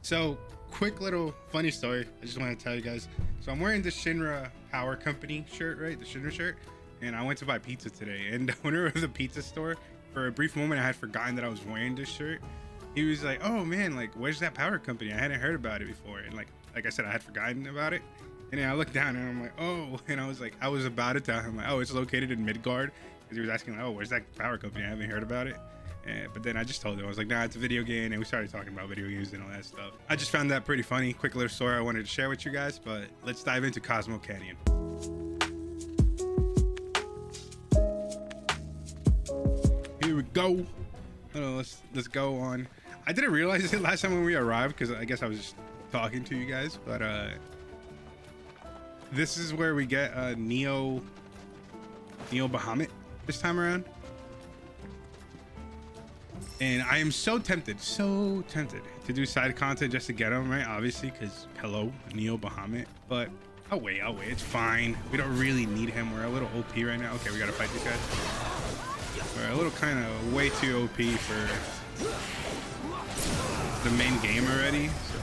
So, quick little funny story. I just want to tell you guys. So, I'm wearing the Shinra Power Company shirt, right? The Shinra shirt. And I went to buy pizza today. And the owner of the pizza store, for a brief moment, I had forgotten that I was wearing this shirt. He was like, "Oh man, like, where's that Power Company? I hadn't heard about it before." And like I said, I had forgotten about it. And then I looked down and I'm like, "Oh," and I was about to tell him like, "Oh, it's located in Midgard," because he was asking like, "Oh, where's that Power Company? I haven't heard about it." But then I just told him, I was like, "Nah, it's a video game," and we started talking about video games and all that stuff. I just found that pretty funny. Quick little story I wanted to share with you guys, but let's dive into Cosmo Canyon. Here we go. Let's go on. I didn't realize it last time when we arrived because I guess I was just talking to you guys, but this is where we get Neo Bahamut this time around. And I am so tempted to do side content just to get him, right? Obviously, because hello, Neo Bahamut. But I'll wait. It's fine. We don't really need him. We're a little OP right now. Okay, we gotta fight these guys. We're a little kind of way too OP for the main game already. So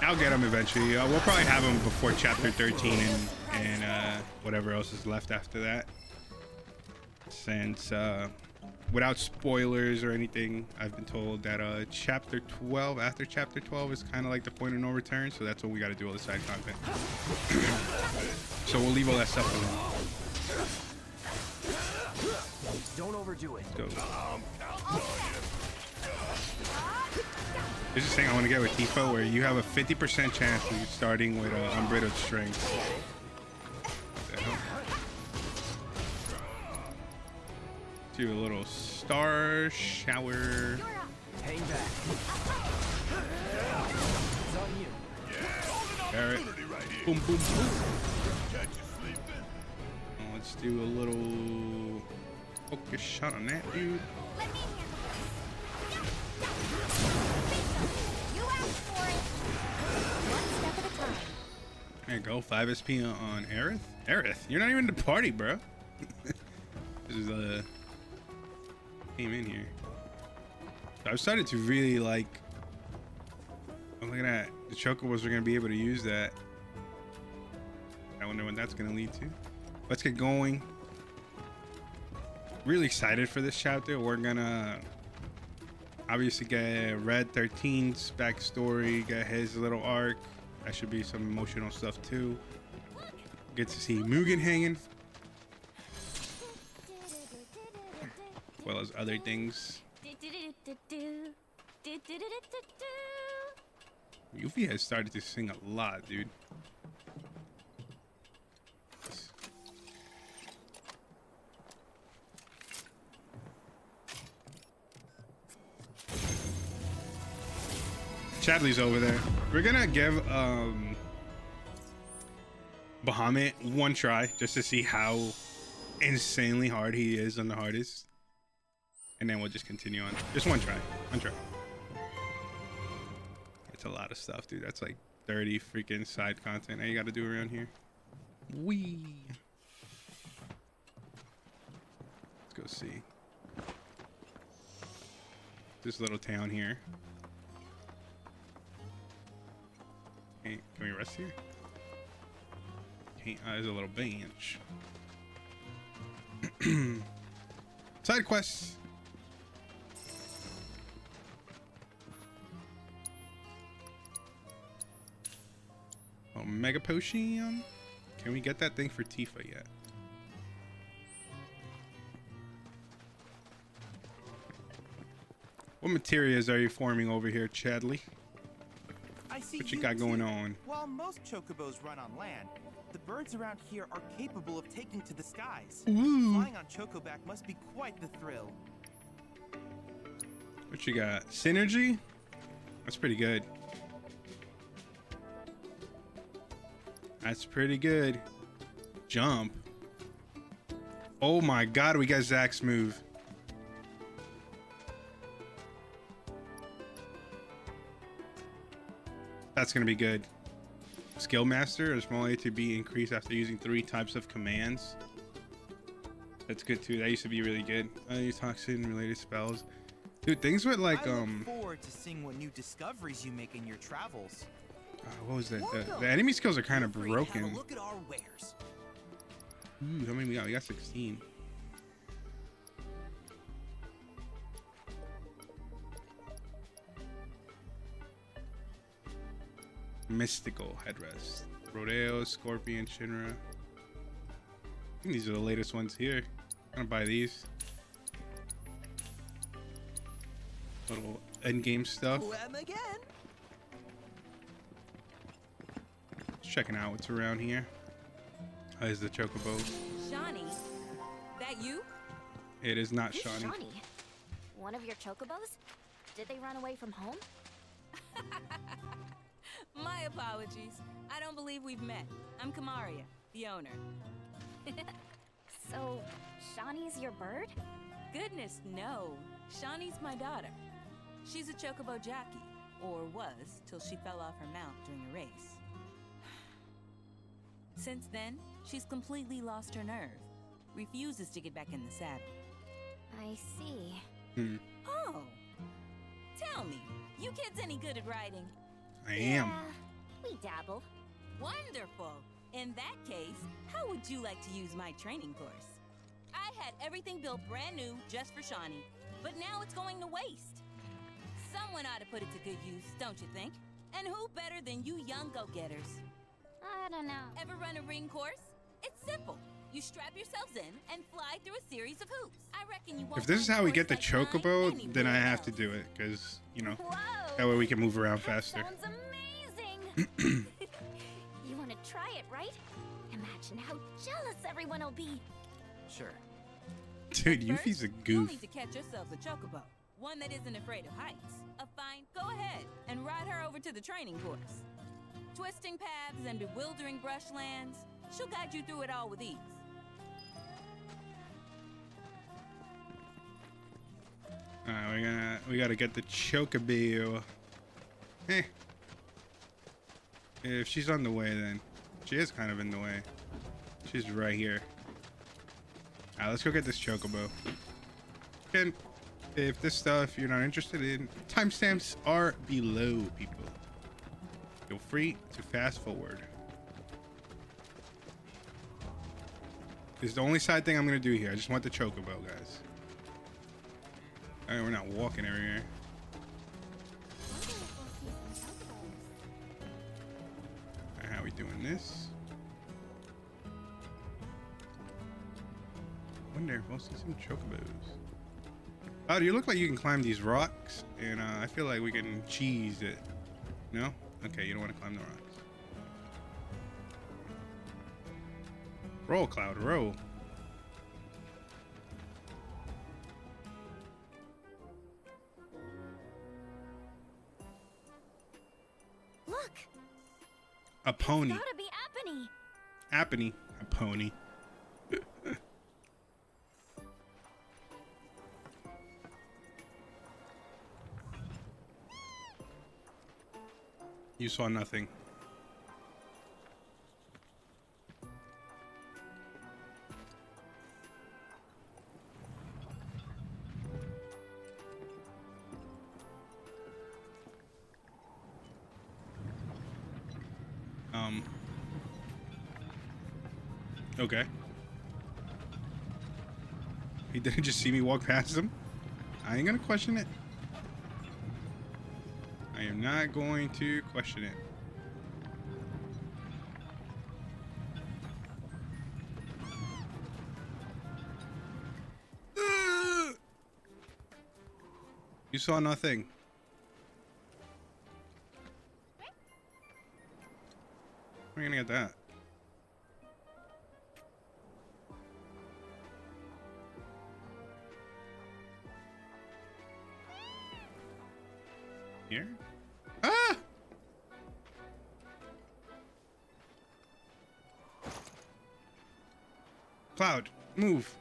I'll get him eventually. We'll probably have him before chapter 13 and whatever else is left after that. Since without spoilers or anything, I've been told that chapter 12, after chapter 12 is kind of like the point of no return. So that's when we got to do all the side content. So we'll leave all that stuff alone. Don't overdo it. Let's go. There's this thing I want to get with Tifa where you have a 50% chance of starting with unbridled strength. What the hell? Do a little star shower. Hang back. It's on you. Barret. Boom, boom, boom. Let's do a little focus shot on that dude. There you go, 5 SP on Aerith. Aerith, you're not even in the party, bro. This is came in here. So I've started to really like. Oh, look at that. The chocobos are gonna be able to use that. I wonder what that's gonna lead to. Let's get going. Really excited for this chapter. We're gonna obviously get Red 13's backstory, get his little arc. That should be some emotional stuff too. Get to see Mugen hanging, as well as other things. Yuffie has started to sing a lot, dude. Chadley's over there. We're gonna give Bahamut one try just to see how insanely hard he is on the hardest, and then we'll just continue on. Just one try. It's a lot of stuff, dude. That's like 30 freaking side content that you got to do around here. Wee. Let's go see this little town here. Can we rest here? There's a little bench. Side quests. Oh, Mega Potion. Can we get that thing for Tifa yet? What materials are you forming over here, Chadley? What you got going on? While most chocobos run on land, the birds around here are capable of taking to the skies. Ooh. Flying on chocoback must be quite the thrill. What you got? Synergy? That's pretty good. That's pretty good. Jump. Oh my god, we got Zack's move. That's gonna be good. Skill master, a small ATB increase after using 3 types of commands. That's good too. That used to be really good. Use toxin related spells. Dude, things with like I look forward forward to seeing what new discoveries you make in your travels. What was that? The enemy skills are kind of Feel free to have broken. a look at our wares. Ooh, how many we got? We got 16. Mystical headrest. Rodeo, Scorpion, Shinra. I think these are the latest ones here. I'm gonna buy these. Little end game stuff. Wham again. Just checking out what's around here. Is the chocobo? Shawnee, that you? It is not Who's Shawnee. Shawnee? One of your chocobos? Did they run away from home? My apologies. I don't believe we've met. I'm Kamaria, the owner. So, Shawnee's your bird? Goodness, no. Shawnee's my daughter. She's a chocobo jockey, or was, till she fell off her mount during a race. Since then, she's completely lost her nerve. Refuses to get back in the saddle. I see. Oh. Tell me, you kids any good at riding? I am. Yeah, we dabble. Wonderful. In that case, how would you like to use my training course? I had everything built brand new just for Shawnee, but now it's going to waste. Someone ought to put it to good use, don't you think? And who better than you young go-getters? I don't know. Ever run a ring course? It's simple. You strap yourselves in and fly through a series of hoops. I recken you won't If this is find a how we course get the like mine chocobo, then I anywhere have to else. do it, because, you know, Whoa! that way we can move around faster. Sounds amazing! You want to try it, right? Imagine how jealous everyone will be. Sure. Dude, First, Yuffie's a you'll goof. need to catch yourselves a chocobo. One that isn't afraid of heights. Fine, go ahead and ride her over to the training course. Twisting paths and bewildering brushlands, she'll guide you through it all with ease. Alright, we gotta get the chocobo. Eh. If she's on the way, then she is kind of in the way. She's right here. Alright, let's go get this chocobo. And if this stuff you're not interested in, timestamps are below, people. Feel free to fast forward. This is the only side thing I'm gonna do here. I just want the chocobo, guys. Alright, we're not walking everywhere. Alright, how we doing this? Wonder if we'll see some chocobos. Oh, you look like you can climb these rocks, and I feel like we can cheese it. No? Okay, you don't want to climb the rocks. Roll, Cloud, roll. Look! A pony. Gotta be Apony! Apony. A pony. You saw nothing. Okay. He didn't just see me walk past him. I ain't gonna question it. I am not going to question it. You saw nothing. We're gonna get that. Here? Ah! Cloud, move.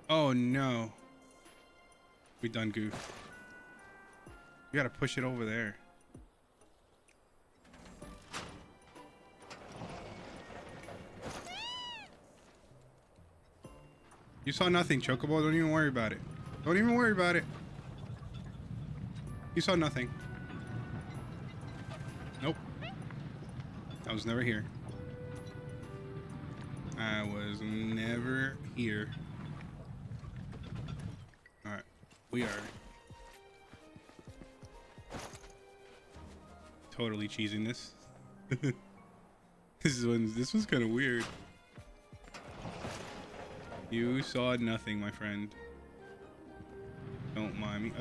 Oh no. We done goof. We gotta push it over there. You saw nothing, Chocobo. Don't even worry about it. Don't even worry about it. You saw nothing. Nope. I was never here. I was never here. Alright. We are totally cheesing this. This was kind of weird. You saw nothing, my friend. Don't mind me.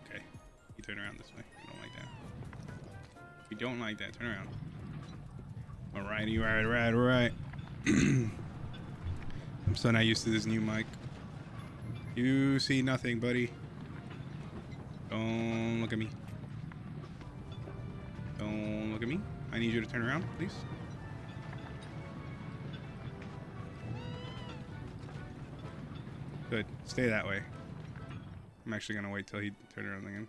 Okay. You turn around this way. I don't like that. You don't like that. Turn around. Alrighty, right. I'm so not used to this new mic. You see nothing, buddy. Don't look at me. Don't look at me. I need you to turn around, please. Good. Stay that way. I'm actually gonna wait till he turns around again.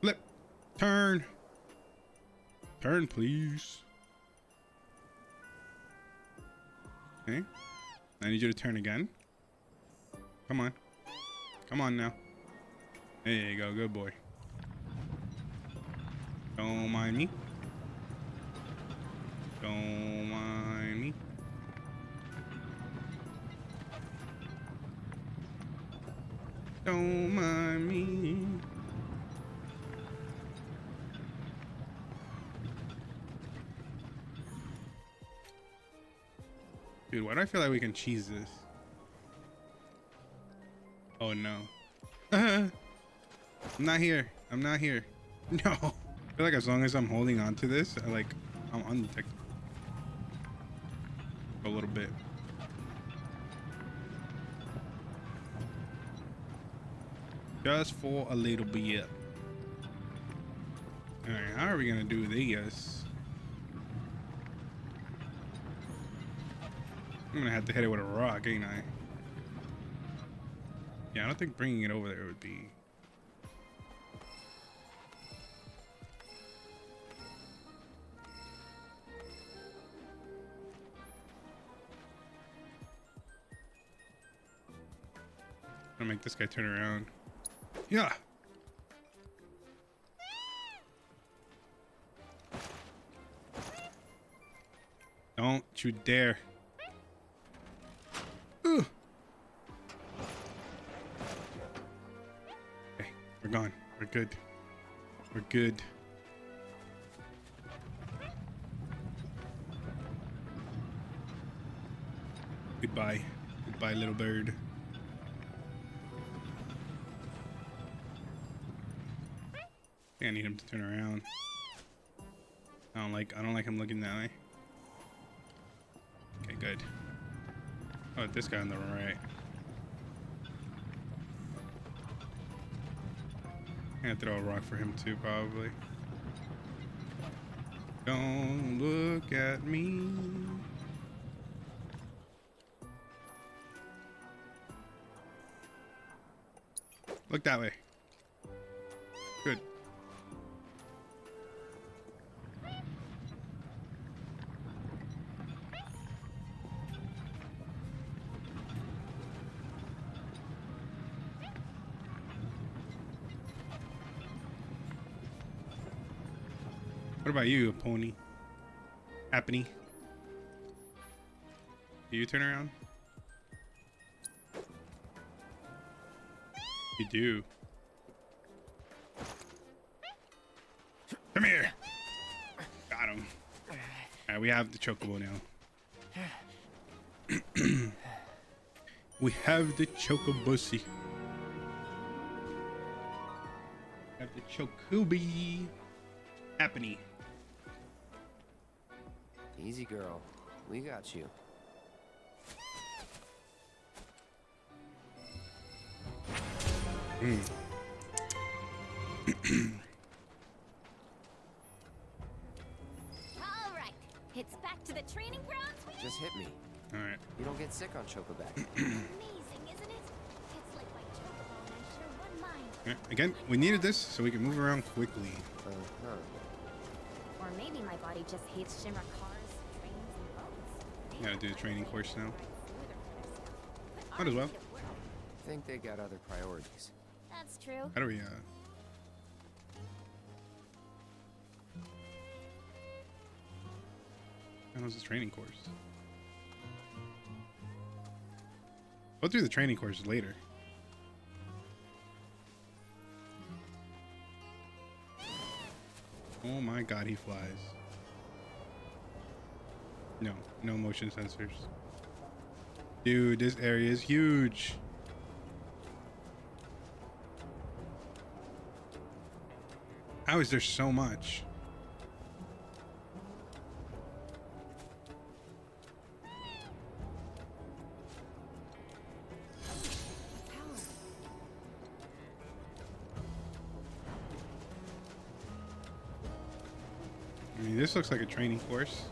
Flip. Turn. Turn, please. Okay. I need you to turn again. Come on. Come on now. There you go. Good boy. Don't mind me. Don't mind me. Don't mind me. Dude, why do I feel like we can cheese this? Oh no. I'm not here. I'm not here. No. I feel like as long as I'm holding on to this, I'm undetectable. A little bit. Just for a little bit. Alright, how are we gonna do this? I'm gonna have to hit it with a rock, ain't I? Yeah, I don't think bringing it over there would be... I'm gonna make this guy turn around. Yeah. Don't you dare. Ooh. Okay, we're gone. We're good. We're good. Goodbye. Goodbye, little bird. I need him to turn around. I don't like him looking that way. Okay, good. Oh, this guy on the right. I'm gonna throw a rock for him too, probably. Don't look at me. Look that way. Good. What about you, pony? Happy? Do you turn around? You do. Come here. Got him. Alright, we have the chocobo now. We have the chocobussy. Have the chocobi. Happening. Easy, girl. We got you. All right, it's back to the training grounds. Just hit me. All right. You don't get sick on Chocoback. Amazing, isn't it? It's like my chocobo, and I sure wouldn't mind. Again, we needed this so we can move around quickly. Uh-huh. maybe my body just hates Shinra cars, trains, and boats. Gotta do the training course now. But Might as well. honestly, it will. Think they got other priorities. That's true. How do we how's this training course? Go through the training course later. Oh my god, he flies. No, no motion sensors. Dude, this area is huge. How is there so much? I mean, this looks like a training course.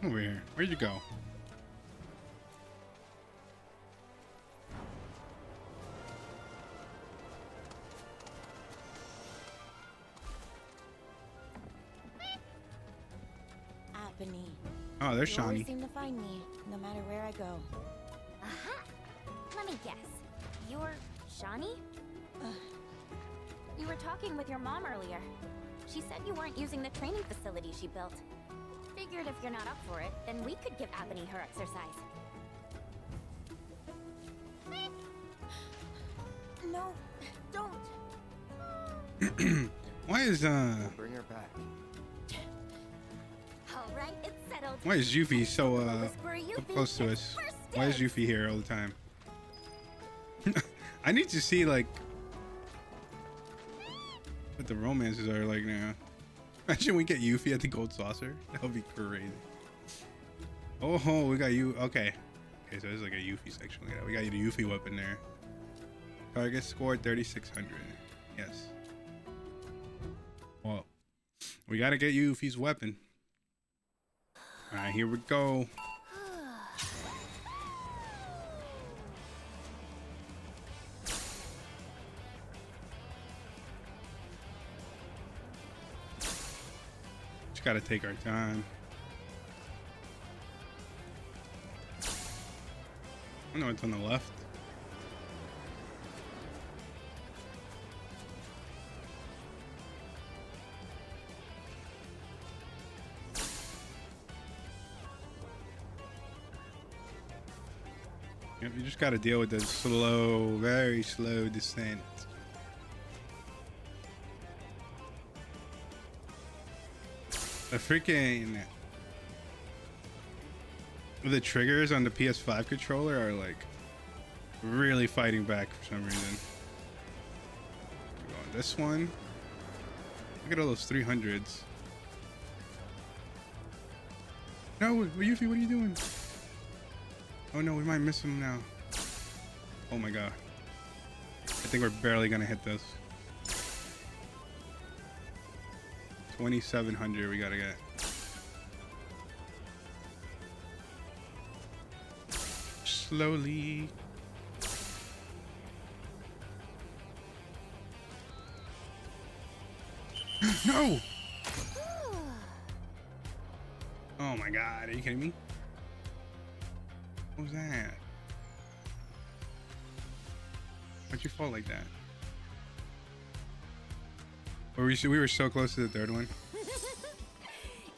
Over here. Where'd you go? Apony. Oh, there's You always Shawnee. seem to find me, no matter where I go. Aha! Let me guess. You're Shawnee? You were talking with your mom earlier. She said you weren't using the training facility she built. Figured if you're not up for it, then we could give Apony her exercise. No, don't. Why is Bring her back. All right, it's settled. why is Yuffie so Whisper up Yuffie close to gets us? first Why is dibs. Yuffie here all the time? I need to see like what the romances are like now. Imagine we get Yuffie at the gold saucer. That would be crazy. Oh, we got you. Okay. Okay, so there's like a Yuffie section. Yeah, we got you the Yuffie weapon there. Target score 3,600. Yes. Well, we gotta get Yuffie's weapon. All right, here we go. Just gotta take our time. I know it's on the left. Yep, you just gotta deal with the slow, very slow descent. The freaking the triggers on the PS5 controller are like really fighting back for some reason. Go on this one. Look at all those 300s. No, Yuffie, what are you doing? Oh no, we might miss him now. Oh my god. I think we're barely gonna hit this. 2,700 we gotta get. Slowly. No! Oh my god, are you kidding me? What was that? Why'd you fall like that? Or we were so close to the third one.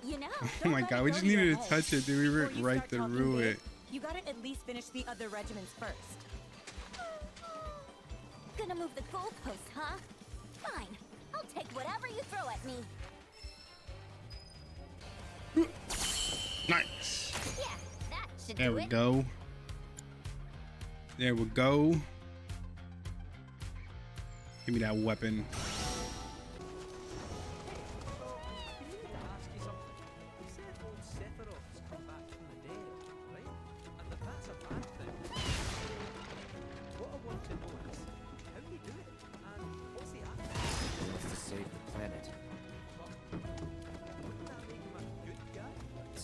You know, Oh my god, we just needed to touch it, dude. We went Before you right start talking through big, it. You gotta at least finish the other regiments first. gonna move the goalpost, huh? Fine. I'll take whatever you throw at me. Nice. Yeah, that should There do we it. go. There we go. Give me that weapon.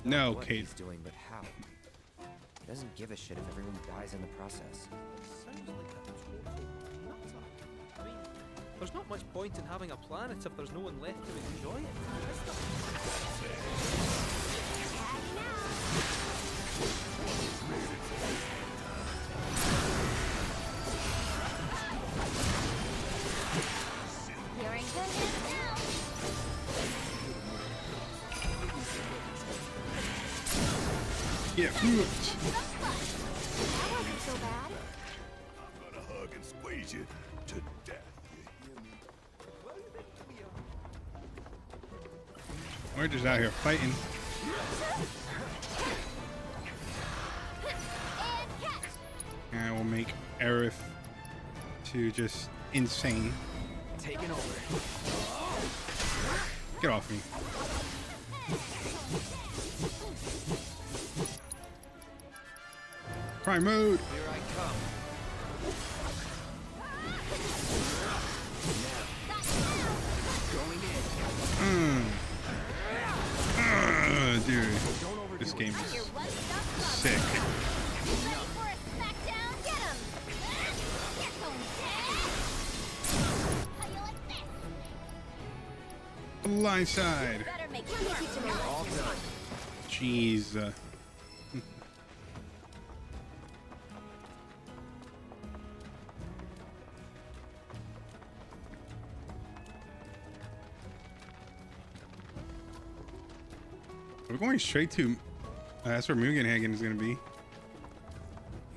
No, what Kate. he's doing, but how. He doesn't give a shit if everyone dies in the process. Sounds like a total nattak. I mean, there's not much point in having a planet if there's no one left to enjoy it. You're in good hands now. Yeah. That wasn't so bad. I'm gonna hug and squeeze you to death. You hear me? We're just out here fighting. And I will make Aerith to just insane. Taking over. Get off me. Prime mode. Here I come. Going in. Dude, Don't overdo this it. game You're is one stop club. sick. Ready for a smackdown? Get him! Get going down! How you like this? Blind side. Better make it easy to move. All done. Jeez. We're going straight to. That's where Mugenhagen is going to be.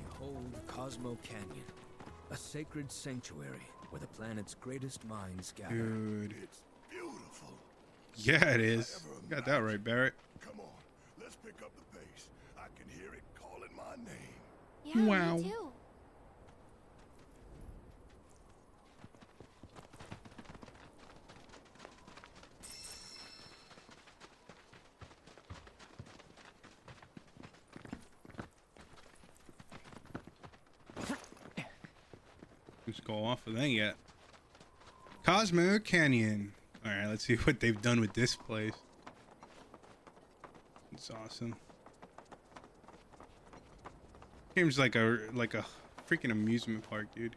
Behold Cosmo Canyon, a sacred sanctuary where the planet's greatest minds gather. Dude. It's beautiful. Yeah, it is. You got that right, Barret. Come on, let's pick up the pace. I can hear it calling my name. Yeah, Wow. me too. Let's go off of that yet. Cosmo Canyon. All right, let's see what they've done with this place. It's awesome. Game's like a freaking amusement park, dude.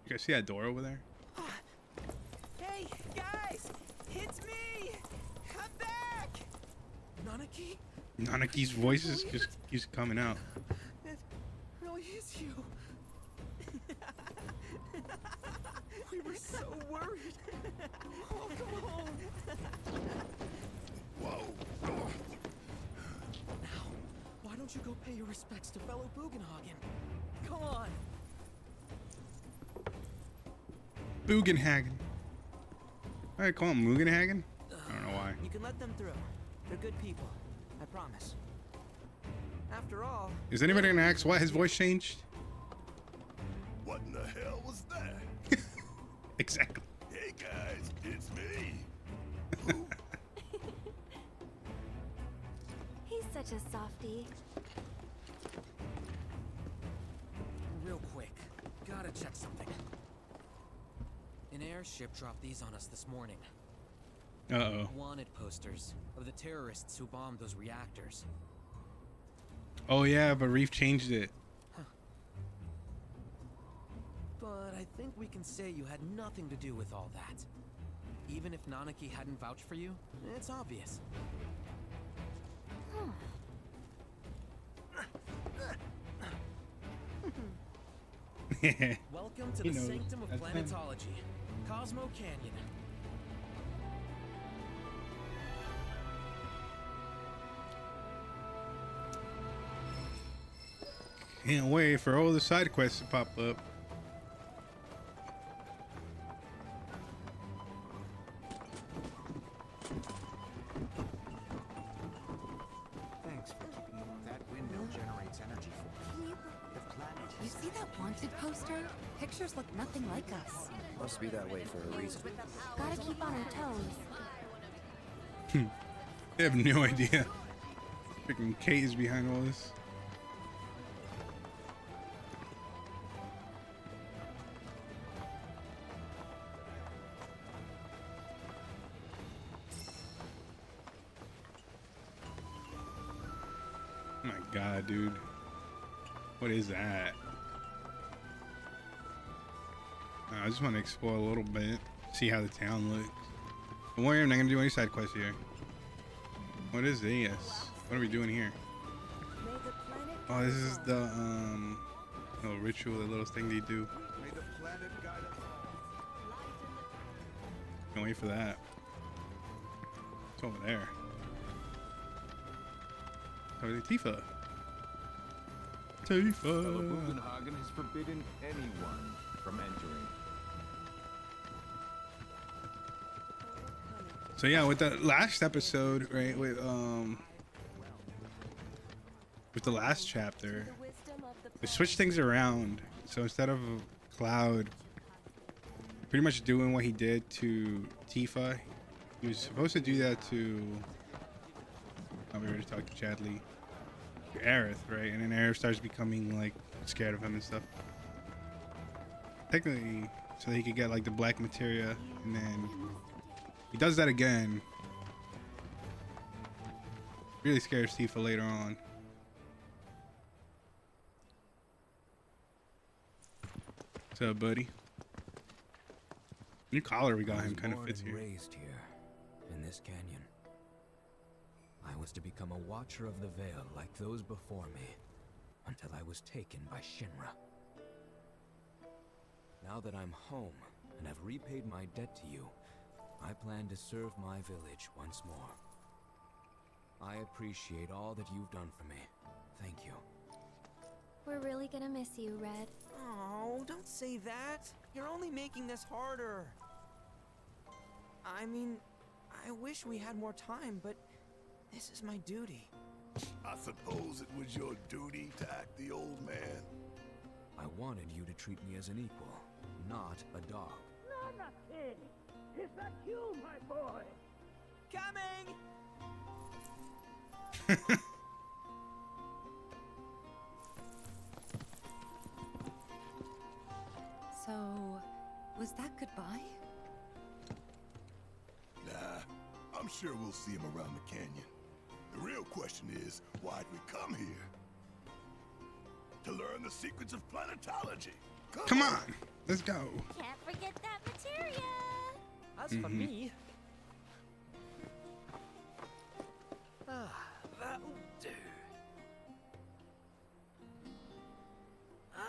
You guys see that door over there? Hey, guys! It's me! I'm back! Nanaki? Nanaki's voice is just keeps coming out. It really is you. We were so worried. Oh, come home. Whoa. Now, why don't you go pay your respects to fellow Bugenhagen? Come on. Bugenhagen. I call him Mugenhagen? I don't know why. You can let them through. They're good people. I promise. After all, Is anybody gonna ask why his voice changed? What in the hell was that? Exactly. Hey guys, it's me. Who? He's such a softie. real quick, gotta check something. An airship dropped these on us this morning. Uh-oh. Wanted posters of the terrorists who bombed those reactors. Oh yeah, but Reef changed it. But I think we can say you had nothing to do with all that. Even if Nanaki hadn't vouched for you, it's obvious. Welcome to He the knows. sanctum of That's him. planetology, Cosmo Canyon. Can't wait for all the side quests to pop up. Thanks for keeping me. That windmill generates energy for me. The planet. You see that wanted poster? Pictures look nothing like us. Must be that way for a reason. Gotta keep on our toes. They have no idea. Freaking Kate is behind all this. my god, dude. What is that? I just want to explore a little bit, see how the town looks. Don't worry, I'm not gonna do any side quests here. What is this? What are we doing here? Oh, this is the little ritual, the little thing they do. May the planet guide us all. Can't wait for that. It's over there. Oh, the Tifa. Tifa. Hagen has forbidden anyone from entering. So yeah, with the last episode, right, with the last chapter, they switched things around. So instead of Cloud pretty much doing what he did to Tifa, he was supposed to do that to, we already talked to Chadley, to Aerith, right? And then Aerith starts becoming like scared of him and stuff. Technically, so that he could get like the black materia, and then he does that again. Really scares Tifa later on. What's up, buddy? New collar we got him kind of fits here. Raised here in this canyon. I was to become a watcher of the veil like those before me, until I was taken by Shinra. Now that I'm home and have repaid my debt to you, I plan to serve my village once more. I appreciate all that you've done for me. Thank you. We're really gonna miss you, Red. Oh, don't say that. You're only making this harder. I mean, I wish we had more time, but this is my duty. I suppose it was your duty to act the old man. I wanted you to treat me as an equal, not a dog. Nanaki! Is that you, my boy? Coming! So, was that goodbye? Nah, I'm sure we'll see him around the canyon. The real question is, why'd we come here? To learn the secrets of planetology. Come on, let's go. Can't forget that materia. As for me... that'll do.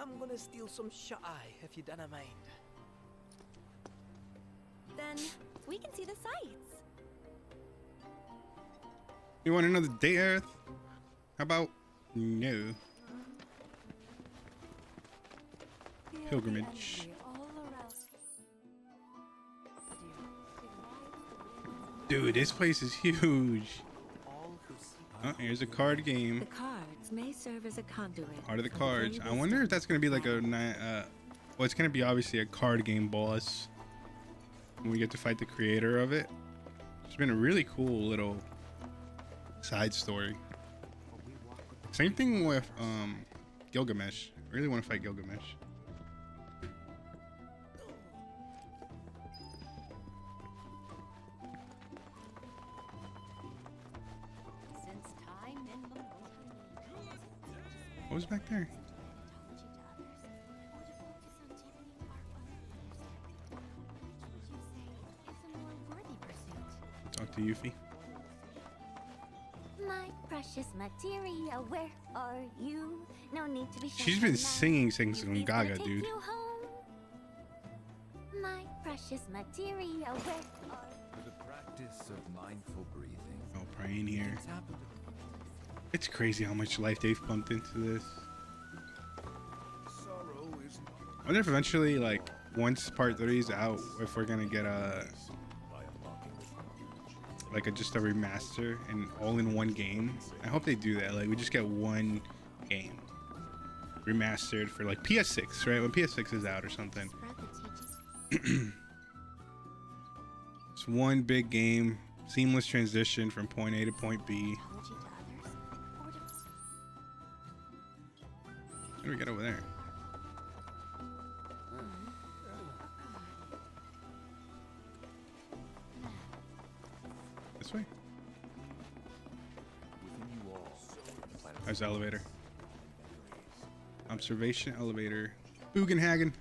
I'm gonna steal some xiii, if you don't mind. Then we can see the sights. You want another day, Aerith? How about no? Pilgrimage. Dude, this place is huge. Oh, here's a card game. The cards may serve as a conduit. Heart of the cards. I wonder if that's gonna be like a well, it's gonna be obviously a card game boss when we get to fight the creator of it. It's been a really cool little side story. Same thing with Gilgamesh. I really want to fight Gilgamesh. What was back there? Talk to Yuffie. My precious materia, where are you? No need to be shy She's been now. singing things from Yuffie's gonna Gaga, take dude. you home. My precious materia, where are For the practice of mindful breathing. Oh, praying here. Things happen to It's crazy how much life they've pumped into this. Sorrow is I wonder if eventually, like, once part 3 is out, if we're gonna get just a remaster and all in one game. I hope they do that. Like, we just get one game remastered for like PS6, right? When PS6 is out or something. It's one big game, seamless transition from point A to point B. What do we got over there? This way? within you all. There's the elevator. Observation elevator. Bugenhagen.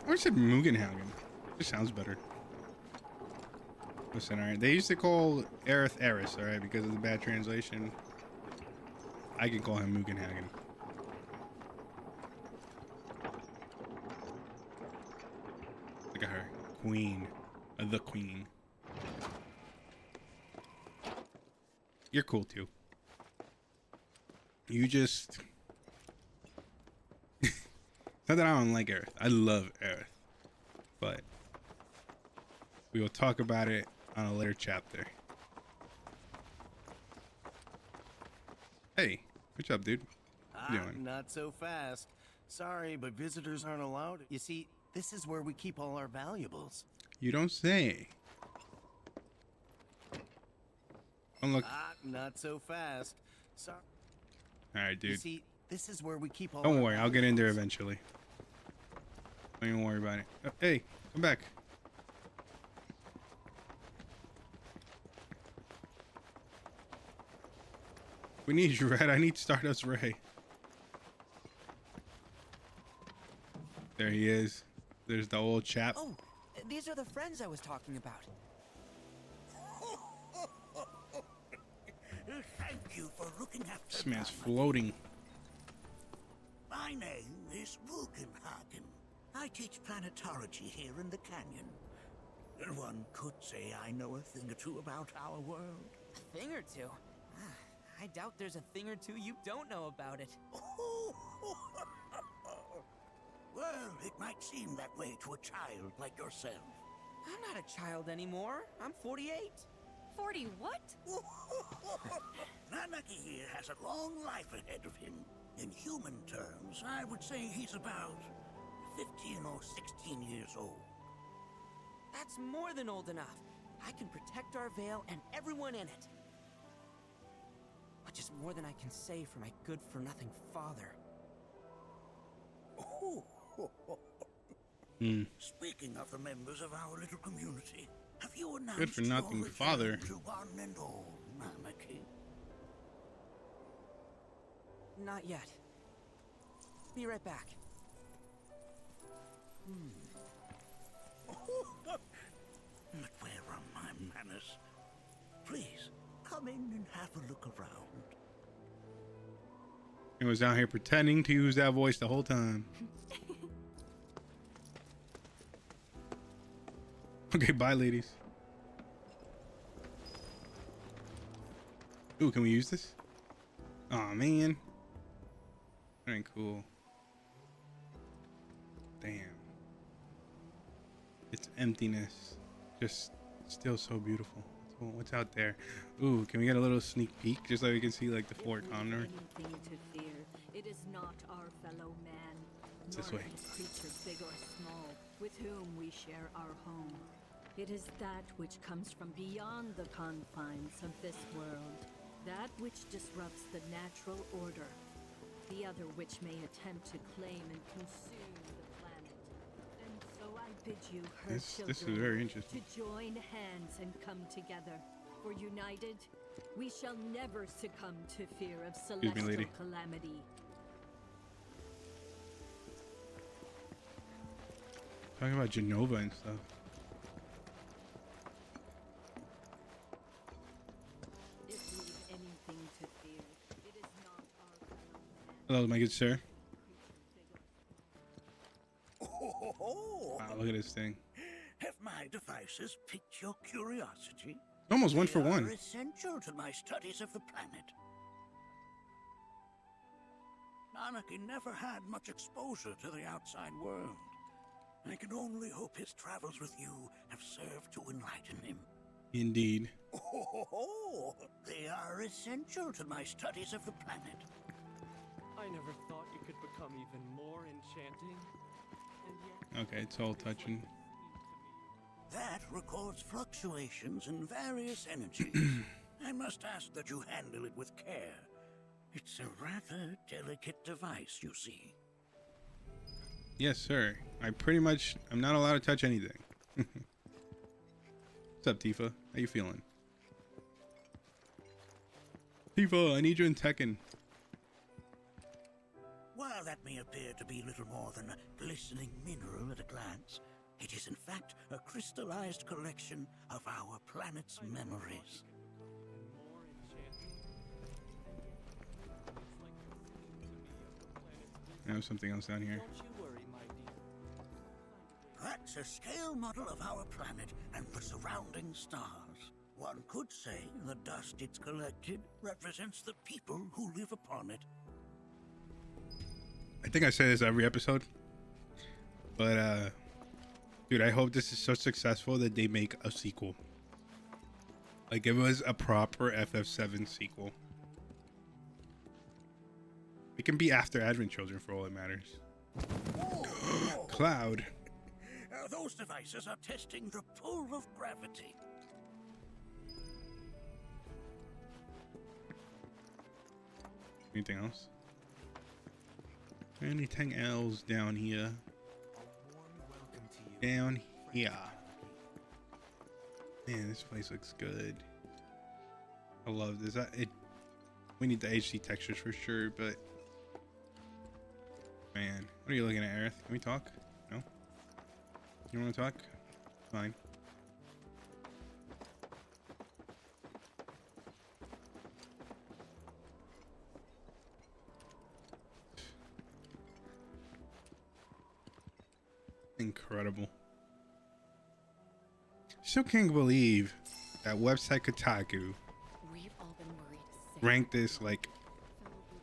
I said Mugenhagen. Just sounds better. Listen, alright. They used to call Aerith Eris, alright, because of the bad translation. I can call him Mugenhagen. Look at her. Queen. The queen. You're cool too. You just... Not that I don't like Aerith. I love Aerith. But we will talk about it on a later chapter. Hey, good job, dude. What you doing? Not so fast. Sorry, but visitors aren't allowed. You see, this is where we keep all our valuables. You don't say. Oh, look. Not so fast. Sorry. All right, dude. You see, this is where we keep all Don't our worry, I'll get in there valuables. eventually. Don't even worry about it. Oh, hey, come back. We need you, Red. I need Stardust Ray. There he is. There's the old chap. Oh, these are the friends I was talking about. Thank you for looking after This man's them. floating. My name is Mugen. I teach planetology here in the canyon. One could say I know a thing or two about our world. A thing or two? I doubt there's a thing or two you don't know about it. Well, it might seem that way to a child like yourself. I'm not a child anymore. I'm 48. 40 what? Nanaki here has a long life ahead of him. In human terms, I would say he's about 15 or 16 years old. That's more than old enough. I can protect our veil and everyone in it. Which is more than I can say for my good-for-nothing father. Speaking of the members of our little community, have you announced Good-for-nothing your father. return to one and all, Nanaki? Not yet. Be right back. But where are my manners? Please, come in and have a look around. He was out here pretending to use that voice the whole time. Okay, bye, ladies. Ooh, can we use this? Aw, man. That ain't cool. Damn. It's emptiness. Just still so beautiful. What's out there? Ooh, can we get a little sneak peek just so we can see like the four corner? Anything to fear. It is not our fellow man, It's this nor way. any creature big or small, with whom we share our home. It is that which comes from beyond the confines of this world, that which disrupts the natural order, the other which may attempt to claim and consume the planet. And so I bid you, her children, This is very interesting. to join hands and come together. For united, we shall never succumb to fear of celestial lady. calamity. Talking about Genova and stuff. If we've anything to fear, it is not our fellow man. Hello, my good sir. Oh, Wow, look at this thing. have my devices piqued your curiosity? Almost one for They one. are essential to my studies of the planet. Nanaki never had much exposure to the outside world. I can only hope his travels with you have served to enlighten him. Indeed. Oh, they are essential to my studies of the planet. I never thought you could become even more enchanting. And yet, Okay, it's all touching. That records fluctuations in various energies. I must ask that you handle it with care. It's a rather delicate device, you see. Yes, sir. I'm not allowed to touch anything. What's up, Tifa? How you feeling? Tifa, I need you in Tekken. While that may appear to be little more than a glistening mineral at a glance, it is in fact a crystallized collection of our planet's memories. There's something else down here. That's a scale model of our planet and the surrounding stars. One could say the dust it's collected represents the people who live upon it. I think I say this every episode, but dude, I hope this is so successful that they make a sequel. Like, it was a proper FF7 sequel. It can be after Advent Children for all it matters. Cloud. Those devices are testing the pull of gravity. Anything else? Anything else down here? Down here. Man, this place looks good. I love this. We need the HD textures for sure, but man, what are you looking at, Aerith? Can we talk? No? You want to talk? Fine. Incredible. Still can't believe that website Kotaku ranked this like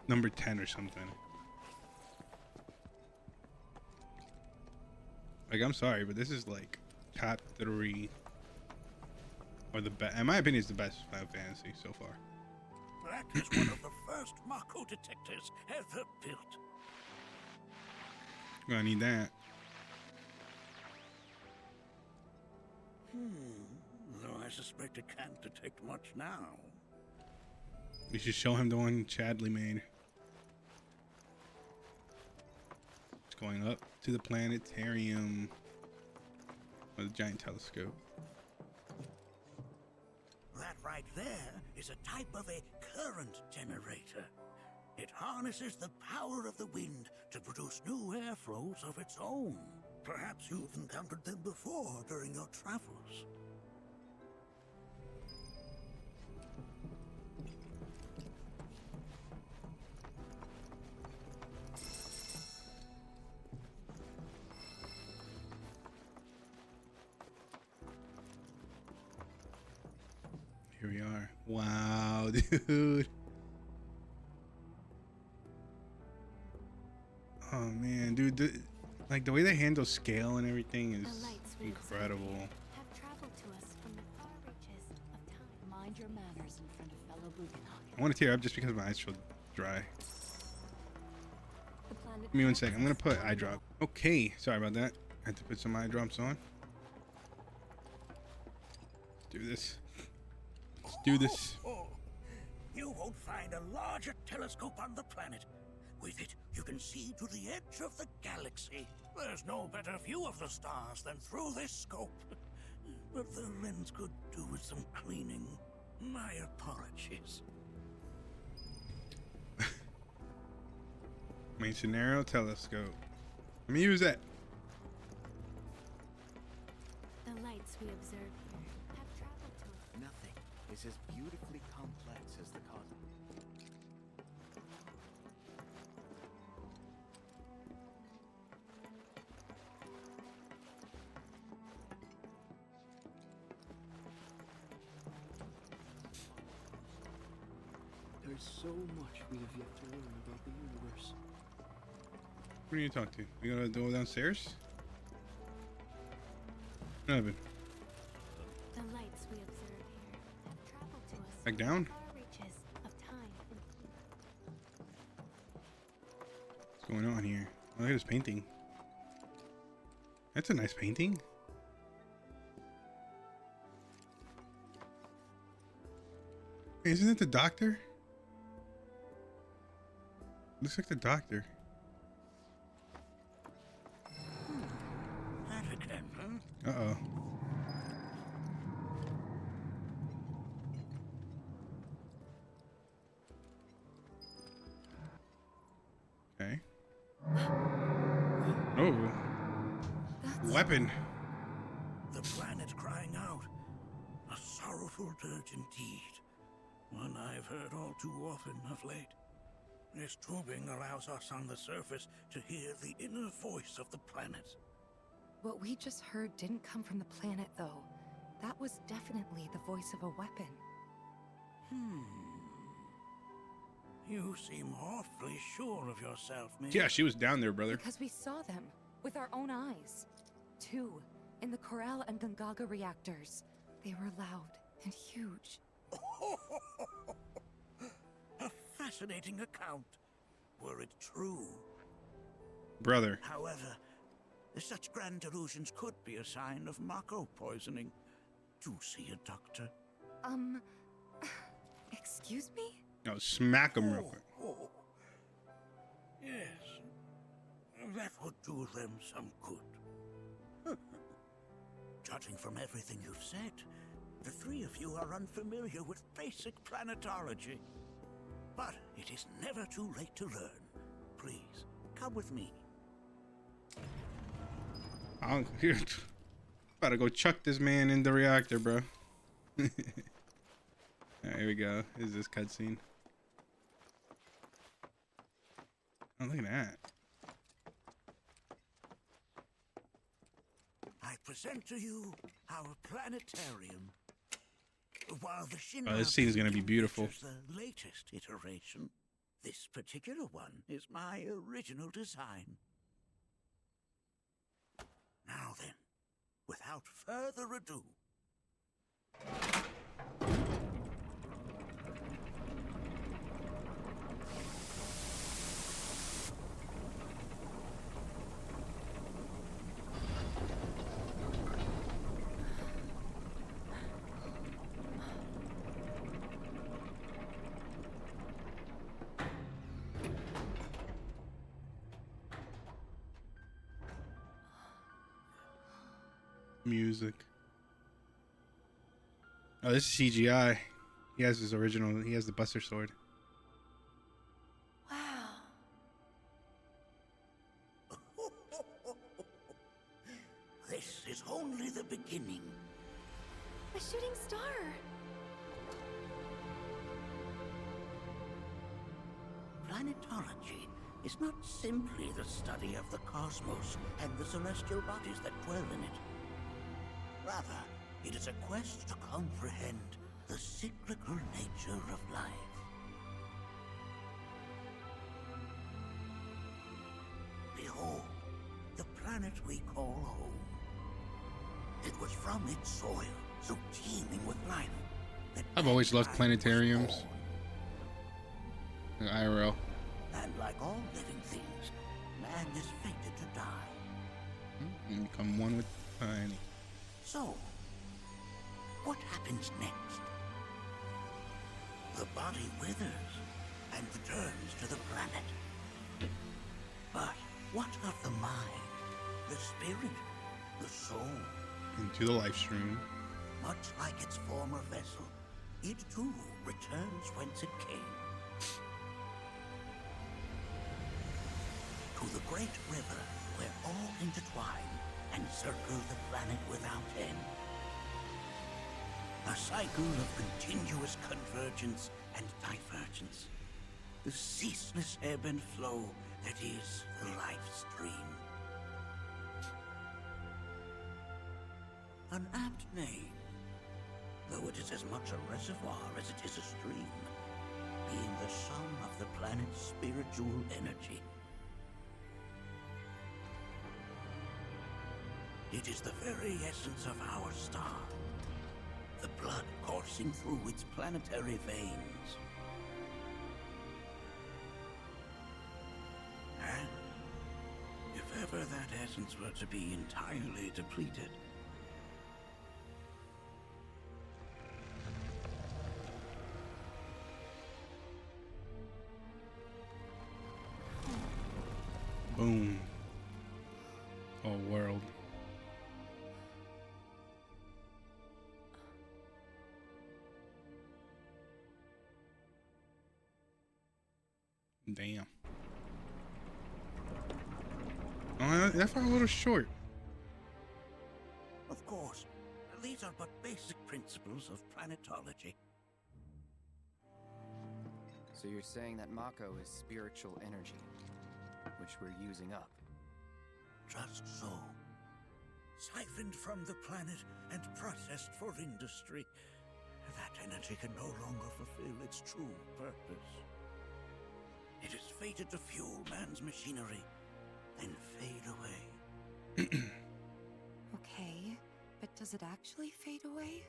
number 10 or something. Like, I'm sorry, but this is like top 3 or the best. In my opinion, it's the best Final Fantasy so far. That is one of the first Mako detectors ever built. Gonna need that. Though I suspect it can't detect much now. You should show him the one Chadley made. It's going up to the planetarium with a giant telescope. That right there is a type of a current generator. It harnesses the power of the wind to produce new airflows of its own. Perhaps you've encountered them before during your travels. Here we are. Wow, dude. Oh man, dude, like the way they handle scale and everything is incredible. Have traveled to us from the far reaches of time. Mind your manners in front of fellow Bugenhagen. I want to tear up just because my eyes feel dry. Give me 1 second. I'm gonna put eye drop. Okay, sorry about that. I had to put some eye drops on. Let's do this. Let's do this. You won't find a larger telescope on the planet. With it, you can see to the edge of the galaxy. There's no better view of the stars than through this scope. But the lens could do with some cleaning. My apologies. Main scenario telescope. Let me use that. The lights we observe here have traveled to us. Nothing is as beautifully complex as the cosmos. There's so much we have yet to learn about the universe. Who do you talk to? You gonna go downstairs? Nothing. The lights we observe here have traveled to us Back down? from the far reaches of time. What's going on here? Oh, look at this painting. That's a nice painting. Hey, isn't it the doctor? Looks like the doctor. That again, huh? Uh-oh. Oh. Weapon. The planet crying out. A sorrowful dirge indeed. One I've heard all too often of late. This tubing allows us on the surface to hear the inner voice of the planet. What we just heard didn't come from the planet, though. That was definitely the voice of a weapon. You seem awfully sure of yourself, Miss. Yeah, she was down there, brother. Because we saw them with our own eyes. 2 in the Corral and Gungaga reactors. They were loud and huge. A fascinating account, were it true. Brother. However, such grand delusions could be a sign of Mako poisoning. Do see a doctor. Excuse me? No, smack him real quick. Yes, that would do them some good. Judging from everything you've said, the 3 of you are unfamiliar with basic planetology. But it is never too late to learn. Please, come with me. I'm here. About to go chuck this man in the reactor, bro. Alright, here we go. Is this cutscene? Oh, look at that. I present to you our planetarium. While the Oh, this scene is gonna be beautiful. The latest iteration. This particular one is my original design. Now then, without further ado. Music. Oh, this is CGI. He has his original. He has the Buster Sword. Wow. This is only the beginning. A shooting star. Planetology is not simply the study of the cosmos and the celestial bodies that dwell in it. Rather, it is a quest to comprehend the cyclical nature of life. Behold, the planet we call home. It was from its soil, so teeming with life, that I've always loved mankind was planetariums. born. IRL. And like all living things, man is fated to die. And become one with tiny. So, what happens next? The body withers and returns to the planet. But what of the mind, the spirit, the soul? Into the live stream. Much like its former vessel, it too returns whence it came. To the great river where all intertwine and circle the planet without end. A cycle of continuous convergence and divergence. The ceaseless ebb and flow that is the life stream. An apt name, though it is as much a reservoir as it is a stream, being the sum of the planet's spiritual energy. It is the very essence of our star. The blood coursing through its planetary veins. And if ever that essence were to be entirely depleted, Boom. Whole world. Damn. that felt a little short. Of course, these are but basic principles of planetology. So you're saying that Mako is spiritual energy, which we're using up? Just so. Siphoned from the planet and processed for industry, that energy can no longer fulfill its true purpose. It is fated to fuel man's machinery, then fade away. Okay, but does it actually fade away?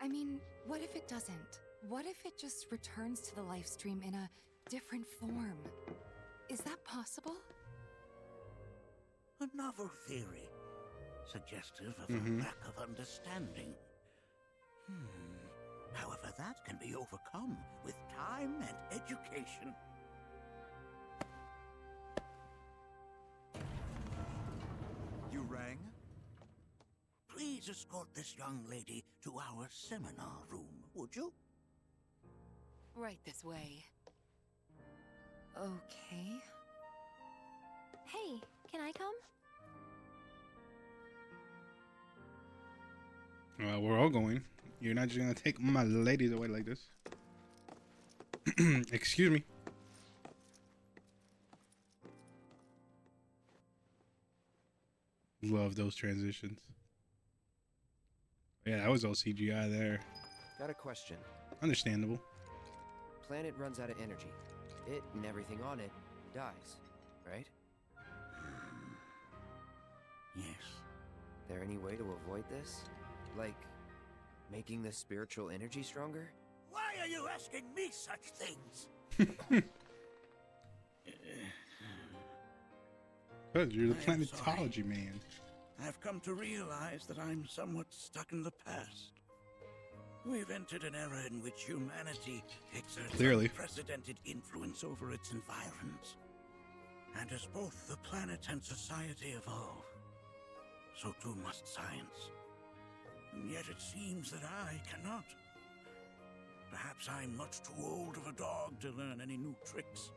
I mean, what if it doesn't? What if it just returns to the life stream in a different form? Is that possible? A novel theory, suggestive of a lack of understanding. However, that can be overcome with time and education. You rang? Please escort this young lady to our seminar room, would you? Right this way. Okay. Hey, can I come? We're all going. You're not just gonna take my ladies away like this. Excuse me. Love those transitions. Yeah, that was all CGI there. Got a question. Understandable. Planet runs out of energy. It and everything on it dies, right? Yes. There any way to avoid this? Like, making the spiritual energy stronger? Why are you asking me such things? Because you're the I am planetology man. I've come to realize that I'm somewhat stuck in the past. We've entered an era in which humanity exerts Clearly. unprecedented influence over its environs. And as both the planet and society evolve, so too must science. And yet it seems that I cannot. Perhaps I'm much too old of a dog to learn any new tricks.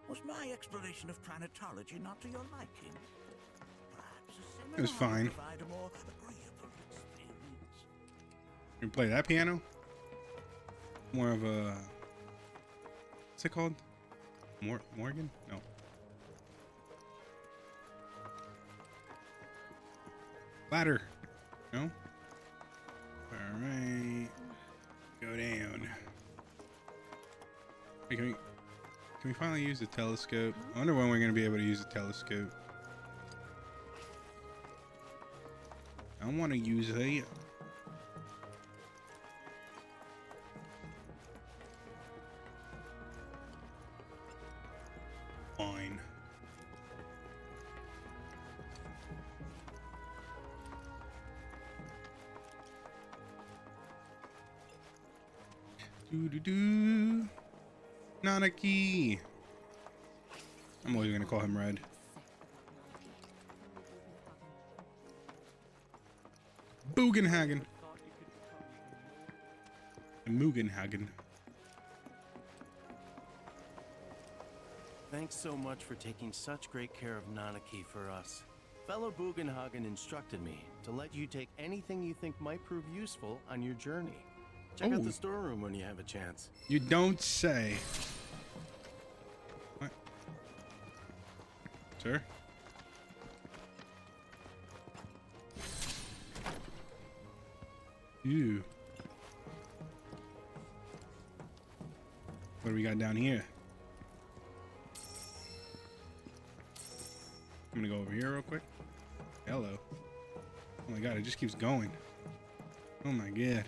Was my explanation of planetology not to your liking? Perhaps a It was seminar fine. would provide a more agreeable experience. You play that piano? More of a... What's it called? Morgan? No. Ladder. No? Alright. Go down. Hey, can we finally use the telescope? I wonder when we're going to be able to use the telescope. I want to use a... Fine. Do. Nanaki. I'm always gonna call him Red. Bugenhagen. Mugenhagen. Thanks so much for taking such great care of Nanaki for us. Fellow Bugenhagen instructed me to let you take anything you think might prove useful on your journey. Check out the storeroom when you have a chance. You don't say. What? Sir? Ew. What do we got down here? I'm gonna go over here real quick. Hello. Oh my god, it just keeps going. Oh my god.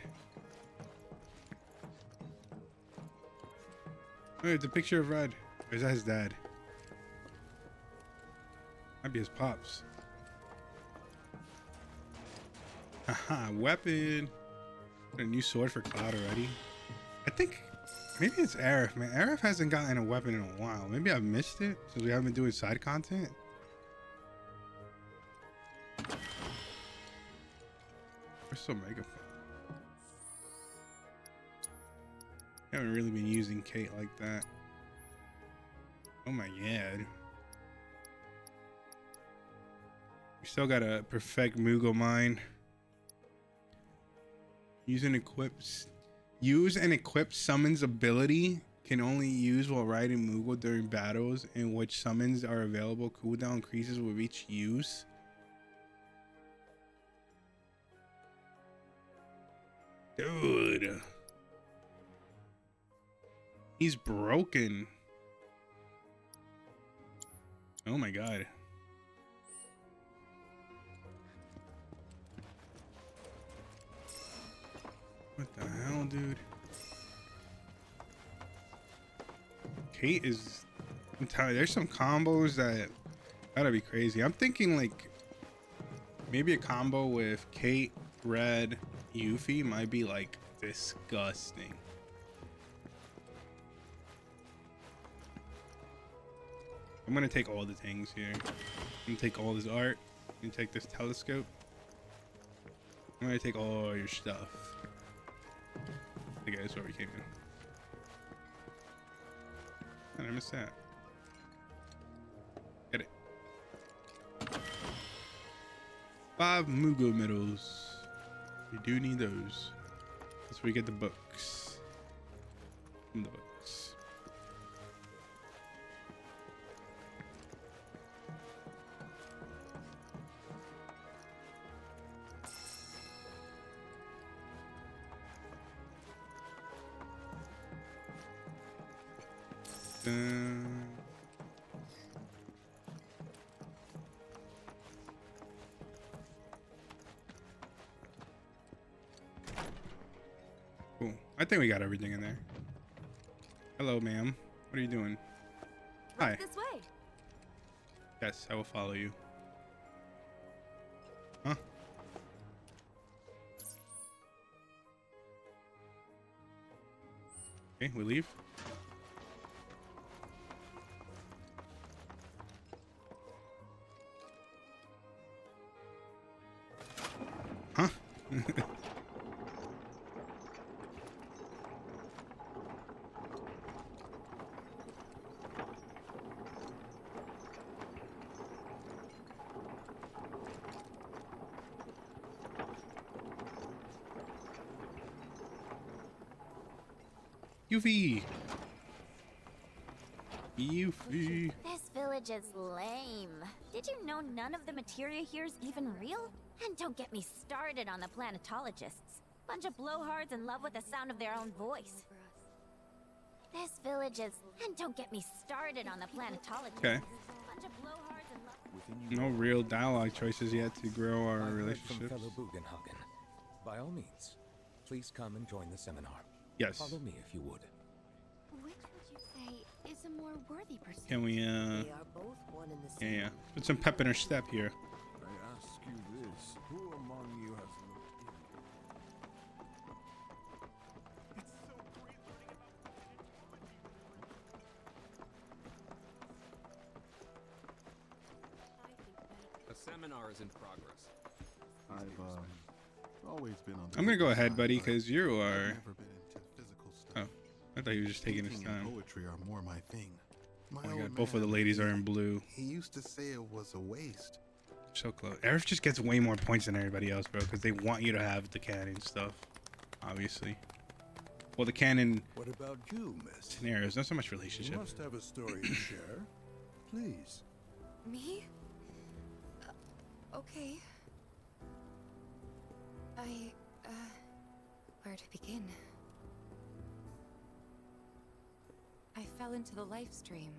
Oh, it's a picture of Red. Or is that his dad? Might be his pops. Haha, weapon. Got a new sword for Cloud already. I think maybe it's Aerith, man. Aerith hasn't gotten a weapon in a while. Maybe I've missed it since we haven't been doing side content. Crystal Megaphone. I haven't really been using Kate like that. Oh my god. We still gotta perfect Moogle mine. Use and equip summons ability can only use while riding Moogle during battles in which summons are available. Cooldown increases with each use. Dude. He's broken. Oh my god. What the hell, dude? Kate is... I'm telling you, there's some combos that gotta be crazy. I'm thinking like maybe a combo with Kate, Red, Yuffie might be like disgusting. I'm gonna take all the things here. I'm gonna take all this art. I'm gonna take this telescope. I'm gonna take all your stuff. Okay, that's where we came in. How did I miss that? Get it. 5 Mugo medals. We do need those. That's where we get the books. From the books. Cool. I think we got everything in there. Hello, ma'am. What are you doing? Hi. This way. Yes, I will follow you. Huh? Okay, we leave. Huh? Yuffie! Yuffie! This village is lame. Did you know none of the materia here is even real? And don't get me started on the planetologists. Bunch of blowhards in love with the sound of their own voice. This village is... And don't get me started on the planetologists. Okay. Bunch of blowhards in love... No real dialogue choices yet to grow our From relationships. fellow Bugenhagen. By all means, please come and join the seminar. Yes. Follow me if you would. Which would you say is a more worthy pursuit? Can we, They are both one in the same. yeah. Put some pep in our step here. I ask you this, who among you has A seminar is in progress. I've always been on the I'm gonna go business ahead, side, buddy, but because you I've are... never been into physical stuff. Oh, I thought he was just taking his Painting and time. poetry are more my thing. My Oh my old god, both of the man, ladies are in blue. He used to say it was a waste. So close. Aerith just gets way more points than everybody else, bro, because they want you to have the cannon stuff, obviously. Well, the cannon What about you, miss? scenarios, not so much relationship. You must have a story to share. Please. Me? Okay. Where to begin? I fell into the life stream.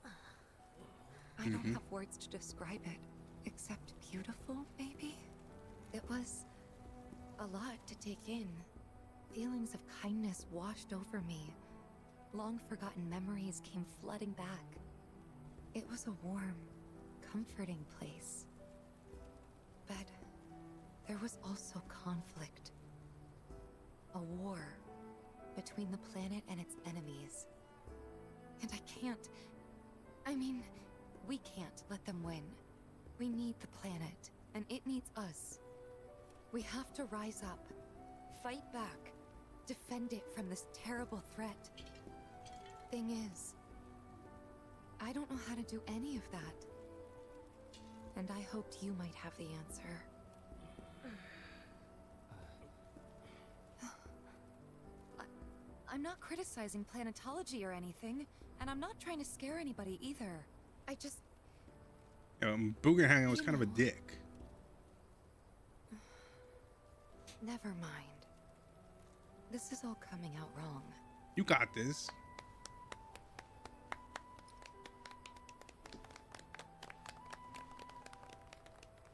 I don't have words to describe it, except beautiful, maybe? It was a lot to take in. Feelings of kindness washed over me. Long forgotten memories came flooding back. It was a warm, comforting place. But there was also conflict. A war between the planet and its enemies. And we can't let them win. We need the planet, and it needs us. We have to rise up, fight back, defend it from this terrible threat. Thing is, I don't know how to do any of that. And I hoped you might have the answer. I'm not criticizing planetology or anything, and I'm not trying to scare anybody either. I just... Bugenhagen was kind of a dick. Never mind. This is all coming out wrong. You got this.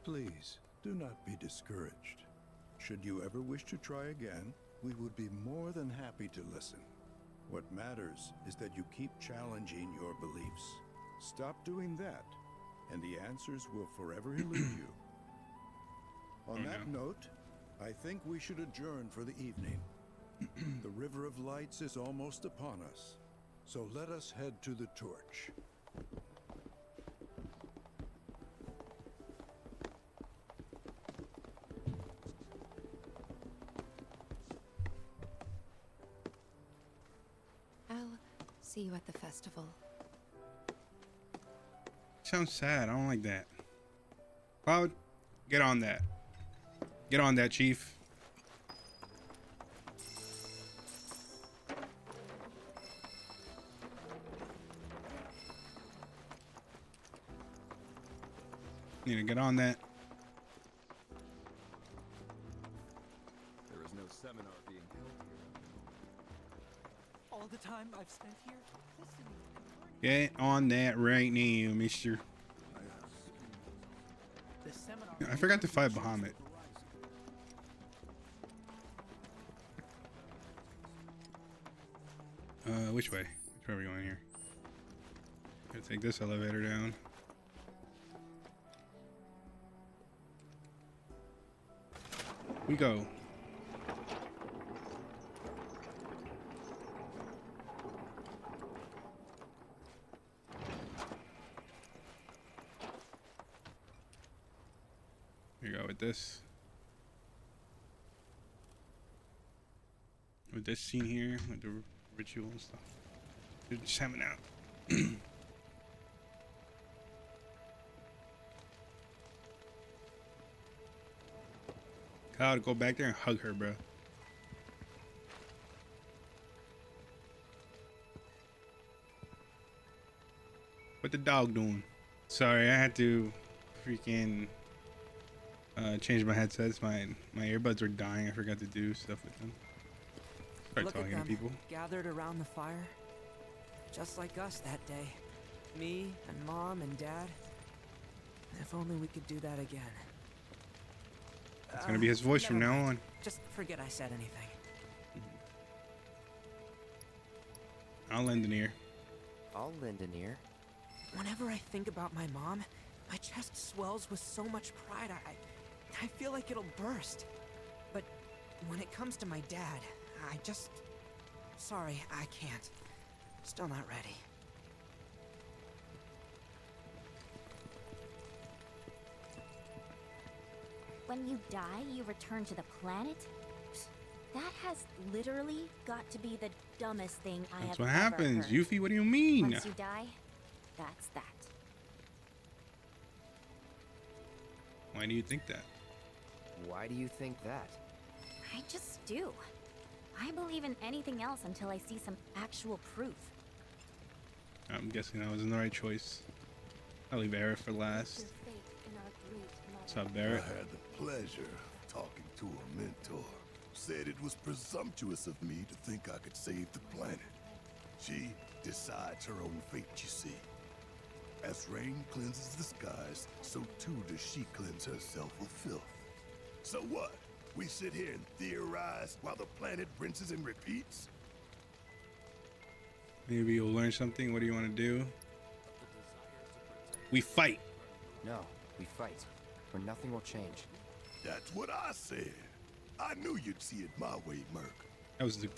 Please, do not be discouraged. Should you ever wish to try again, we would be more than happy to listen. What matters is that you keep challenging your beliefs. Stop doing that, and the answers will forever elude you. On that note, I think we should adjourn for the evening. The River of Lights is almost upon us, so let us head to the torch. I'll see you at the festival. Sounds sad. I don't like that. Cloud, get on that. Get on that, Chief. Need to get on that. There is no seminar being held here. All the time I've spent here listening. Get on that right now, mister. I forgot to fight Bahamut. Which way? Which way are we going here? Gotta take this elevator down. We go. Here we go with this. With this scene here, with the ritual and stuff. They're just having out. God, go back there and hug her, bro. What the dog doing? Sorry, I had to freaking change my headsets. My earbuds were dying. I forgot to do stuff with them. Start Look at talking them, to people. gathered around the fire, just like us that day. Me and Mom and Dad. If only we could do that again. It's gonna be his voice from now on. Just forget I said anything. I'll lend an ear. I'll lend an ear. Whenever I think about my mom, my chest swells with so much pride. I feel like it'll burst. But when it comes to my dad, I just... Sorry, I can't. Still not ready. When you die, you return to the planet? That has literally got to be the dumbest thing I have That's what ever happens. heard. Yuffie, what do you mean? Once you die, that's that. Why do you think that? Why do you think that? I just do. I believe in anything else until I see some actual proof. I'm guessing that wasn't the right choice. I'll leave Barret for last. What's up, Barret? I had the pleasure of talking to a mentor. Said it was presumptuous of me to think I could save the planet. She decides her own fate, you see. As rain cleanses the skies, so too does she cleanse herself of filth. So what? We sit here and theorize while the planet rinses and repeats? Maybe you'll learn something. What do you want to do? We fight. No, we fight. Or nothing will change. That's what I said. I knew you'd see it my way, Merc. That was a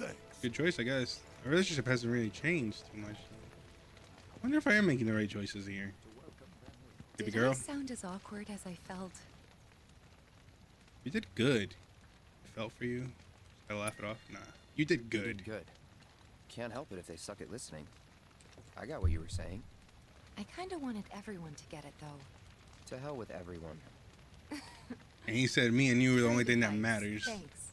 good choice, I guess. Our relationship hasn't really changed too much. I wonder if I am making the right choices here. Baby Did girl, I sound as awkward as I felt? you did good. I felt for you. I laugh it off. Nah, you did good. You did good. Can't help it if they suck at listening. I got what you were saying. I kinda wanted everyone to get it, though. To hell with everyone. And he said me and you were the only thing that matters. Thanks.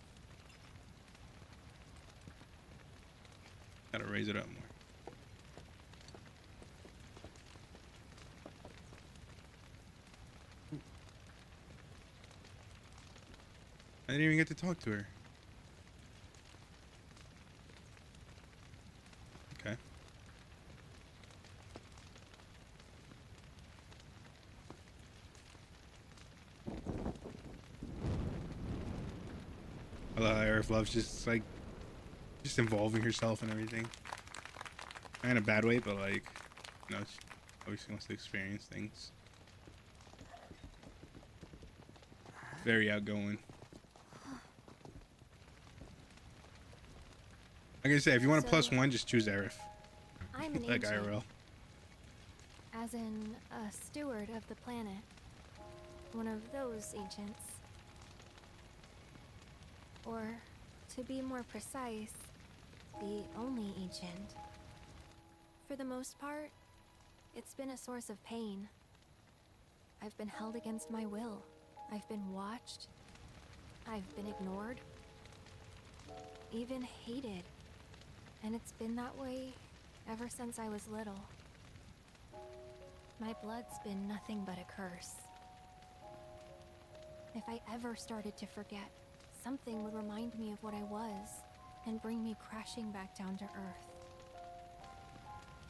Gotta raise it up more. I didn't even get to talk to her. Okay. I love how Aerith loves just like involving herself and everything. Not in a bad way, but like, you know, she obviously wants to experience things. Very outgoing. Like I said, if you want a +1, just choose Aerith. I'm an Like ancient. IRL. As in a steward of the planet. One of those ancients. Or, to be more precise, the only ancient. For the most part, it's been a source of pain. I've been held against my will. I've been watched. I've been ignored. Even hated. And it's been that way ever since I was little. My blood's been nothing but a curse. If I ever started to forget, something would remind me of what I was and bring me crashing back down to earth.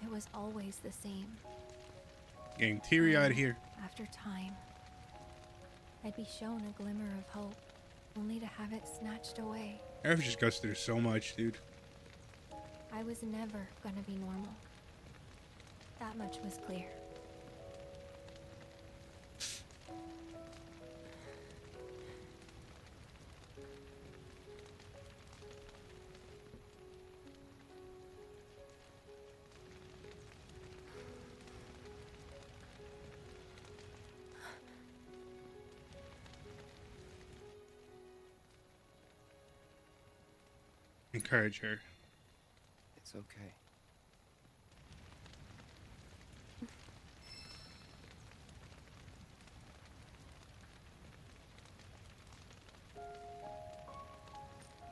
It was always the same. Getting teary-eyed here. After time, I'd be shown a glimmer of hope, only to have it snatched away. Aerith just goes through so much, dude. I was never gonna be normal. That much was clear. Encourage her. It's okay.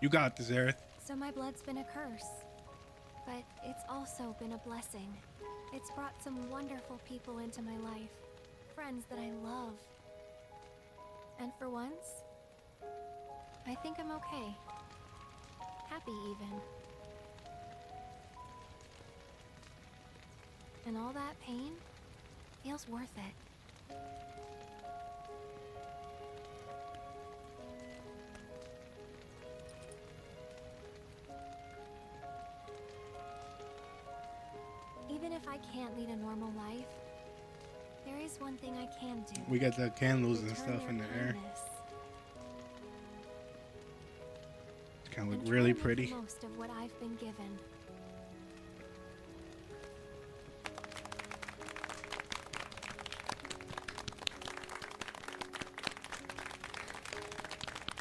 You got this, Aerith. So my blood's been a curse, but it's also been a blessing. It's brought some wonderful people into my life, friends that I love. And for once, I think I'm okay. Happy even. And all that pain feels worth it. Even if I can't lead a normal life, there is one thing I can do. We got the candles and Return stuff your in the air. kindness. It's kind of And look really try to make pretty. the most of what I've been given.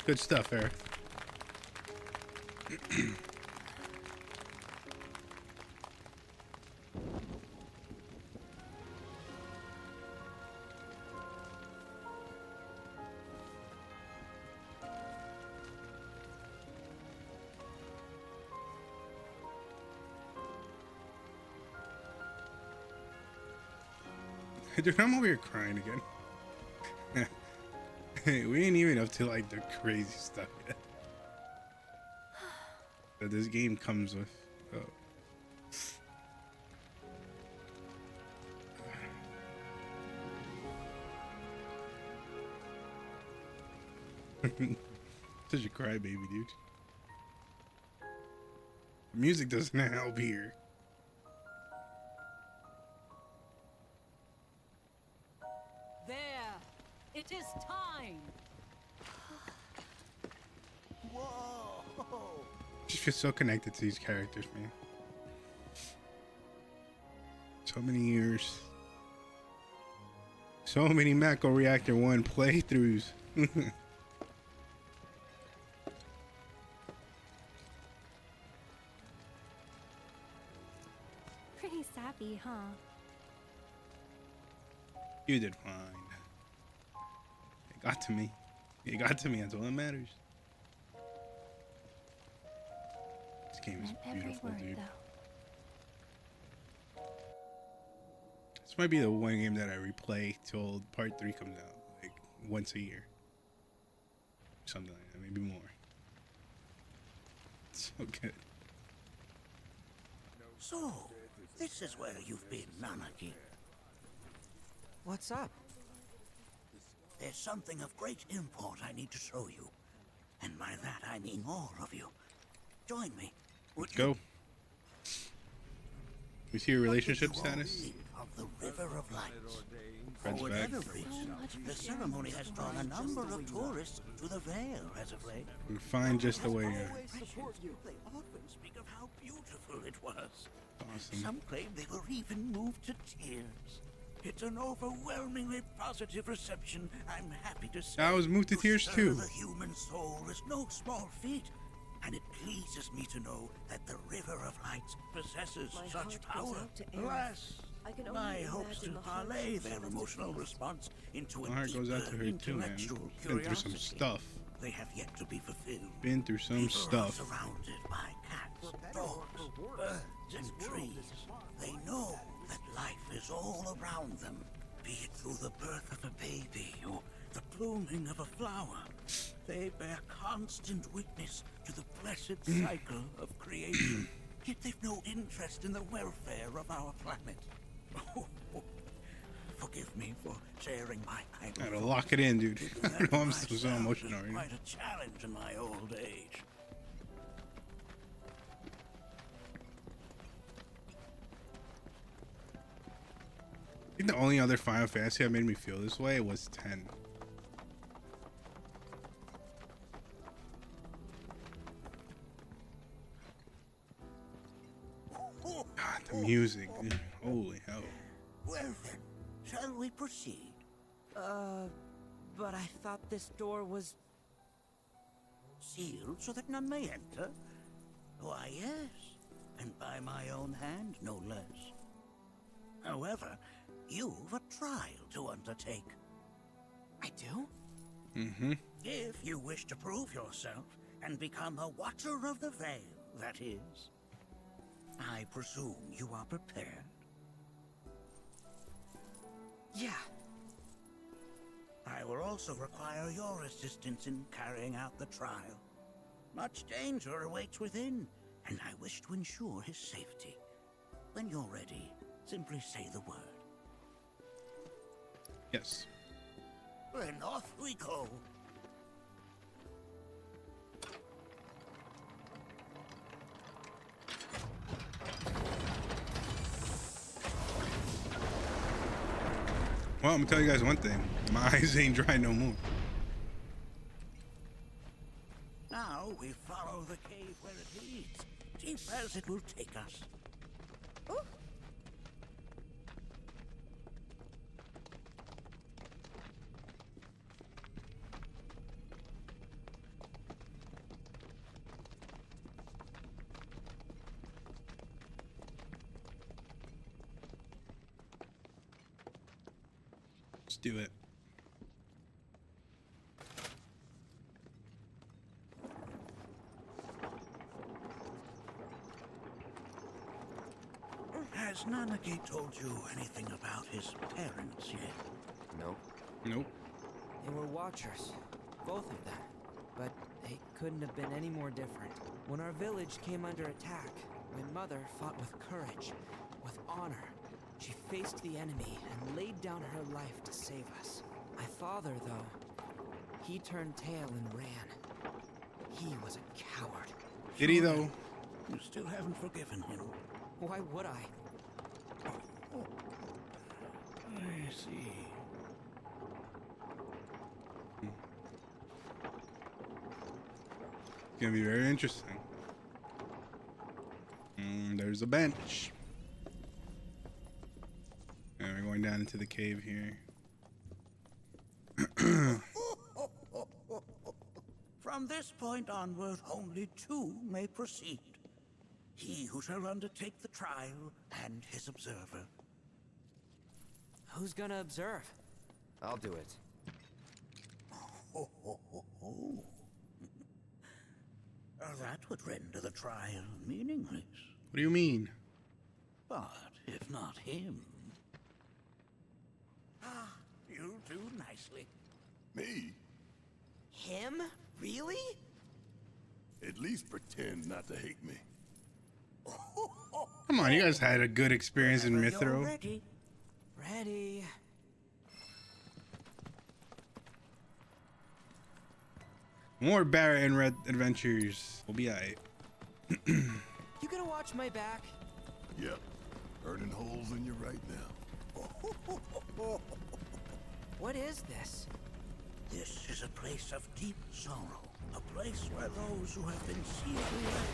Good stuff, Aerith. Dude, I'm over here crying again. Hey, we ain't even up to like the crazy stuff yet that this game comes with. Such a crybaby, dude. Music doesn't help here. There! It is time! Whoa! Just feel so connected to these characters, man. So many years. So many Mako Reactor 1 playthroughs. Pretty sappy, huh? You did fine. It got to me. It got to me. That's all that matters. This game is beautiful, dude. This might be the one game that I replay till part 3 comes out, like once a year. Something like that, maybe more. It's so good. So, this is where you've been, Nanaki. What's up? There's something of great import I need to show you. And by that I mean all of you. Join me. Let's go. We see your relationship status. Of the River of Lights. Friends For back. whatever reason, the ceremony has drawn a number of tourists to the Vale as of late. We're fine just the way you are. They often speak of how beautiful it was. Awesome. Some claim they were even moved to tears. It's an overwhelmingly positive reception. I'm happy to say. I was moved to tears too. The human soul is no small feat, and it pleases me to know that the River of Lights possesses such power. Alas, my hopes to parlay their emotional response into a My heart goes out to her too, man. Been through some stuff. They have yet to be fulfilled. Been through some stuff. Surrounded by cats, dogs, birds, and trees. They know that life is all around them, be it through the birth of a baby or the blooming of a flower. They bear constant witness to the blessed cycle of creation. Yet they've no interest in the welfare of our planet. Forgive me for sharing my idol. Gotta lock it in, dude. I know I'm still so emotional right now. Quite a challenge in my old age. I think the only other Final Fantasy that made me feel this way was 10. God, the music, dude. Holy hell. Well then, shall we proceed? But I thought this door was sealed so that none may enter? Why, yes, and by my own hand, no less. However, you've a trial to undertake. I do? Mm-hmm. If you wish to prove yourself and become a Watcher of the Veil, that is. I presume you are prepared? Yeah. I will also require your assistance in carrying out the trial. Much danger awaits within, and I wish to ensure his safety. When you're ready, simply say the word. Yes. Then off we go. Well, I'm gonna tell you guys one thing. My eyes ain't dry no more. Now we follow the cave where it leads, deep as it will take us. Ooh. Let's do it. Has Nanaki told you anything about his parents yet? Nope. Nope. They were watchers, both of them. But they couldn't have been any more different. When our village came under attack, my mother fought with courage, with honor. She faced the enemy and laid down her life to save us. My father, though, he turned tail and ran. He was a coward. Did he, though? You still haven't forgiven him. Why would I? Oh, I see. It's gonna be very interesting. There's a bench. And we're going down into the cave here. From this point onward, only two may proceed. He who shall undertake the trial and his observer. Who's gonna observe? I'll do it. Ho, ho, ho, ho. That would render the trial meaningless. What do you mean? But if not him... you'll do nicely. Me? Him? Really? At least pretend not to hate me. Come on, you guys had a good experience in Mithro. Ready? Ready. More Barret and Red adventures. We'll be alright. You gonna watch my back? Yep. Burning holes in you right now. What is this? This is a place of deep sorrow. A place where those who have been sealed away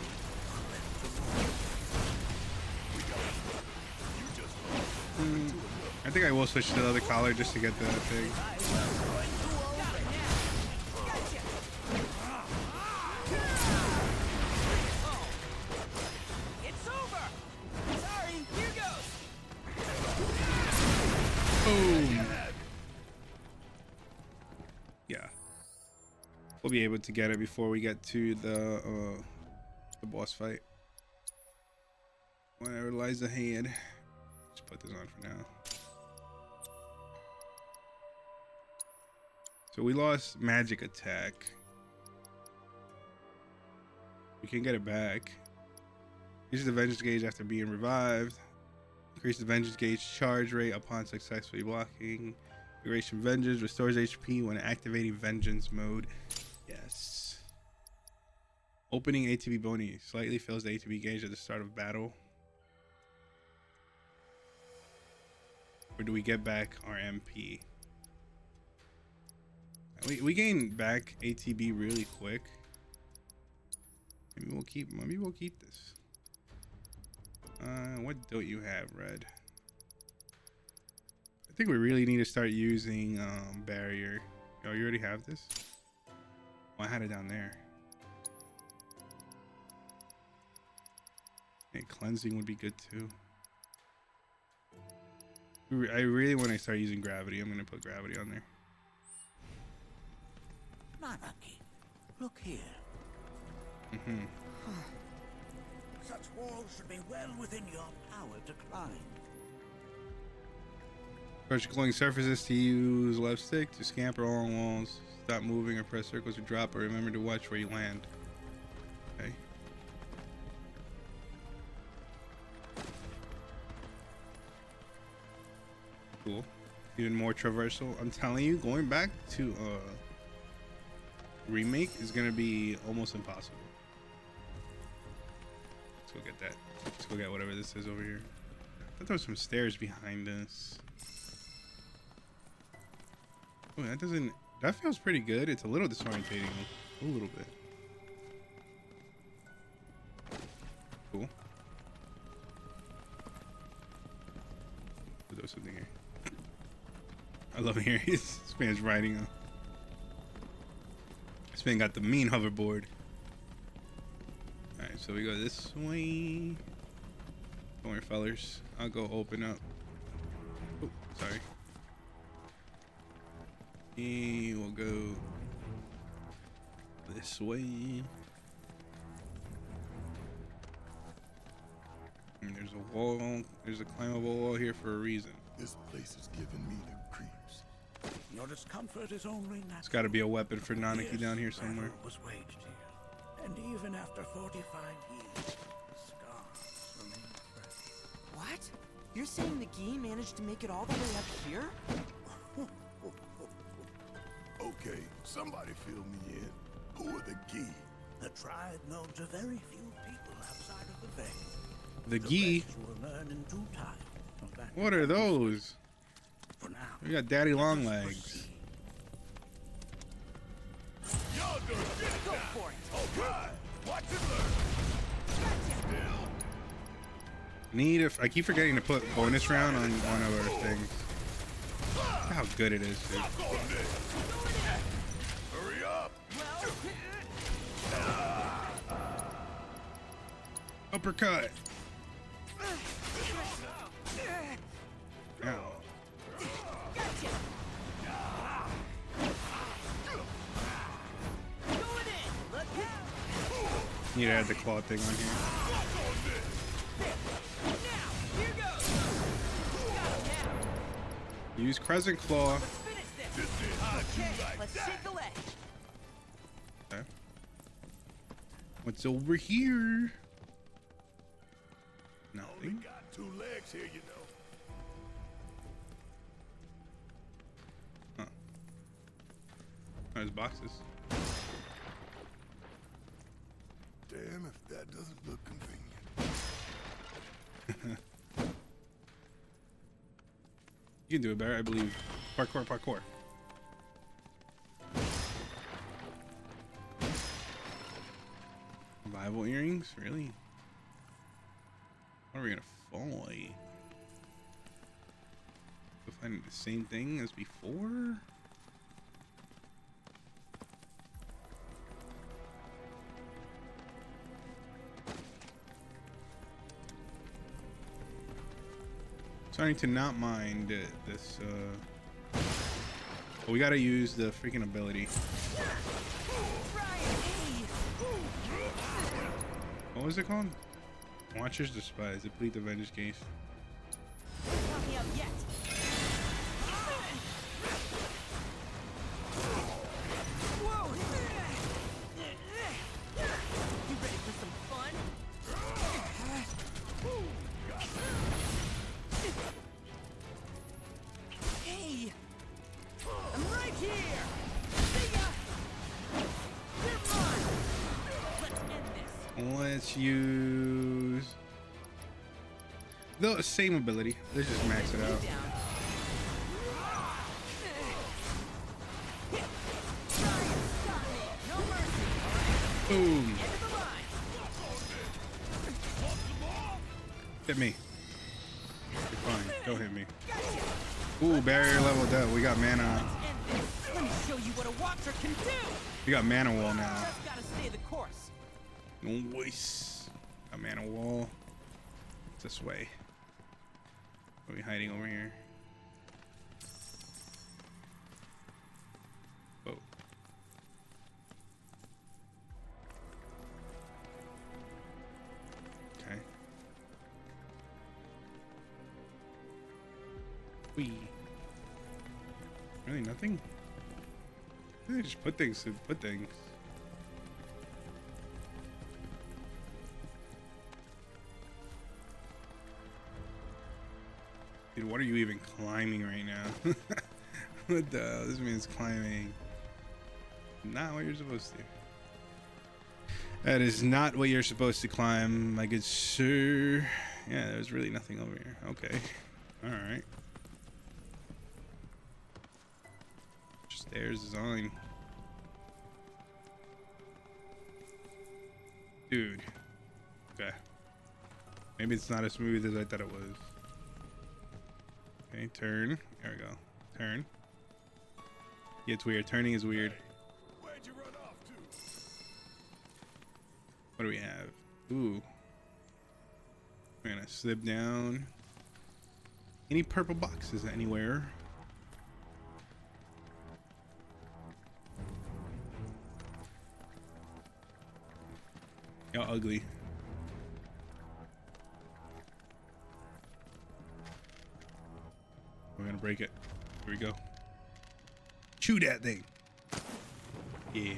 are left to mourn. I think I will switch to the other collar just to get the thing. It's over! Sorry, here goes! Boom! Yeah. We'll be able to get it before we get to the boss fight. Whatever lies ahead. Just put this on for now. So we lost magic attack. We can get it back. Increase the vengeance gauge after being revived. Increase the vengeance gauge charge rate upon successfully blocking. Duration vengeance restores HP when activating vengeance mode. Yes. Opening ATB bony slightly fills the ATB gauge at the start of battle. Or do we get back our MP? We gain back ATB really quick. Maybe we'll keep this. What don't you have, Red? I think we really need to start using barrier. Oh, you already have this? Oh, I had it down there. And cleansing would be good too. I really want to start using gravity. I'm gonna put gravity on there. Nanaki, look here. Mm-hmm. Such walls should be well within your power to climb. Press your glowing surfaces to use left stick to scamper along walls. Stop moving or press circles to drop, or remember to watch where you land. Okay. Cool. Even more traversal. I'm telling you, going back to remake is gonna be almost impossible. Let's go get that. Let's go get whatever this is over here. I thought there was some stairs behind us. Oh, that feels pretty good. It's a little disorientating, a little bit. Cool. There's something here. I love hearing this man's riding on. This man got the mean hoverboard. Alright, so we go this way. Don't worry, fellers. I'll go open up. Oh, sorry. We'll go this way. And there's a wall. There's a climbable wall here for a reason. This place is giving me the creeps. Your discomfort is only natural. It's got to be a weapon for Nanaki down here somewhere. Was waged here, and even after 45 years, the scars remain fresh. What? You're saying the Ghee managed to make it all the way up here? Okay, somebody fill me in. Who are the Ghee? The tribe known to very few people outside of the Veil. The Ghee? Will learn in due time. What are those? For now, we got daddy long legs. Go for it. All right, watch and learn. I keep forgetting to put bonus round on one of our things. Look how good it is, dude. Hurry up. Uppercut. Ow. Need to add the claw thing on here. Use crescent claw. Let's shake the leg. Okay. What's over here? Nothing. Got 2 legs here, you know. Huh. There's boxes. Damn, if that doesn't look convenient. You can do it better, I believe. Parkour, parkour. Survival earrings? Really? What are we gonna fall like? We'll find the same thing as before? Starting to not mind this but we gotta use the freaking ability. What was it called? Watchers Despise. Deplete the Vengeance case. Not me up yet. Whoa! You ready for some fun? Hey! I'm right here! See ya! You're mine! Let's end this. Let's use the same ability. Let's just max it out. Boom. Hit me. You're fine. Don't hit me. Ooh, barrier leveled up. We got mana. Let me show you what a watcher can do. We got mana wall now. Just gotta stay the course. Nice. Got mana wall. It's this way. What are we hiding over here? Whoa. Okay. Wee. Really nothing? They just put things to put things. Dude, what are you even climbing right now? What the hell? This means climbing. Not what you're supposed to. That is not what you're supposed to climb, my good sir. Yeah, there's really nothing over here. Okay. Alright. Stairs design. Dude. Okay. Maybe it's not as smooth as I thought it was. Okay, turn. There we go. Turn. Yeah, it's weird. Turning is weird. Where'd you run off to? What do we have? Ooh. We're gonna slip down. Any purple boxes anywhere? Y'all ugly. We're gonna break it. Here we go. Chew that thing. Yeah.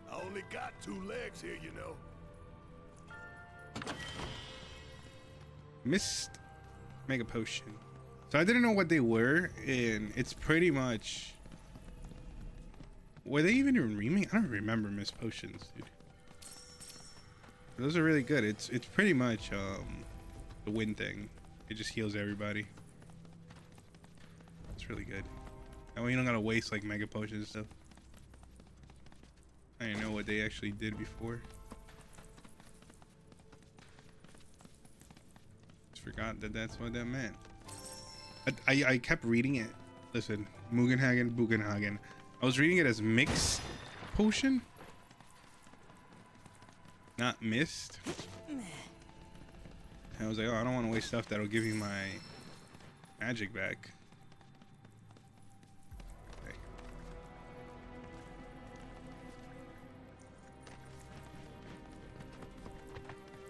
I only got 2 legs here, you know. Mist Mega Potion. So I didn't know what they were, and it's pretty much. Were they even in remake? I don't remember Mist Potions, dude. Those are really good. It's pretty much the wind thing. It just heals everybody. It's really good. That way you don't gotta waste like Mega Potions and stuff. I didn't know what they actually did before. Forgot that that's what that meant. I kept reading it. Listen, Mugenhagen, Bugenhagen. I was reading it as mixed potion, not mist. And I was like, oh, I don't want to waste stuff that'll give me my magic back. Okay.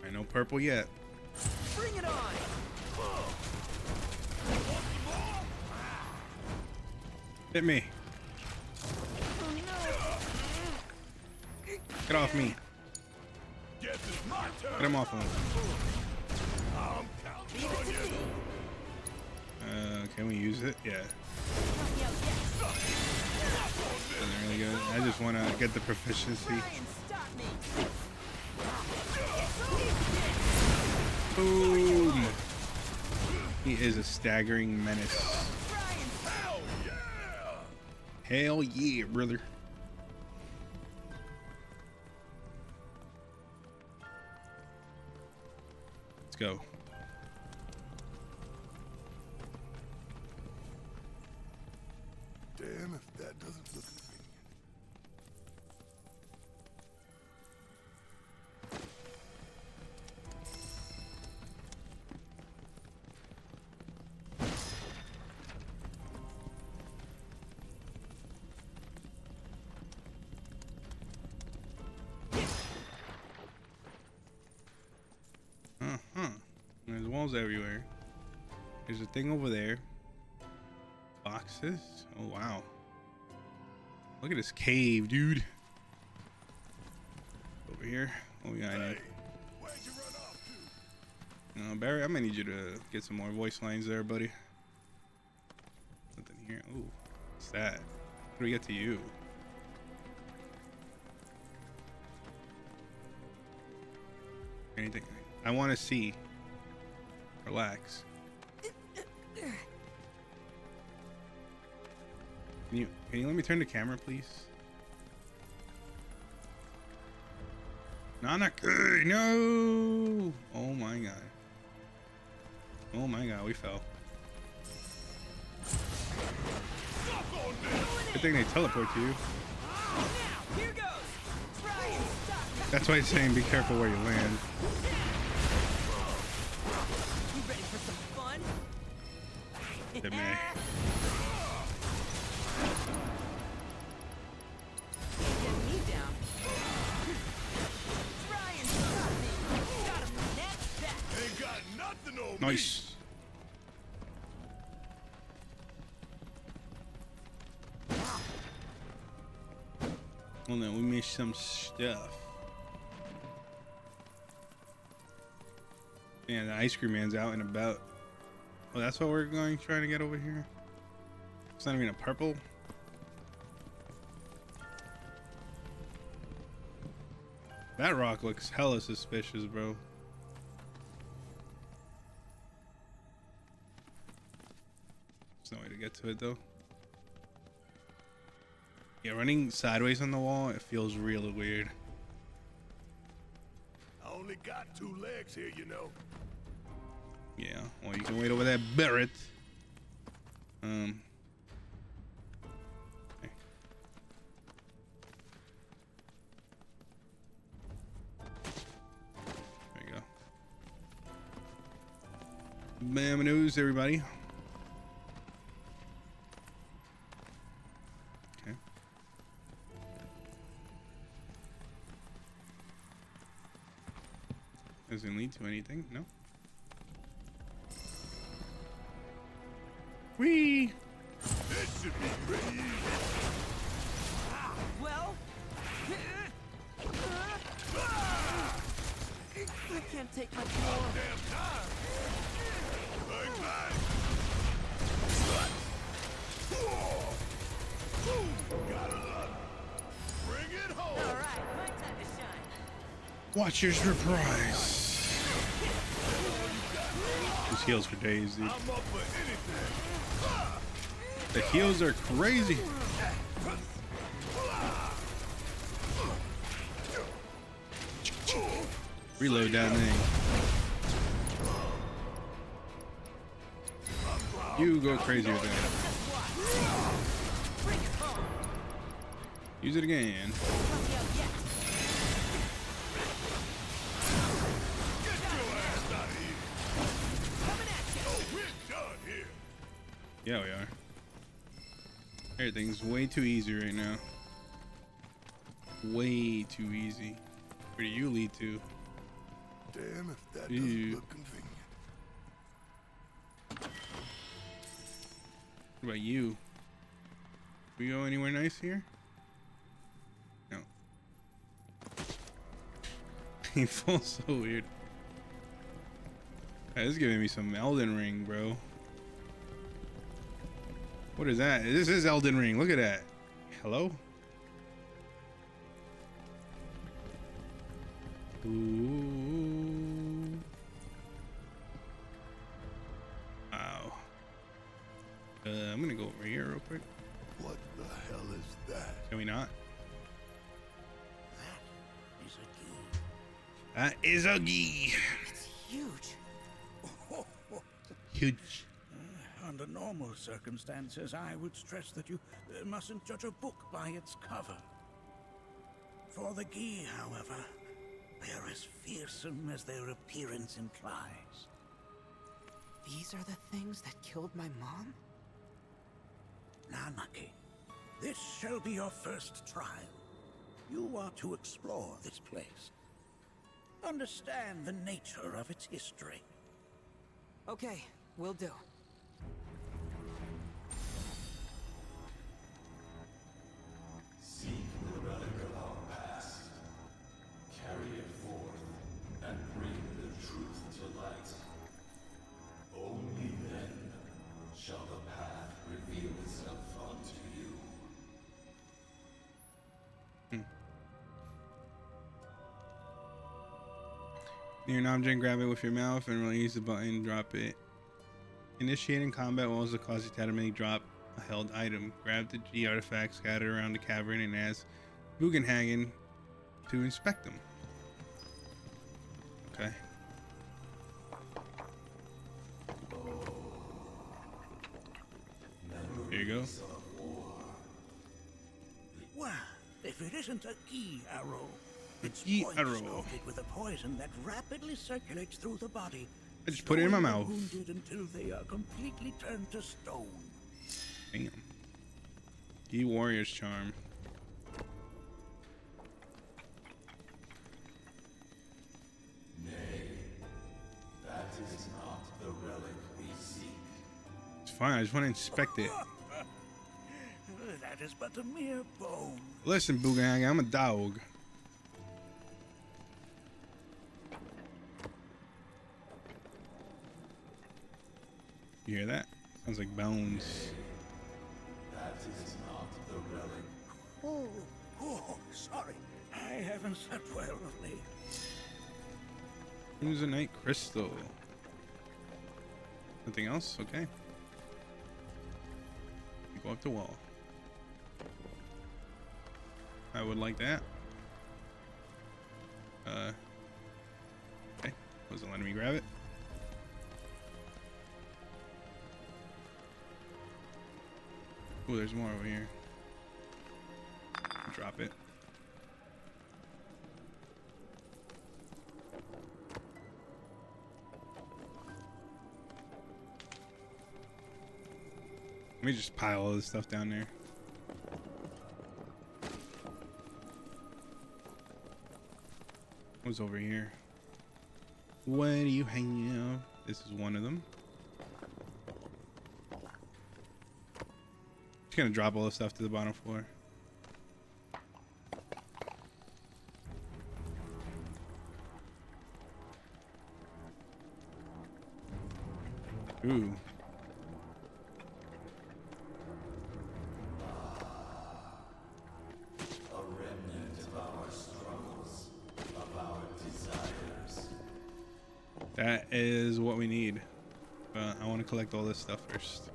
I know purple yet. Bring it on! Hit me. Oh no! Get off me. Guess it's my turn. Get him off of him. I'm counting on you. Can we use it? Yeah. Doesn't really good. I just want to get the proficiency. Boom. He is a staggering menace. Hell yeah, brother. Let's go. Damn if that doesn't look convenient. There's walls everywhere. There's a thing over there. Boxes. Oh wow. Look at this cave, dude. Over here. Oh yeah, I need. Barry, I might need you to get some more voice lines there, buddy. Nothing here. Oh, what's that? How do we get to you? Anything? I want to see. Relax. Can you let me turn the camera, please? Nanaki, no! Oh my god. Oh my god, we fell. Good thing they teleport to you. That's why it's saying be careful where you land. You ready for some fun? Hit me. Get me down. Try and stop me. Got him. That's that. Ain't got nothing on me. Nice. Well, then we missed some stuff. Yeah, the ice cream man's out and about. Oh, that's what we're trying to get over here. It's not even a purple. That rock looks hella suspicious, bro. There's no way to get to it though. Yeah, running sideways on the wall, it feels really weird. I only got 2 legs here, you know. Yeah, well, you can wait over that barret. Okay. There you go. Bam news, everybody. Okay. Doesn't lead to anything, no? Whee! This should be pretty easy. Well, I can't take much more. Damn time. Bang, bang. Gotta love it. Bring it home. All right, my time to shine. Watcher's reprise. This heals for days, dude. I'm up for anything. The heals are crazy. Reload that thing. You go crazy with that. Use it again. Yeah, we are. Everything's way too easy right now. Way too easy. Where do you lead to? Damn if that doesn't look convenient. What about you? We go anywhere nice here? No. He falls so weird. This is giving me some Elden Ring, bro. What is that? This is Elden Ring. Look at that. Hello? Ooh. Wow. I'm gonna go over here real quick. What the hell is that? Can we not? That is a key. That is a key. It's huge. Huge. Under normal circumstances, I would stress that you mustn't judge a book by its cover. For the Gi, however, they're as fearsome as their appearance implies. These are the things that killed my mom? Nanaki, this shall be your first trial. You are to explore this place. Understand the nature of its history. Okay, will do. Seek the relic of our past. Carry it forth and bring the truth to light. Only then shall the path reveal itself unto you. Near an object, grab it with your mouth and release the button, drop it. Initiating combat will also cause you to automatically drop a held item. Grab the G artifacts scattered around the cavern and ask Hagen to inspect them. Okay. There you go. Well, if it isn't a Gi arrow, its Gi point arrow. loaded with a poison that rapidly circulates through the body. I just put it in my slowing the mouth. wounded until they are completely turned to stone. Damn. Gi warrior's charm. Nay, that is not the relic we seek. It's fine. I just want to inspect it. That is but a mere bone. Listen, Hagen, I'm a dog. You hear that? Sounds like bones. That is not the relic. Oh, sorry. I haven't slept well of late. Crimsonite crystal. Nothing else? Okay. Go up the wall. I would like that. Okay. Wasn't letting me grab it. Oh, there's more over here. Drop it. Let me just pile all this stuff down there. What's over here? Where do you hang out? This is one of them. Just gonna drop all this stuff to the bottom floor. Ooh. A remnant of our struggles, of our desires. That is what we need. But I want to collect all this stuff first.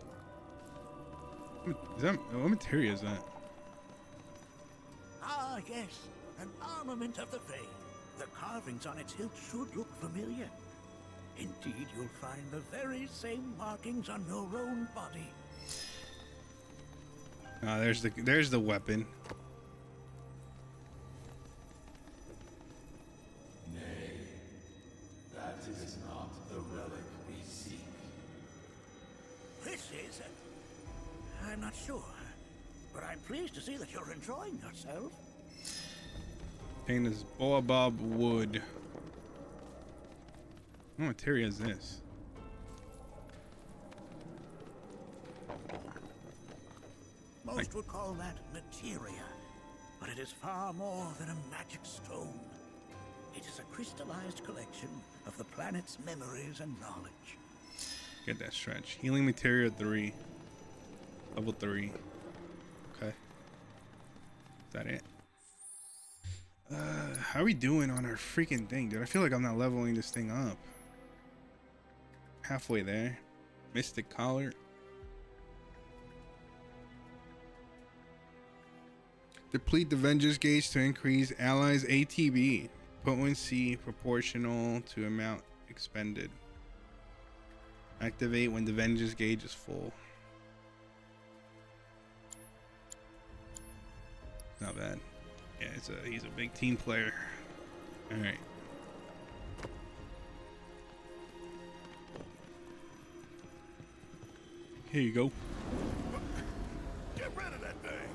What materia is that? Ah, yes. An armament of the faith. The carvings on its hilt should look familiar. Indeed, you'll find the very same markings on your own body. Ah, there's the weapon. Nay, that is not the relic we seek. This is I'm not sure. But I'm pleased to see that you're enjoying yourself. Paint is baobab wood. What material is this? Most would call that materia, but it is far more than a magic stone. It is a crystallized collection of the planet's memories and knowledge. Get that stretch. Healing materia 3. Level 3. Okay. Is that it? How are we doing on our freaking thing, dude? I feel like I'm not leveling this thing up. Halfway there. Mystic collar. Deplete the Vengeance gauge to increase allies' ATB. Potency proportional to amount expended. Activate when the Vengeance gauge is full. Not bad. Yeah, he's a big team player. All right. Here you go. Get rid of that thing.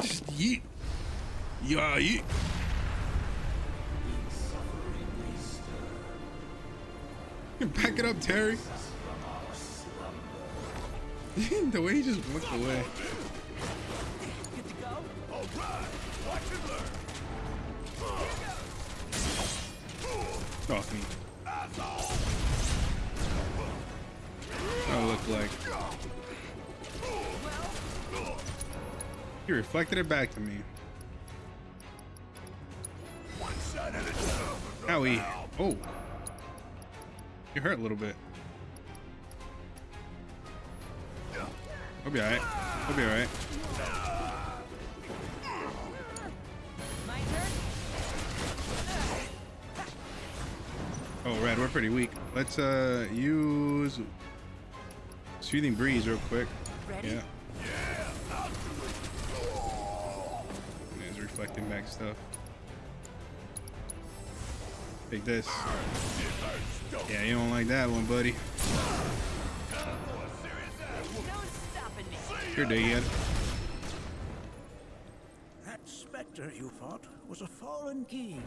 Just yeet. Yeah, yeet. Back it up, Terry. The way he just walked away. Good to go? All right. Watch and learn. Off me. That looked like. He reflected it back to me. Owie. Oh. You hurt a little bit. I'll be alright. I'll be alright. Oh, Red, we're pretty weak. Let's use Soothing Breeze real quick. Ready? Yeah. He's reflecting back stuff. Take this. Yeah, you don't like that one, buddy. You're dead. That specter you fought was a fallen king.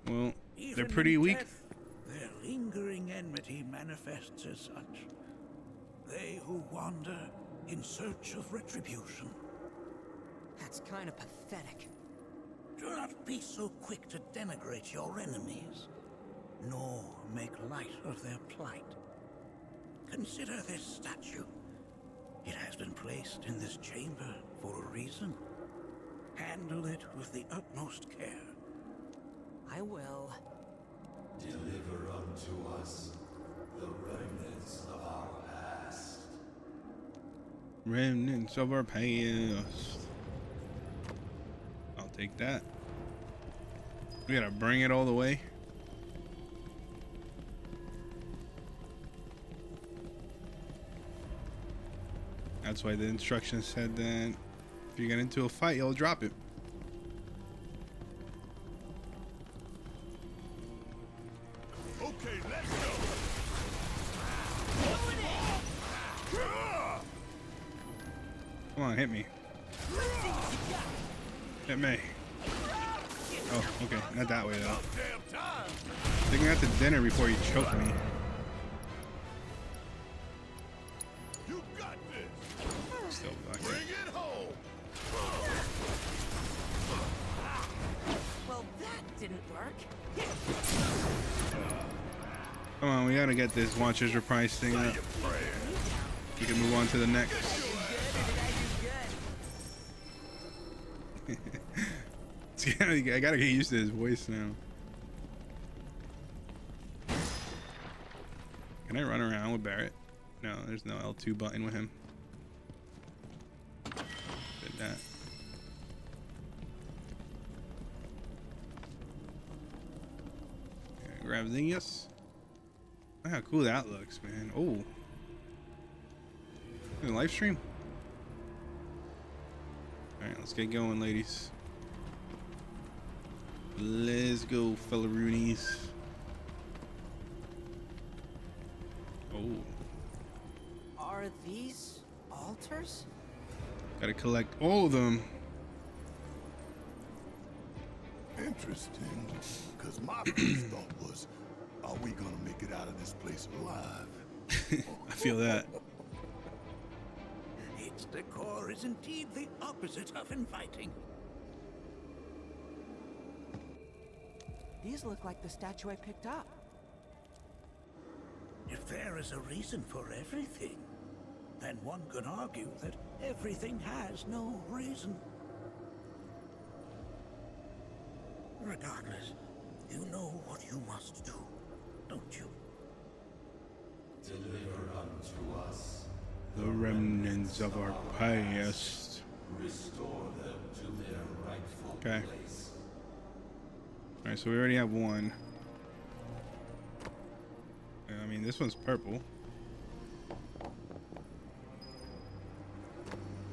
Well, Even they're pretty in weak. death, their lingering enmity manifests as such. They who wander in search of retribution. That's kind of pathetic. Do not be so quick to denigrate your enemies, nor make light of their plight. Consider this statue. It has been placed in this chamber for a reason. Handle it with the utmost care. I will. Deliver unto us the remnants of our past. Remnants of our past. I'll take that. We gotta bring it all the way. That's why the instructions said that if you get into a fight, you'll drop it. Okay, let's go. Come on, hit me. Hit me. Oh, okay. Not that way, though. Taking out to dinner before you choke me. You got this. Still blocking. Bring it home. Well, that didn't work. Come on, we gotta get this Watcher's Reprise thing up. We can move on to the next. I gotta get used to his voice now. Can I run around with Barret? No, there's no L2 button with him. Did that. Okay, grab Zingius. Look how cool that looks, man. Oh. Live stream. Alright, let's get going, ladies. Let's go, fella Roonies. Oh. Are these altars? Gotta collect all of them. Interesting. Because my first thought was, are we gonna make it out of this place alive? I feel that. Its decor is indeed the opposite of inviting. These look like the statue I picked up. If there is a reason for everything, then one could argue that everything has no reason. Regardless, you know what you must do, don't you? Deliver unto us the remnants of our past. Restore them to their rightful Okay. place. Alright, so we already have one. I mean, this one's purple.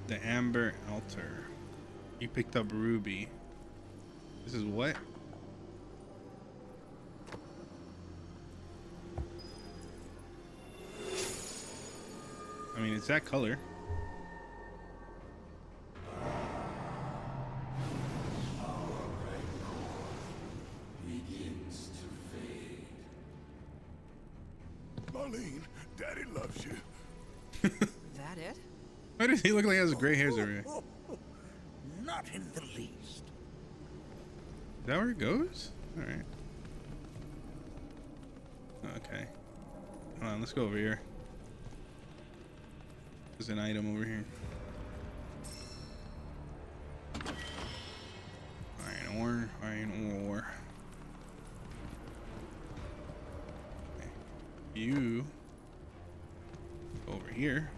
The Amber Altar. You picked up Ruby. This is what? I mean, it's that color. Begins to fade. Marlene, Daddy loves you. That it? Why does he look like he has gray hairs over here? Not in the least. Is that where it goes? Alright. Okay. Hold on, let's go over here. There's an item over here. Iron ore, iron ore. Okay. You go over here.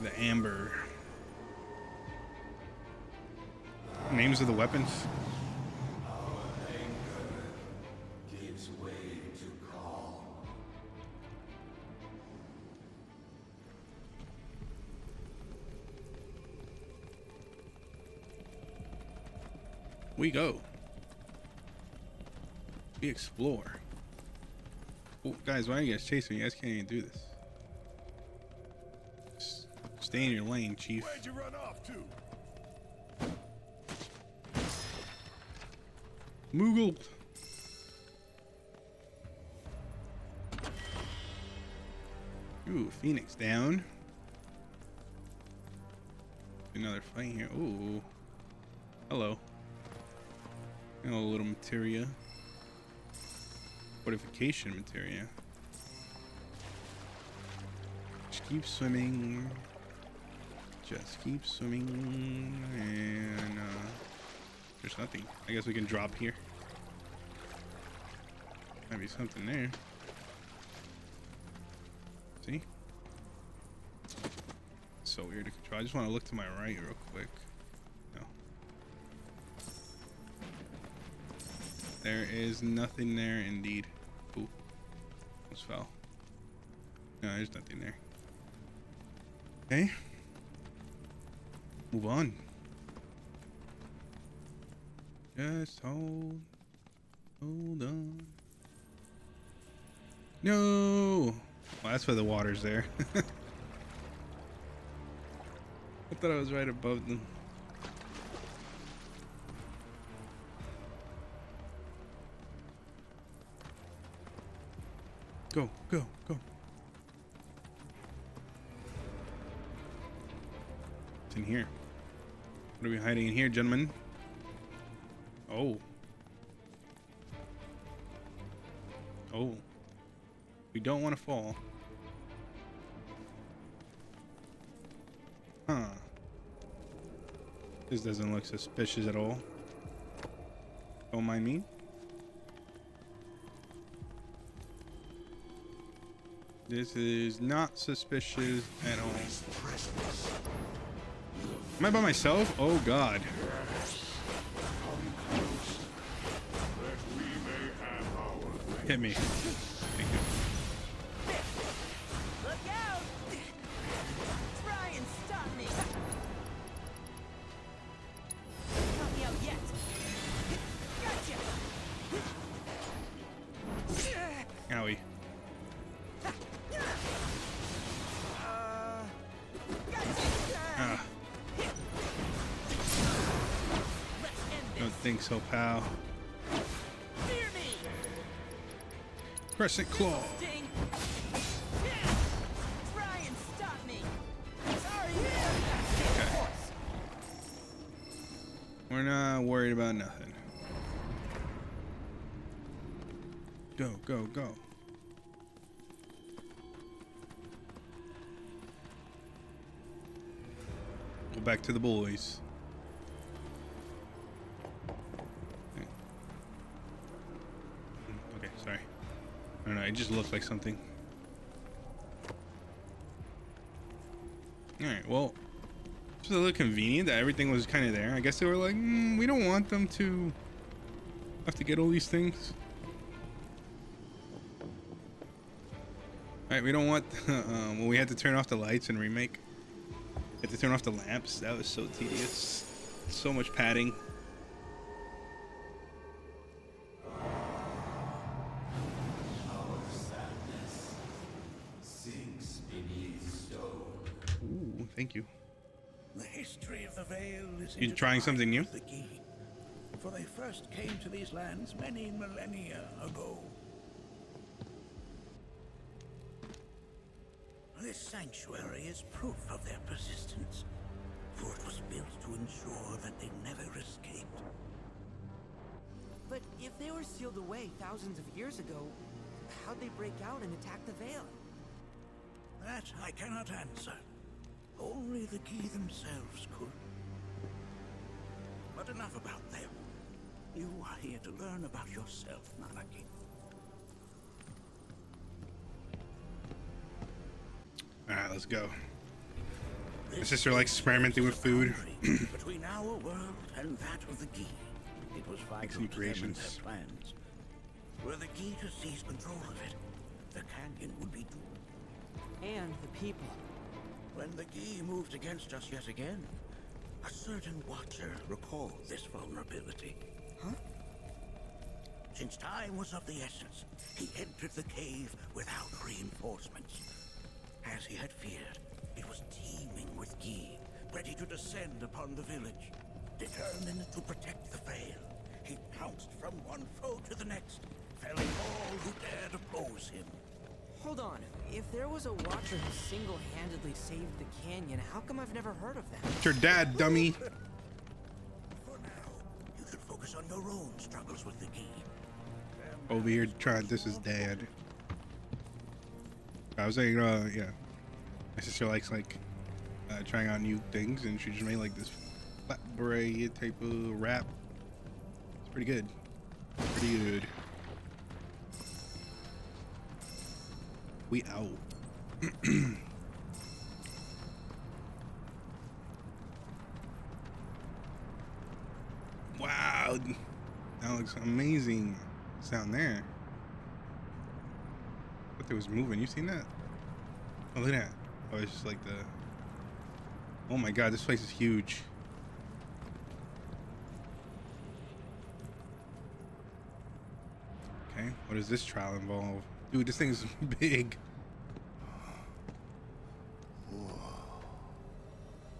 The amber. Names of the weapons. Gives way to calm. We go. We explore. Oh, guys, why are you guys chasing me? You guys can't even do this. Just stay in your lane, Chief. Where'd you run off to? Moogle. Ooh, Phoenix down. Another fight here. Ooh. Hello. A little materia. Fortification materia. Just keep swimming. Just keep swimming. And, there's nothing. I guess we can drop here. Might be something there. See? So weird to control. I just want to look to my right real quick. No. There is nothing there indeed. Ooh. Almost fell. No, there's nothing there. Okay. Move on. Just hold on. No. Well, that's why the water's there. I thought I was right above them. Go, go, go. It's in here. What are we hiding in here, gentlemen? Oh. Oh. We don't want to fall. Huh. This doesn't look suspicious at all. Don't mind me. This is not suspicious at all. Am I by myself? Oh God. Hit me. Thank you. Look out! Try and stop me. Not me out yet. Gotcha. Don't think so, pal. Fear me. Crescent claw. Sting. Yeah. Try and stop me. Sorry. Okay. We're not worried about nothing. Go, go, go. Go back to the boys. Okay, sorry. I don't know, it just looked like something. Alright, well, it's a little convenient that everything was kind of there. I guess they were like, we don't want them to have to get all these things. Alright, we don't want, when we had to turn off the lights in Remake, we had to turn off the lamps. That was so tedious. So much padding. Ooh, thank you. The history of the Vale is You trying something new? the xiii, for they first came to these lands many millennia ago. This sanctuary is proof of their persistence, for it was built to ensure that they never escaped. But if they were sealed away thousands of years ago, how'd they break out and attack the Vale? That I cannot answer. Only the xiii themselves could. But enough about them. You are here to learn about yourself, Nanaki. Alright, let's go. My sister likes experimenting with food. Between our world and that of the xiii, it was vital to them and their plans. Were the xiii to seize control of it, the canyon would be doomed. And the people. When the xiii moved against us yet again, a certain watcher recalled this vulnerability. Huh? Since time was of the essence, he entered the cave without reinforcements. As he had feared, it was teeming with xiii, ready to descend upon the village. Determined to protect the Vale, he pounced from one foe to the next, felling all who dared oppose him. Hold on. If there was a watcher who single-handedly saved the canyon, how come I've never heard of them? It's your dad, dummy. For now, you should focus on your own struggles with the xiii. Over here trying, this is dad. I was saying, yeah. My sister likes trying out new things, and she just made like this flat beret type of wrap. It's pretty good. Pretty good. We out. Wow, that looks amazing. It's down there. But it was moving. You seen that? Oh, look at that. Oh, it's just like the. Oh my God, this place is huge. Okay, what does this trial involve? Dude, this thing's big.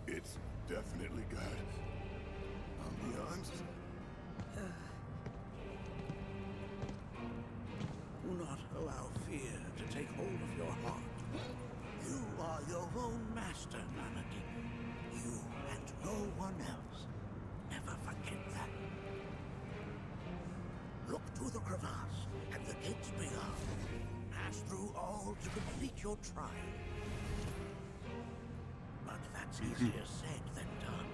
It's definitely got ambiance. Do not allow fear to take hold of your heart. You are your own master, Nanaki. You and no one else. Never forget that. Look to the crevasse and the gates beyond. Pass through all to complete your trial. But that's easier said than done.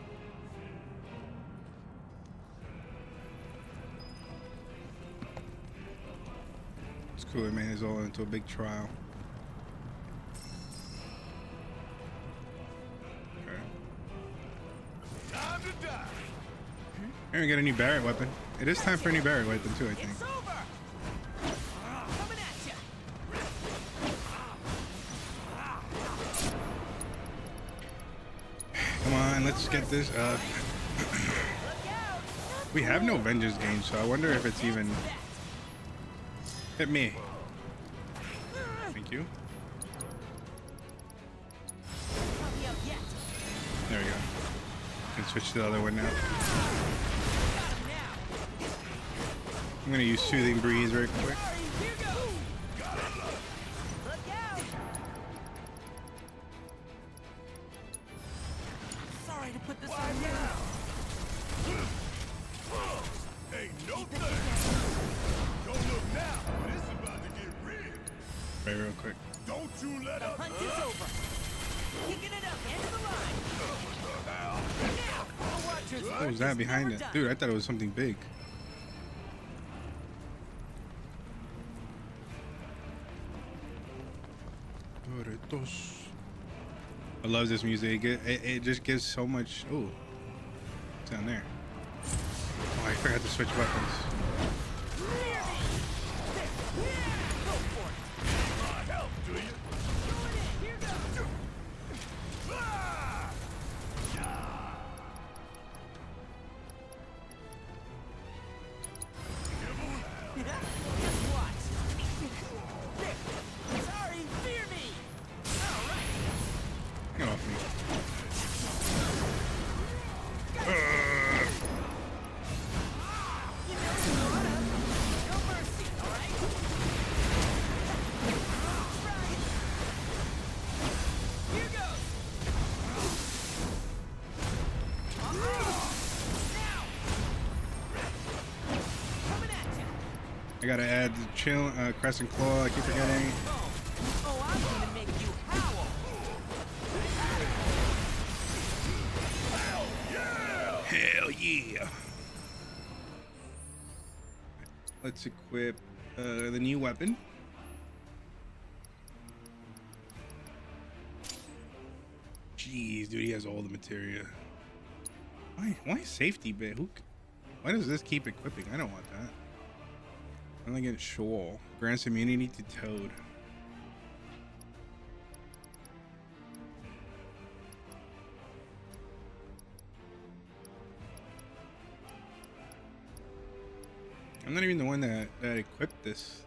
It's cool, it made us all into a big trial. Okay. Time to die. Here we get a new barret weapon. It is time for a new barret weapon too, I think. It's over. Coming at you. Come on, let's get this up. We have no vengeance gain, so I wonder if it's even. Hit me. Thank you. There we go. Can switch to the other one now. Got him now. I'm gonna use Soothing Breeze real quick. Sorry to put this on you. Hey, no thanks. Don't look now, but it's about to get real. Right, real quick. Don't you let The up. hunt is over. Kicking it up, end of the line. Now, the Watcher's What was work that is behind never it? done. Dude, I thought it was something big. I love this music. It just gives so much. Oh, it's down there. Oh, I forgot to switch weapons. Get off me. I gotta add the chill, crescent claw. I keep forgetting. Oh, I'm gonna make you howl. Hell yeah! Let's equip the new weapon. Jeez, dude, he has all the materia. Why safety bit? Why does this keep equipping? I don't want that. I'm gonna get Shoal. Grants immunity to Toad. I'm not even the one that equipped this.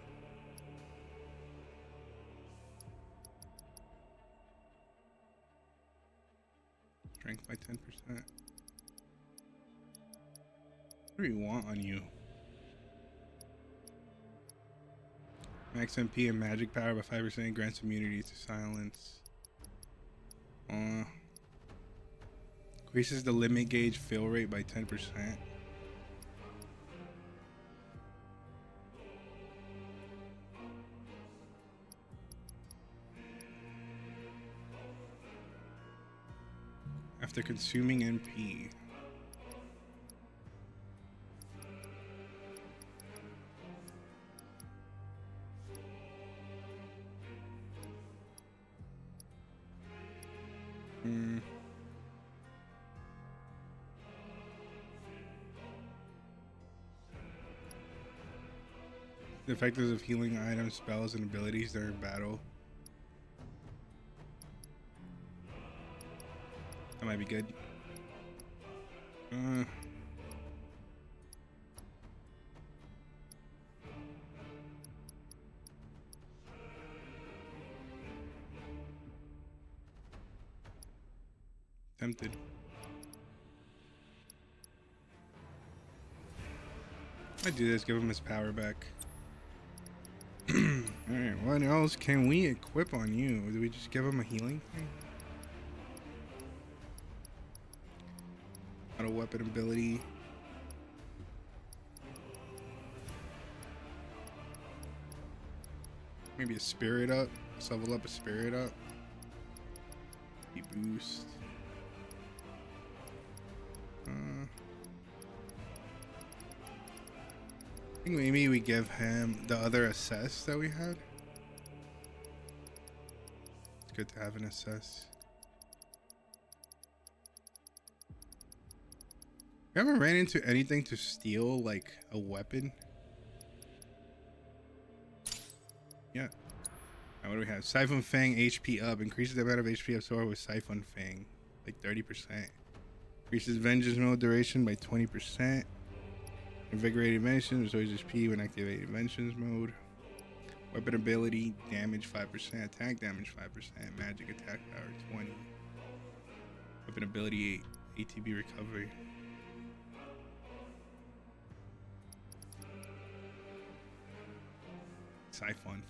Strength by 10%. What do we want on you? Max MP and magic power by 5%. Grants immunity to silence. Increases the limit gauge fill rate by 10%. After consuming MP. The effectiveness of healing items, spells, and abilities during battle. That might be good. Tempted. I do this, give him his power back. Alright, what else can we equip on you? Do we just give him a healing thing? Auto weapon ability. Maybe a spirit up. Let's level up a spirit up. Boost. I think maybe we give him the other assess that we had. It's good to have an assess. We haven't ran into anything to steal like a weapon. Yeah. Now what do we have? Siphon Fang HP up. Increases the amount of HP absorbed with Siphon Fang. Like 30%. Increases Vengeance mode duration by 20%. Invigorated Vengeance restores HP when activated Vengeance mode. Weapon ability, damage 5%, attack damage 5%, magic attack power 20. Weapon ability, ATB recovery. Siphon Fang.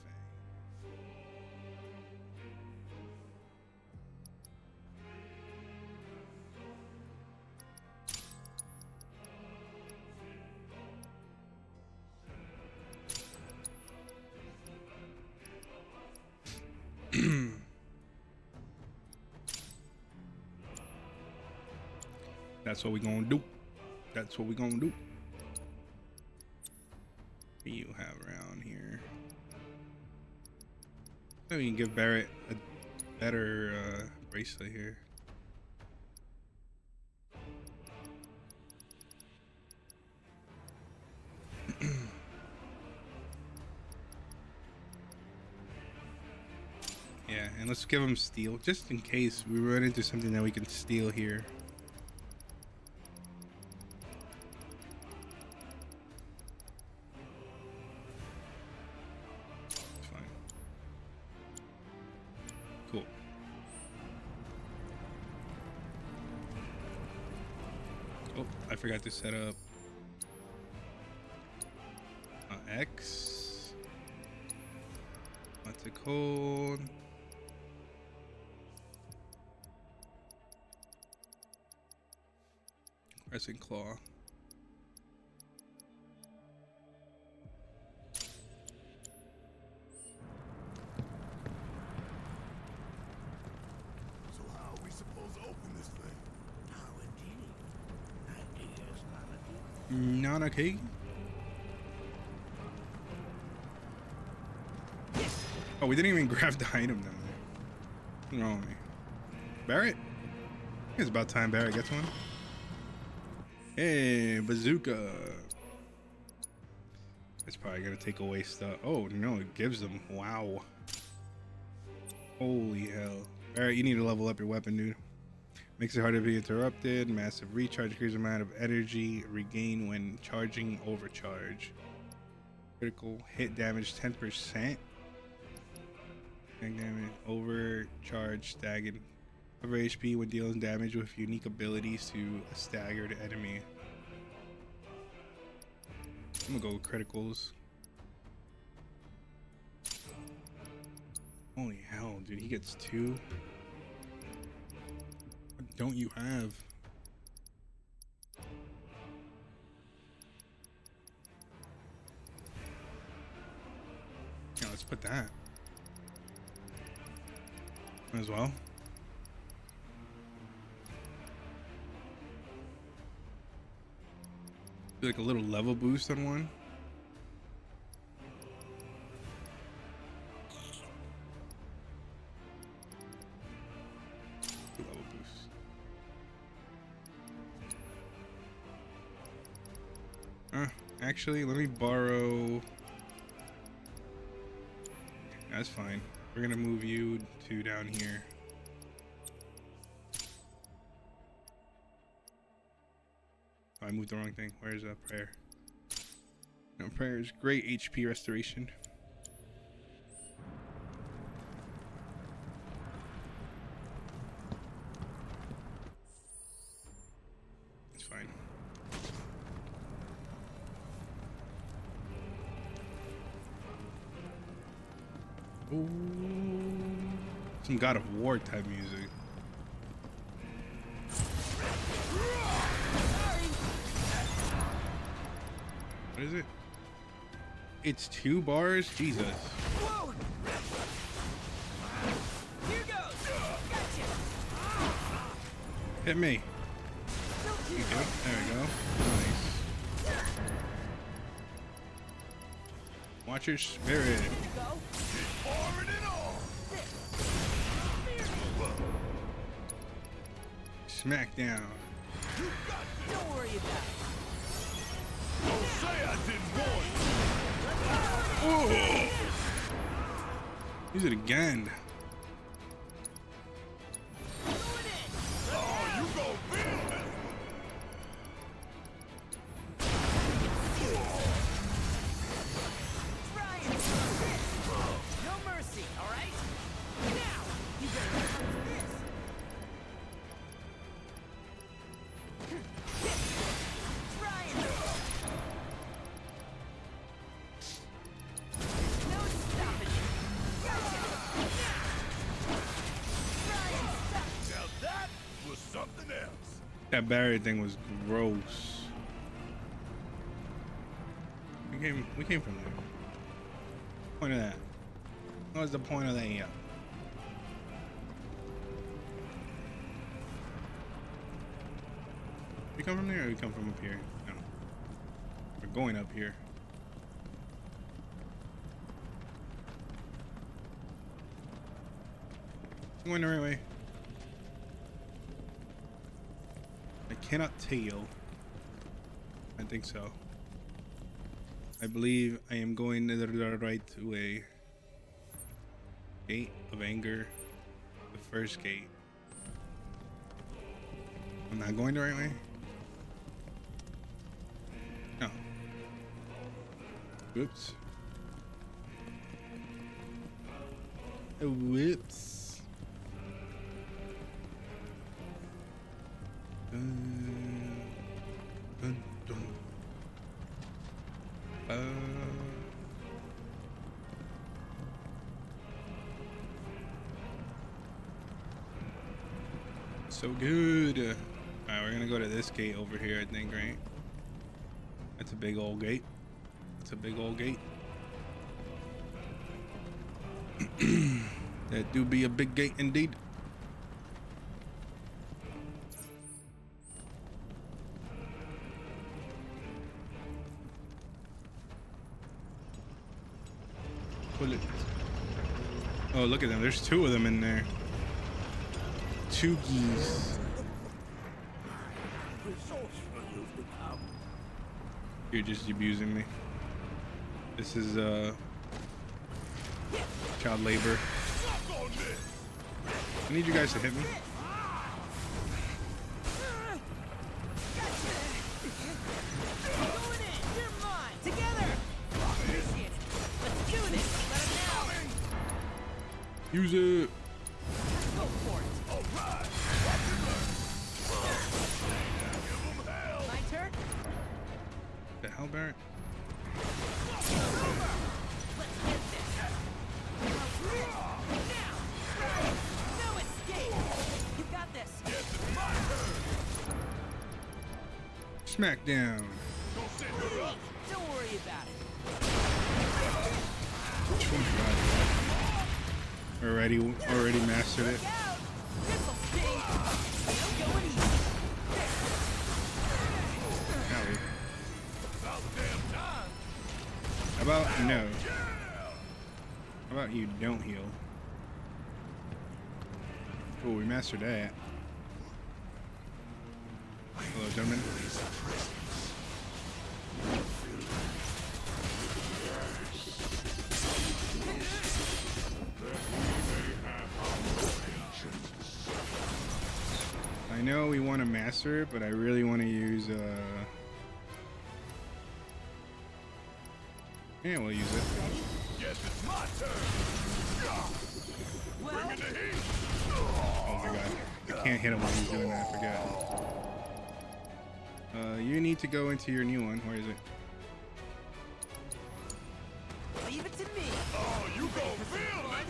That's what we gonna do. That's what we gonna do. What do you have around here? Maybe we can give Barret a better bracelet here. Yeah, and let's give him steel just in case we run into something that we can steal here. I forgot to set up X. What's it called? Crescent Claw. So how are we supposed to open this thing? Nanaki. Oh, we didn't even grab the item down there. What's wrong with me? Barret? It's about time Barret gets one. Hey, bazooka. It's probably gonna take away stuff. Oh no, it gives them. Wow. Holy hell. Barret, you need to level up your weapon, dude. Makes it harder to be interrupted. Massive recharge. Increases the amount of energy regained when charging overcharge. Critical hit damage 10%. Damage overcharge staggered. Cover HP when dealing damage with unique abilities to a staggered enemy. I'm gonna go with criticals. Holy hell, dude, he gets 2. What don't you have? Yeah, let's put that. Might as well. Do like a little level boost on one. Level boost. Actually, let me borrow. That's fine. We're gonna move you to down here. Oh, I moved the wrong thing. Where's prayer? No, prayer is great HP restoration. It's fine. Ooh, some God of War type music. What is it? It's 2 bars? Jesus. Whoa! Here goes! Gotcha! Hit me. There we go. There we go. Nice. Watch your spirit. Smack down. Don't worry about it. Don't say I didn't warn you. Oh. Use it again. Oh, you go build it. No mercy, all right? Now, you better this. Try it. No That barret thing was gross. We came from there. Point of that. What was the point of that? Yeah. We come from there, or we come from up here? No. We're going up here. Going the right way. I cannot tell. I think so. I believe I am going the right way. Gate of anger. The first gate. I'm not going the right way? No. Whoops. Whoops. Dun, dun, dun. So good. Alright, we're gonna go to this gate over here, I think, right? That's a big old gate. That's a big old gate. That do be a big gate indeed. Pull it. Oh, look at them. There's two of them in there. Two geese. You're just abusing me. This is child labor. I need you guys to hit me. Use it. Go for it. All right. My turn. The hell, Barret? Let's get this. Now. No escape. You got this. Yes, it's my turn. Smackdown. Don't worry about it. Already mastered it. How about no? How about you don't heal? Oh, we mastered that. Hello, gentlemen. I know we want to master it, but I really want to use yeah, we'll use it. Yes, it's my turn. Bring in the heat. Oh my god. I can't hit him when he's doing that, I forgot. You need to go into your new one. Where is it? Leave it to me. Oh, you gon' feel it.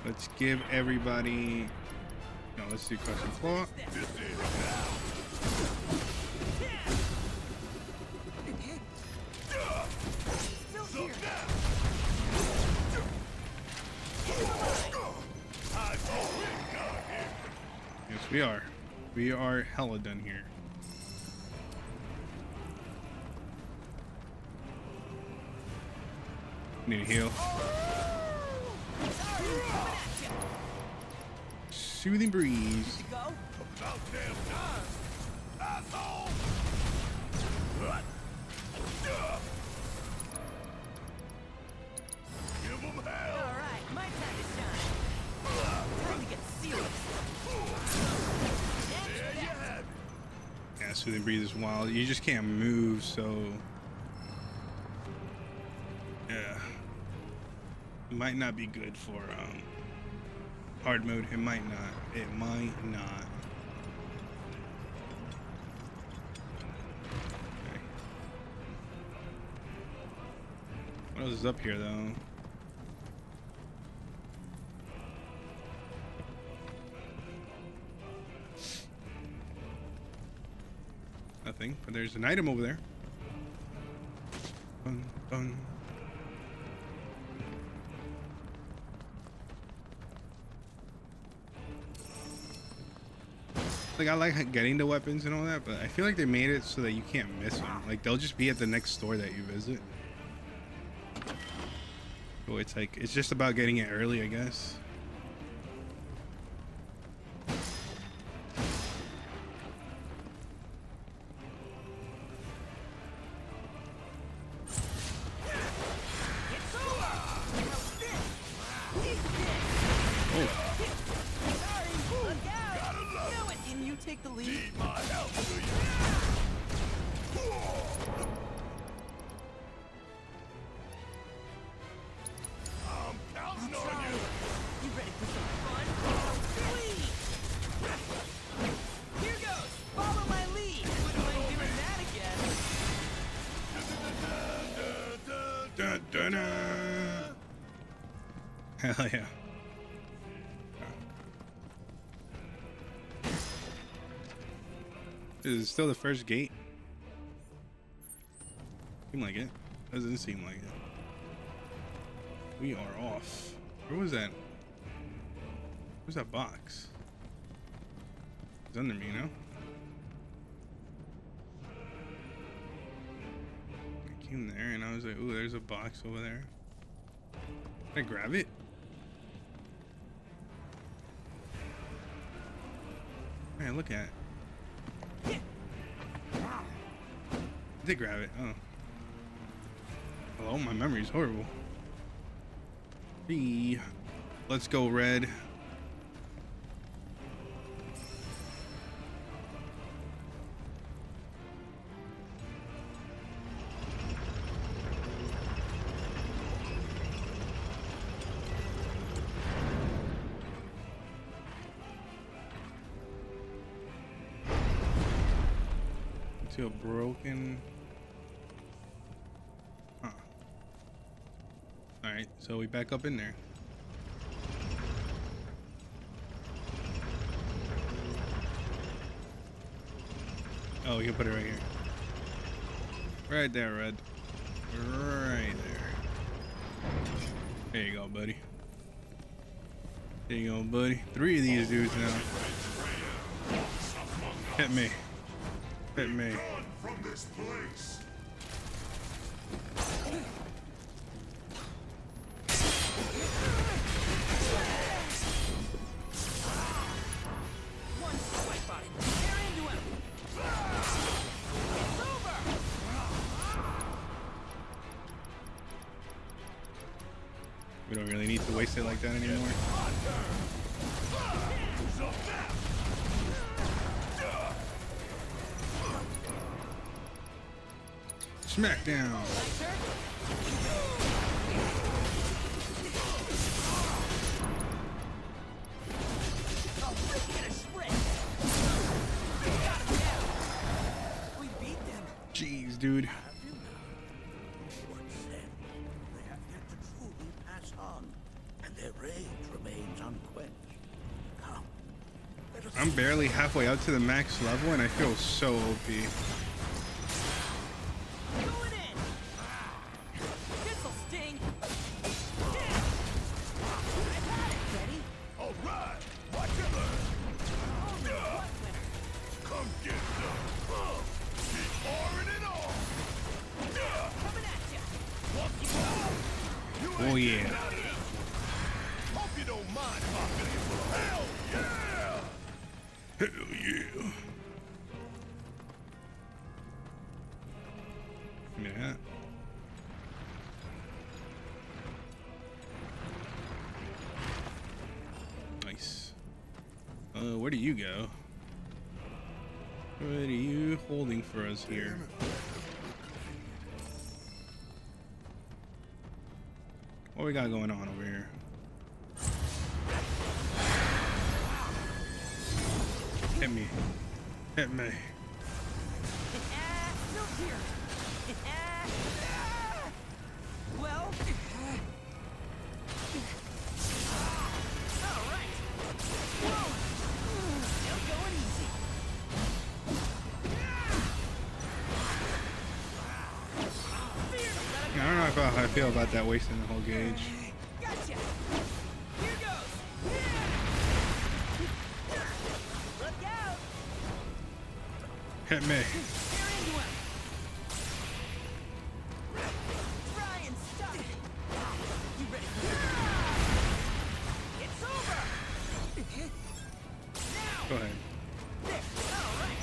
Let's give everybody. No, let's do custom claw. Yes, we are. We are hella done here. Need a heal. Soothing breeze. About damn time, asshole. Give them hell. All right, my time to shine. Time to get serious. Yeah, soothing breeze is wild. You just can't move, so yeah, it might not be good for hard mode. It might not. It might not. Okay. What else is up here though? Nothing, but there's an item over there. Dun, dun. Like, I like getting the weapons and all that, but I feel like they made it so that you can't miss them. Like, they'll just be at the next store that you visit. So it's like, it's just about getting it early, I guess. Hell yeah. Is it still the first gate? Seem like it. Doesn't seem like it. We are off. Where was that? Where's that box? It's under me, you know? I came there and I was like, ooh, there's a box over there. Can I grab it? Man, look at it. I did grab it. Oh. Hello, my memory's horrible. Hey. Let's go, Red. To a broken. Huh. All right, so we back up in there. Oh, we can put it right here. Right there, Red. Right there. There you go, buddy. There you go, buddy. 3 of these dudes now. Hit me. Hit me. From this place. One swipe on it. Tear into him. It's over. We don't really need to waste it like that anymore. Smackdown. Jeez, dude. What said? They have yet to truly pass on, and their rage remains unquenched. Come. I'm barely halfway up to the max level and I feel so OP. Oh yeah. Hope you don't mind if I feel you. Hell yeah! Hell yeah. Yeah. Nice. Where do you go? What are you holding for us here? What we got going on over here? Hit me. Hit me. Well, how I feel about that wasting the whole gauge. Gotcha. Here goes. Look out. Hit me. They're into him. Try and stop it. You ready for this? It's over. Now. Go ahead. There. All right.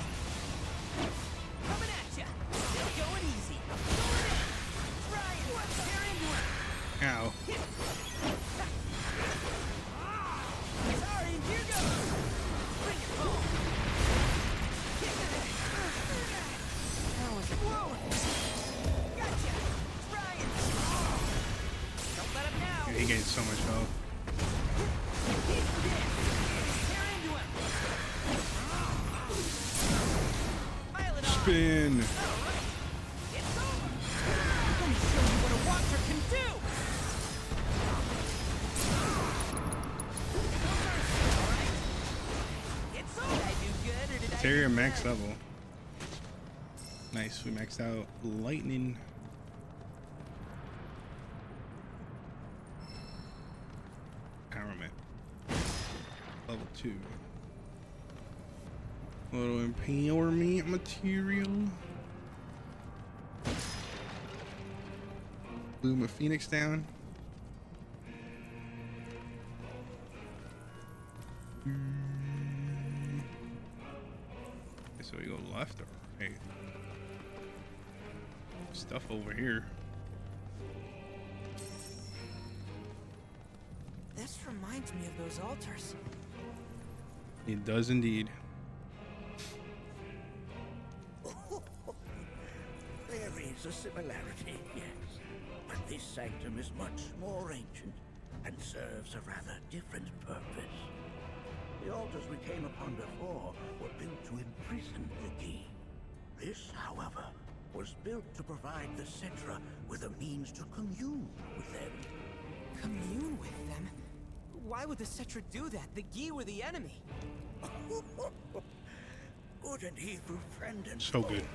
Coming at ya. Still going easy. Going in. Try and tear into him. Ow. Sorry, here goes. Bring it home. Whoa. Gotcha. Try and. Don't let him now. He gained so much health. Tear into him. Spin. It's over. Let me show you what a watcher can do. It's over. Did I do good or did I Terrier do max bad? level. Nice, we maxed out lightning. Empowerment. Level 2. Little empowerment material. Boom a phoenix down. So we go left or right? Stuff over here. This reminds me of those altars. It does indeed. There is a similarity, yes. But this sanctum is much more ancient and serves a rather different purpose. The altars we came upon before were built to imprison the key. This, however, was built to provide the Cetra with a means to commune with them. Commune with them? Why would the Cetra do that? The Xiii were the enemy. Good and evil, friend and So foe. good.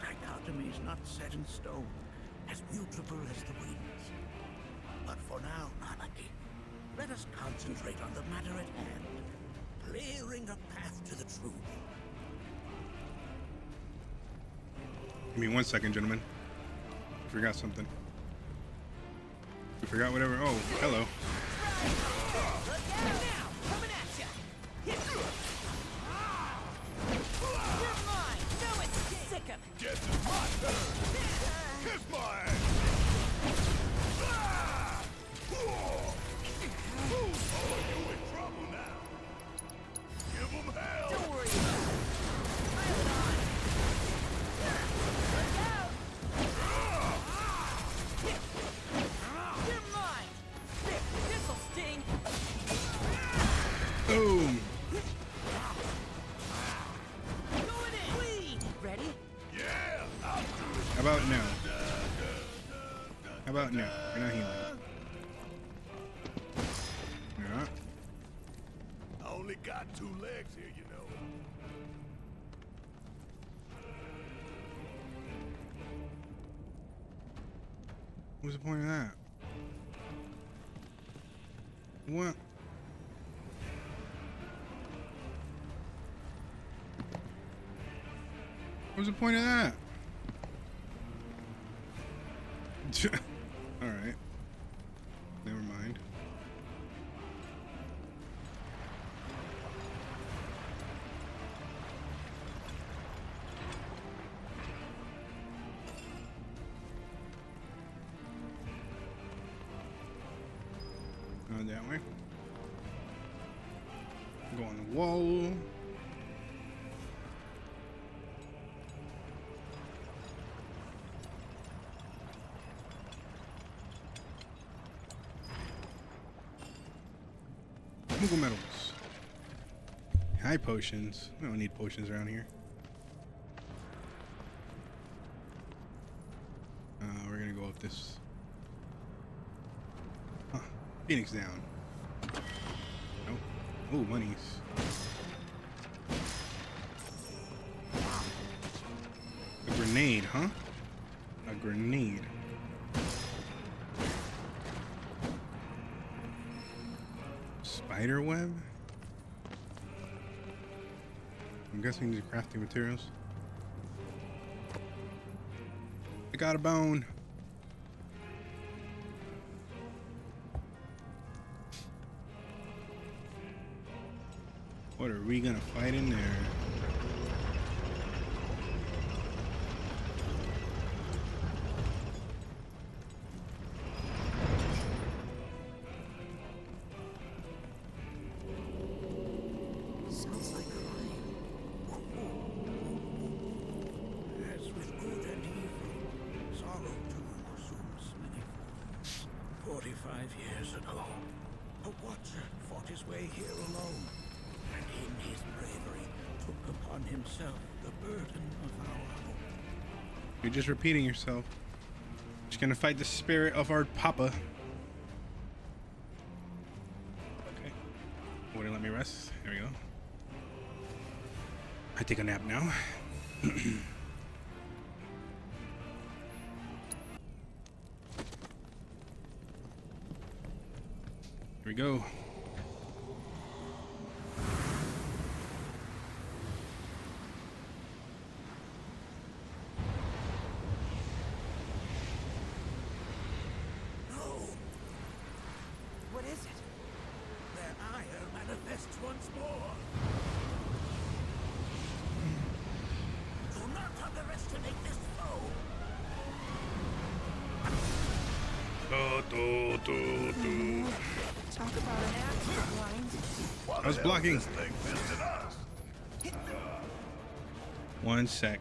Dichotomy is not set in stone, as mutable as the winds. But for now, Nanaki, let us concentrate on the matter at hand, clearing a path to the truth. Give me 1 second, gentlemen. I forgot something. We forgot whatever. Oh, hello. Guess it's my turn. Kiss my ass. Oh, you in trouble now. Give them hell. Don't worry about it. Pile it on. Look out. You're mine. This'll sting. Boom. Going in. Clean. Ready? Yeah, I'll do it. How about no? How about no? You're not healing. You're not. I only got 2 legs here, you know. What's the point of that? What? What's the point of that? All right. Never mind. Going that way. Go on the wall. Moogle medals. High potions. We don't need potions around here. We're gonna go up this. Huh. Phoenix down. Nope. Ooh, monies. A grenade, huh? A grenade. Spider web? I'm guessing these are crafting materials. I got a bone. What are we gonna fight in there? Sounds like crying. As with good and evil, sorrow too assumes many forms. 45 years ago, a watcher fought his way here alone, and in his bravery took upon himself the burden of our home. You're just repeating yourself. Just gonna fight the spirit of our papa. Okay. Wouldn't let me rest. There we go. I take a nap now. Here we go. What is it? Their ire manifests once more. Do not underestimate this foe. Talk about an axe blind. I was blocking. One sec.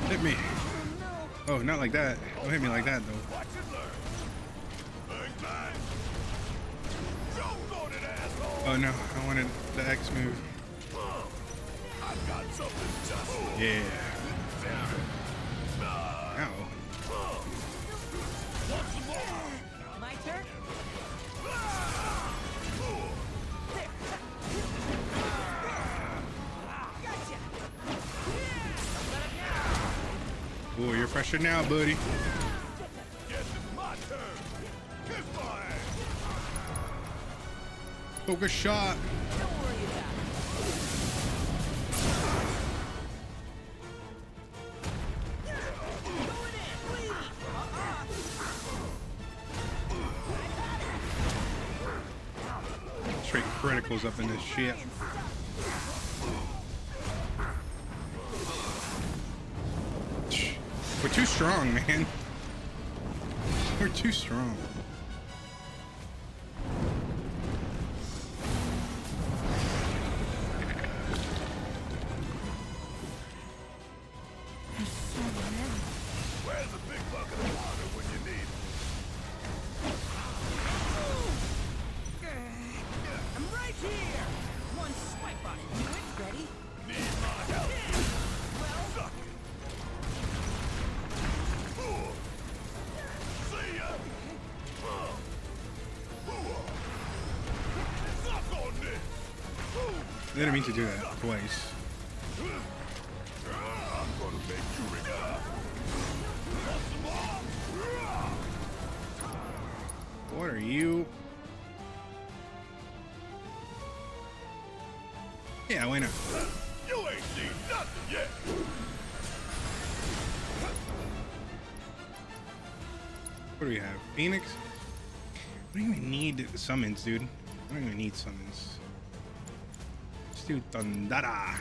Hit me. Oh, not like that. Don't hit me like that, though. Oh no, I wanted the X move. Yeah. Ow. My turn? Oh, you're pressured now, buddy. Focus shot. Straight criticals up in this shit. We're too strong, man. We're too strong. Where's a big bucket of water when you need it? I'm right here! One swipe on it. You ready? Need my help? Well, Suck it. See ya. Suck on this. I didn't mean to do that twice. I'm gonna make you regret. What are you? Yeah, why not? You ain't seen nothing yet. What do we have? Phoenix? I don't even need summons, dude. I don't even need summons. Let's do Thundara.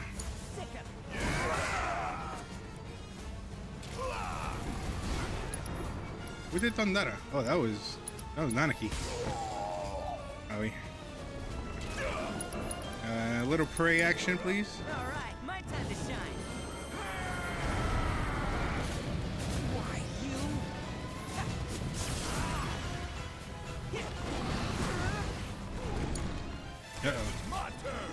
Who did Thundara? Oh, that was Nanaki. Oh, a little prey action, please. all right, my time to shine. Why, you? Uh-oh. My turn.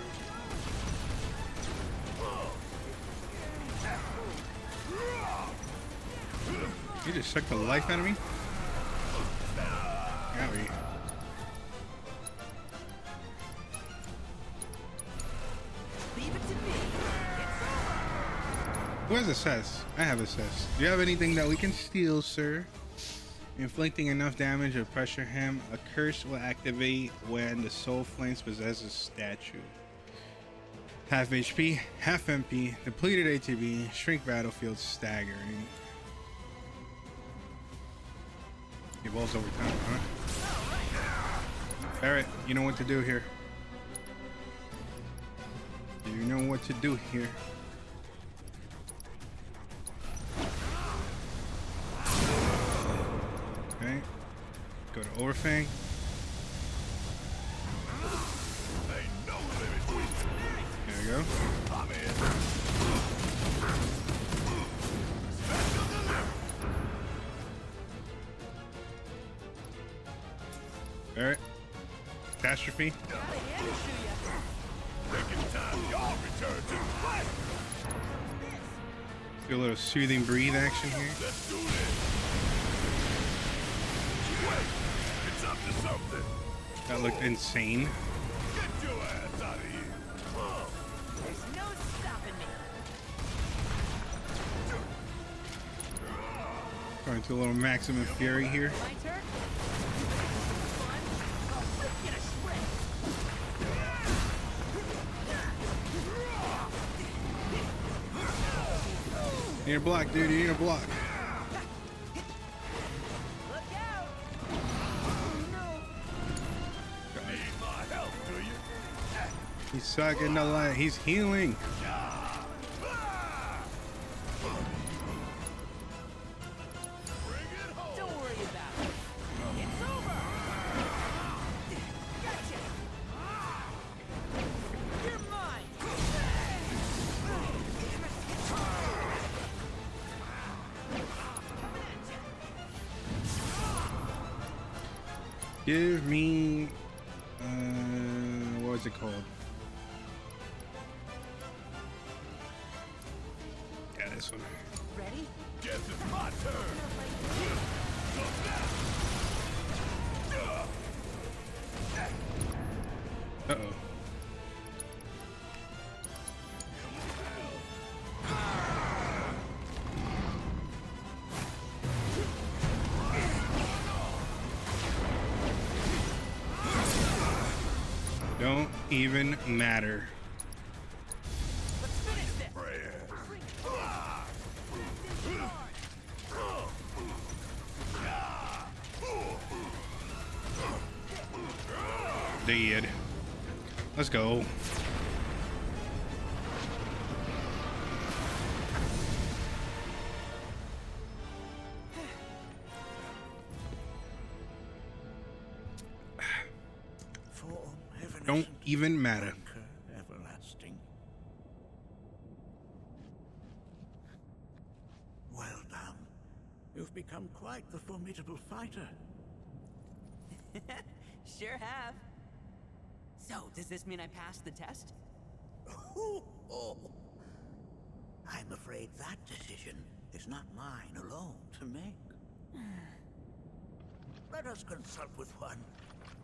You just sucked the life out of me? Got me. Leave it to me. Who has assess? I have assess. Do you have anything that we can steal, sir? Inflicting enough damage to pressure him, a curse will activate when the soul flames possess a statue. Half HP, half MP, depleted ATB, shrink battlefield, staggering. Evolves over time, huh? Barret, you know what to do here. You know what to do here. Okay. Go to Overfang. There we go. Barret. Catastrophe. Let's do a little soothing breathe action here. Let's do this. It's up to something. That looked insane. Get your ass out of here. There's no stopping me. Going to a little maximum fury here. My turn. I'll freak you to shreds. You need a block, dude. You need a block. Look out! Oh no! Need my help, do you? He's sucking the light. He's healing. Don't worry about it. It's over. Gotcha. You're mine. Give me, what was it called? Yeah, this one. Ready? Guess it's my turn. Uh-oh. Don't even matter. Let's finish this. Dead. Let's go. Don't even matter. Everlasting. Well done. You've become quite the formidable fighter. Sure have. So, does this mean I passed the test? I'm afraid that decision is not mine alone to make. Let us consult with one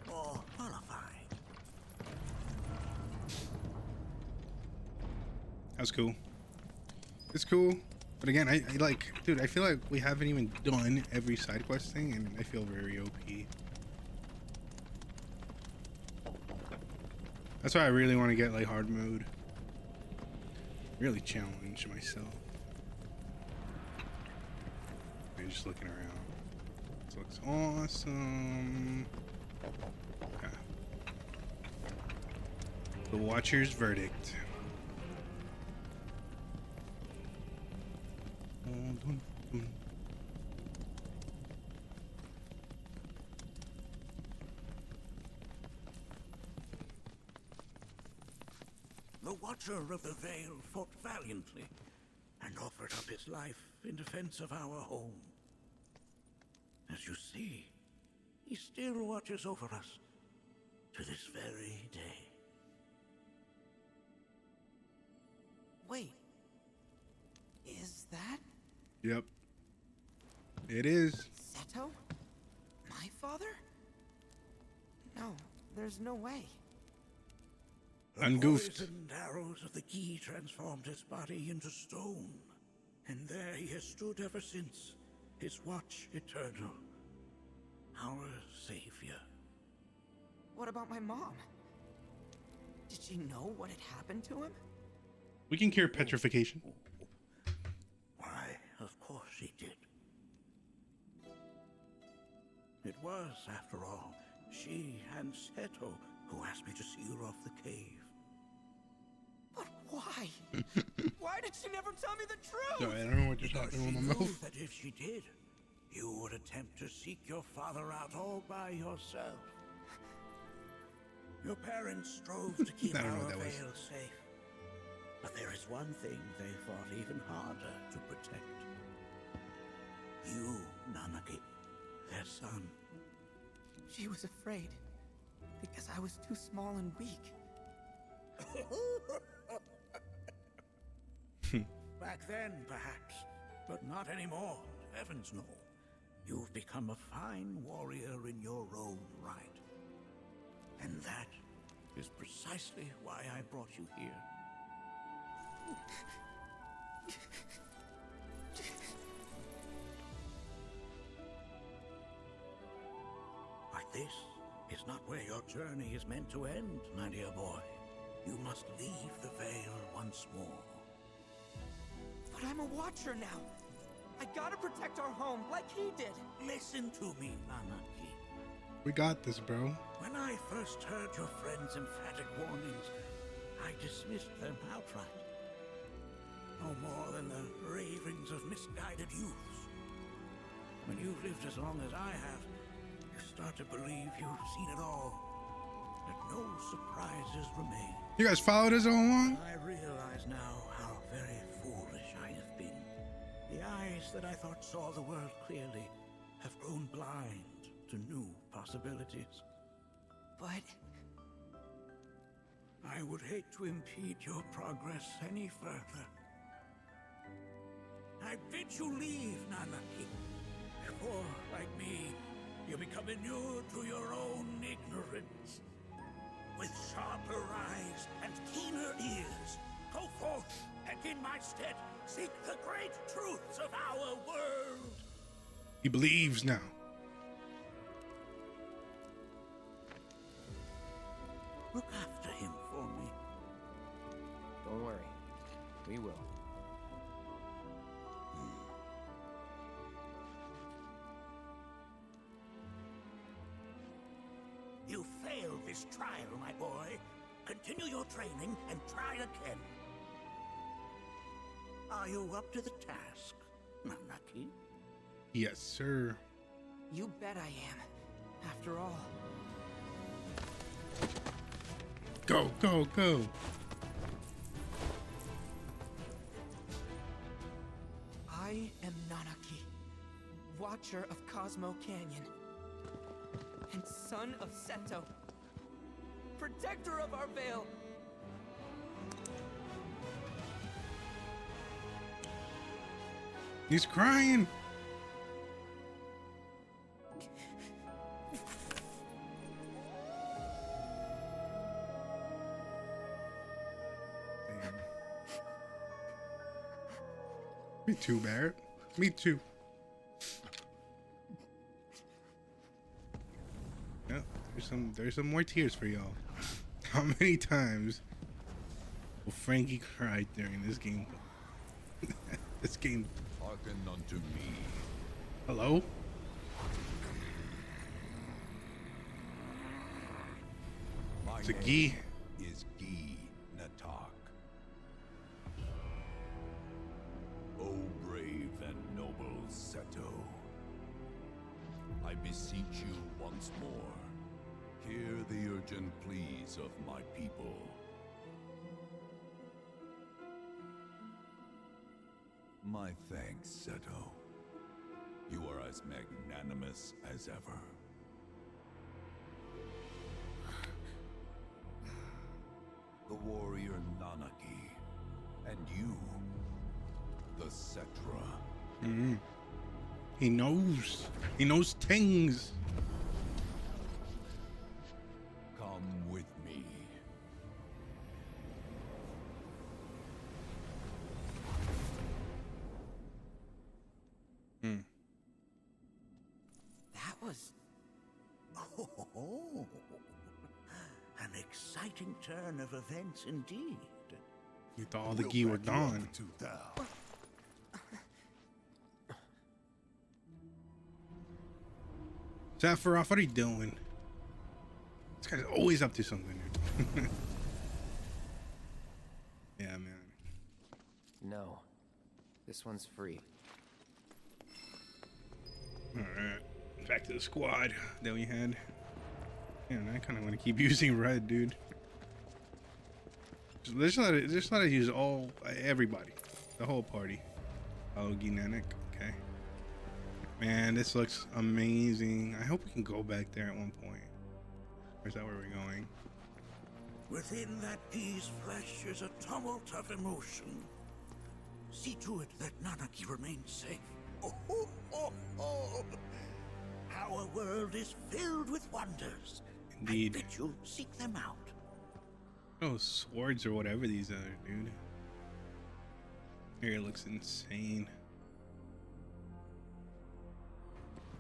more qualified. That's cool. It's cool. But again, I like, dude, I feel like we haven't even done every side quest thing, and I feel very OP. That's why I really want to get like hard mode. Really challenge myself. I'm just looking around. This looks awesome. Okay. The Watcher's Verdict. The Watcher of the Veil fought valiantly and offered up his life in defense of our home. As you see, he still watches over us to this very day. Wait. Is that Yep. It is. Seto? My father? No, there's no way. The Ungoofed. poisoned arrows of the key transformed his body into stone, and there he has stood ever since, his watch eternal, our savior. What about my mom? Did she know what had happened to him? We can cure petrification. Why, of course she did. It was, after all, she and Seto who asked me to see her off the cave. But why? Why did she never tell me the truth? Sorry, I don't know what you're Because talking she about my knew mouth. that if she did, you would attempt to seek your father out all by yourself. Your parents strove to keep I don't know our what that was. veil safe. But there is one thing they fought even harder to protect. You, Nanaki, their son. She was afraid because I was too small and weak. Back then, perhaps, but not anymore. Heavens no. You've become a fine warrior in your own right. And that is precisely why I brought you here. But this is not where your journey is meant to end, my dear boy. You must leave the veil once more. But I'm a watcher now. I gotta protect our home like he did. Listen to me, Nanaki. We got this, bro. When I first heard your friend's emphatic warnings, I dismissed them outright. No more than the ravings of misguided youths. When you've lived as long as I have, you start to believe you've seen it all. That no surprises remain. You guys followed us all along? I realize now how very foolish I have been. The eyes that I thought saw the world clearly have grown blind to new possibilities. But I would hate to impede your progress any further. I bid you leave, Nanaki, before, like me, you become inured to your own ignorance. With sharper eyes and keener ears, go forth and in my stead seek the great truths of our world. He believes now. Look after him for me. Don't worry. We will. You failed this trial, my boy. Continue your training and try again. Are you up to the task, Nanaki? Yes, sir. you bet I am. After all. Go, go, go. I am Nanaki, Watcher of Cosmo Canyon, and son of Seto, Protector of our Veil. He's crying. Damn. Me too, Barret. Me too. Yep, there's some more tears for y'all. How many times will Frankie cry during this game? This game. Hearken unto me. Hello? My It's a name Gi. is xiii Nattak. O brave and noble Seto, I beseech you once more, hear the urgent pleas of my people. My thanks, Seto. You are as magnanimous as ever. The warrior Nanaki, and you, the Cetra. Mm-hmm. He knows. He knows things. Come with me. That was Oh, an exciting turn of events indeed. You thought all the ghee were gone. Sephiroth, what are you doing? This guy's always up to something, dude. Yeah, man. No. This one's free. Alright. Back to the squad that we had. Man, I kind of want to keep using red, dude. Just let it use everybody. The whole party. Oh, Nantak. Okay. Man, this looks amazing. I hope we can go back there at one point. Or is that where we're going? Within that gee's flesh is a tumult of emotion. See to it that Nanaki remains safe. Oh, oh, oh, oh. Our world is filled with wonders. Indeed. I bid you seek them out. Oh, swords or whatever these are, dude. Here, it looks insane.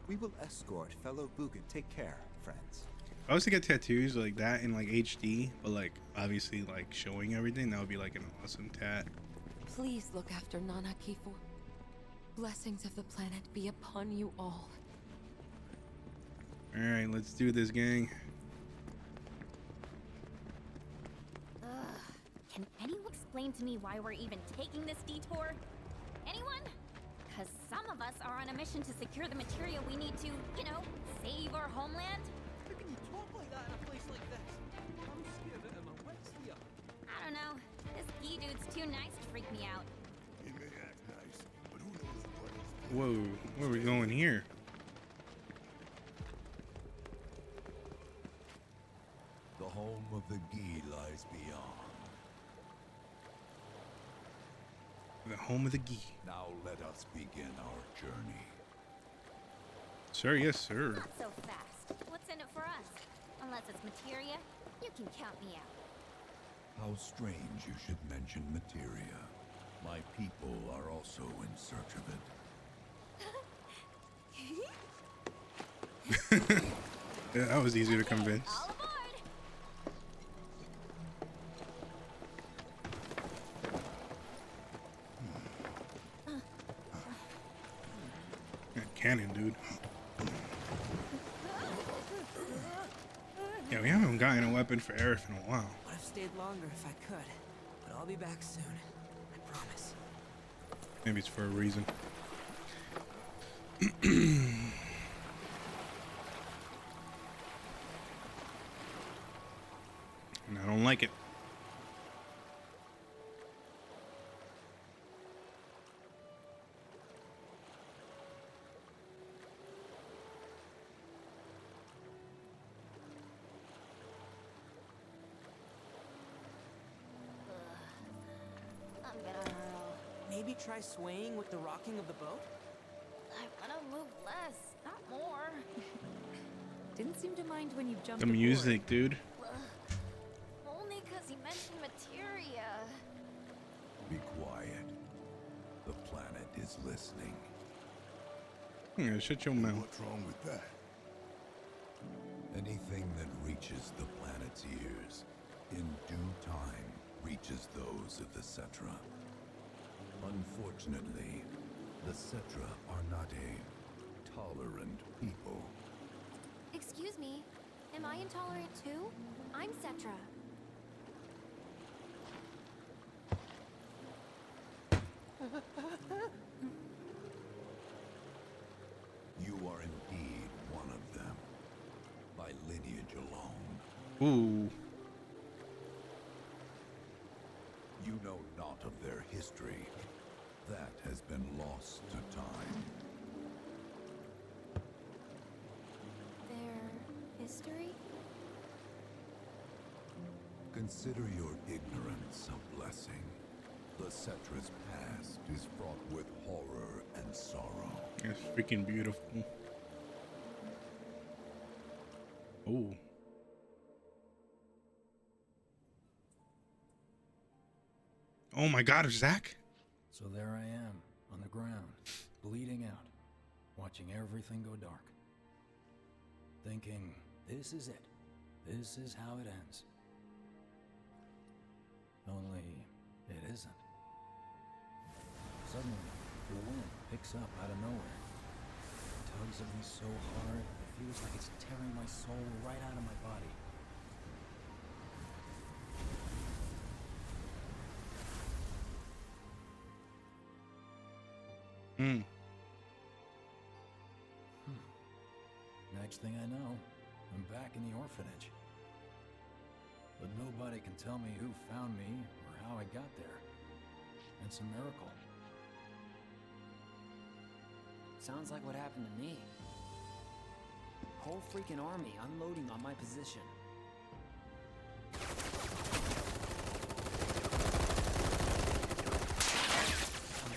We will escort fellow Bugen. Take care, friends. I was to get tattoos like that in like HD, but like obviously like showing everything, that would be like an awesome tat. Please look after Nanaki for blessings of the planet be upon you all. All right, let's do this, gang. Can anyone explain to me why we're even taking this detour? Anyone? Because some of us are on a mission to secure the material we need to, you know, save our homeland. How can you talk like that in a place like this? I'm scared that my wits here. I don't know. This ghee dude's too nice to freak me out. He may act nice, but who knows what is. Whoa, where are we going here? The home of the ghee lies beyond. The home of the ghee. Now let us begin our journey. Sir, yes, sir. Not so fast. What's in it for us? Unless it's materia, you can count me out. How strange you should mention materia. My people are also in search of it. Yeah, that was easy to convince. All aboard. Cannon, dude. Yeah, we haven't gotten a weapon for Aerith in a while. Would have stayed longer if I could, but I'll be back soon. I promise. Maybe it's for a reason. And I don't like it. I'm gonna hurl. Maybe try swaying with the rocking of the boat? I wanna move less, not more. Didn't seem to mind when you jumped The music, dude. Only because he mentioned materia. Be quiet. The planet is listening. Yeah, shut your mouth. What's wrong with that? Anything that reaches the planet's ears, in due time, reaches those of the Cetra. Unfortunately, the Cetra are not a tolerant people. Excuse me, am I intolerant too? I'm Cetra. You are indeed one of them, by lineage alone. Ooh. You know not of their history. That has been lost to time. Their history? Consider your ignorance a blessing. The Cetra's past is fraught with horror and sorrow. It's freaking beautiful. Ooh. Oh my God, Zack. So there I am, on the ground, bleeding out, watching everything go dark. Thinking, This is it. This is how it ends. Only it isn't. Suddenly, the wind picks up out of nowhere. It tugs at me so hard, it feels like it's tearing my soul right out of my body. Next thing I know, I'm back in the orphanage. But nobody can tell me who found me or how I got there. It's a miracle. Sounds like what happened to me. Whole freaking army unloading on my position. I'm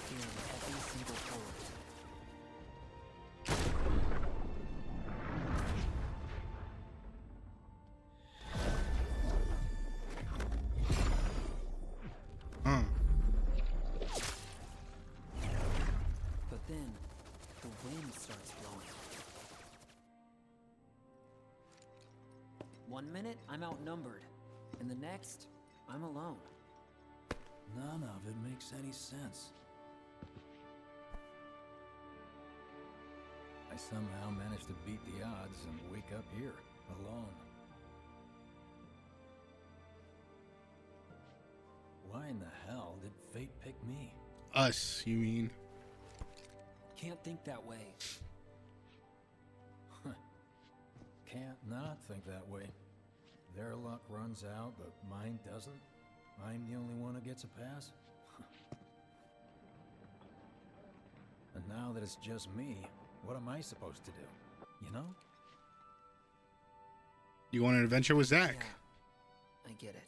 feeling every single bullet. But then, the wind starts blowing. 1 minute, I'm outnumbered. And the next, I'm alone. None of it makes any sense. I somehow managed to beat the odds and wake up here, alone. Why in the hell did fate pick me? Us, you mean? Can't think that way. Can't not think that way. Their luck runs out, but mine doesn't. I'm the only one who gets a pass. And now that it's just me, what am I supposed to do? You know? You want an adventure with Zack? Yeah, I get it.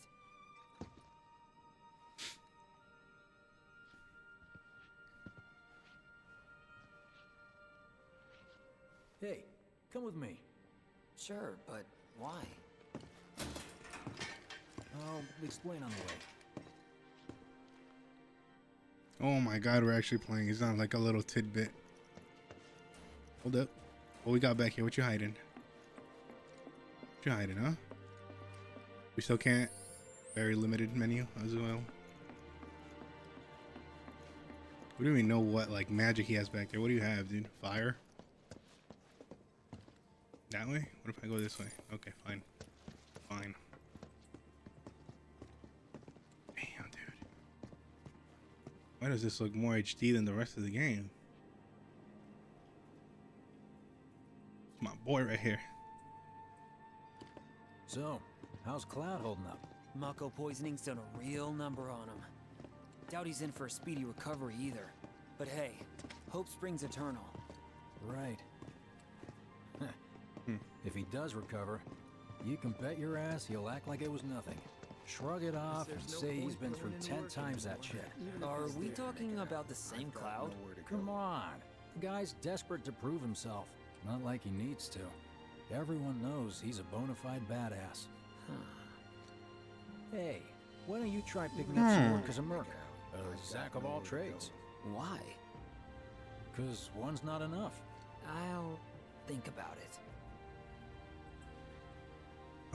Hey, come with me. Sure, but why? I'll explain on the way. Oh my god, we're actually playing. It's not like a little tidbit. Hold up. What we got back here? What you hiding? What you hiding, huh? We still can't. Very limited menu as well. We don't even know what like magic he has back there. What do you have, dude? Fire? That way? What if I go this way? Okay, fine. Fine. Damn, dude. Why does this look more HD than the rest of the game? It's my boy right here. So, how's Cloud holding up? Mako poisoning's done a real number on him. Doubt he's in for a speedy recovery either. But hey, hope springs eternal. Right. If he does recover, you can bet your ass he'll act like it was nothing. Shrug it off and say he's been through 10 times that shit. Are we talking about the same Cloud? Come on. The guy's desperate to prove himself. Not like he needs to. Everyone knows he's a bona fide badass. Hey, why don't you try picking up some work as a merc? A Zack of all trades. Why? 'Cause one's not enough. I'll think about it.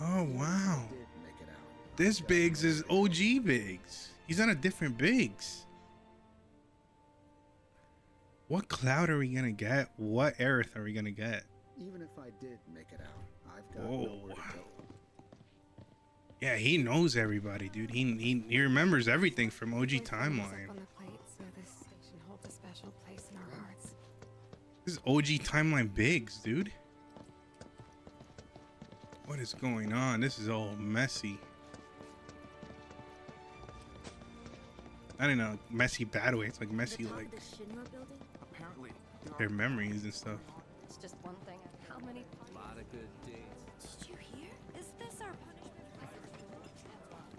Oh wow. This Biggs is OG Biggs. He's on a different Biggs. What Cloud are we gonna get? What Aerith are we gonna get? Even if I did make it out, I've got nowhere to go. Yeah, he knows everybody, dude. He remembers everything from OG Timeline. On the plate, so this station holds a special place in our hearts. This is OG Timeline Biggs, dude. What is going on? This is all messy. I don't know, messy bad way. It's like messy like Apparently, their memories and stuff. It's just one thing. How many? A lot of good dates. Did you hear? Is this our punishment?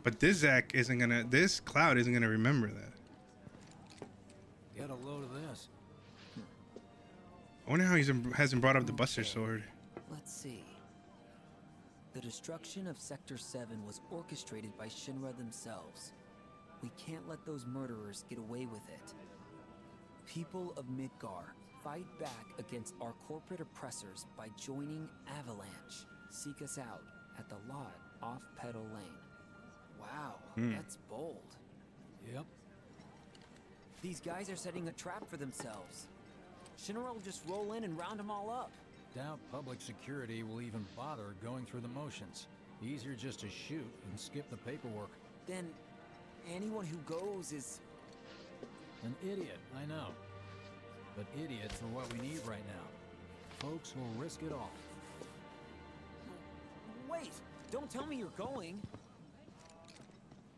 But this Zack isn't gonna. This Cloud isn't gonna remember that. Get a load of this. I wonder how he hasn't brought up the Buster Sword. Let's see. The destruction of Sector 7 was orchestrated by Shinra themselves. We can't let those murderers get away with it. People of Midgar, fight back against our corporate oppressors by joining Avalanche. seek us out at the lot off Petal Lane. Wow, Hmm. that's bold. Yep. These guys are setting a trap for themselves. Shinra will just roll in and round them all up. Doubt public security will even bother going through the motions. Easier just to shoot and skip the paperwork. Then anyone who goes is... An idiot, I know. But idiots are what we need right now. Folks who'll risk it all. Wait, don't tell me you're going.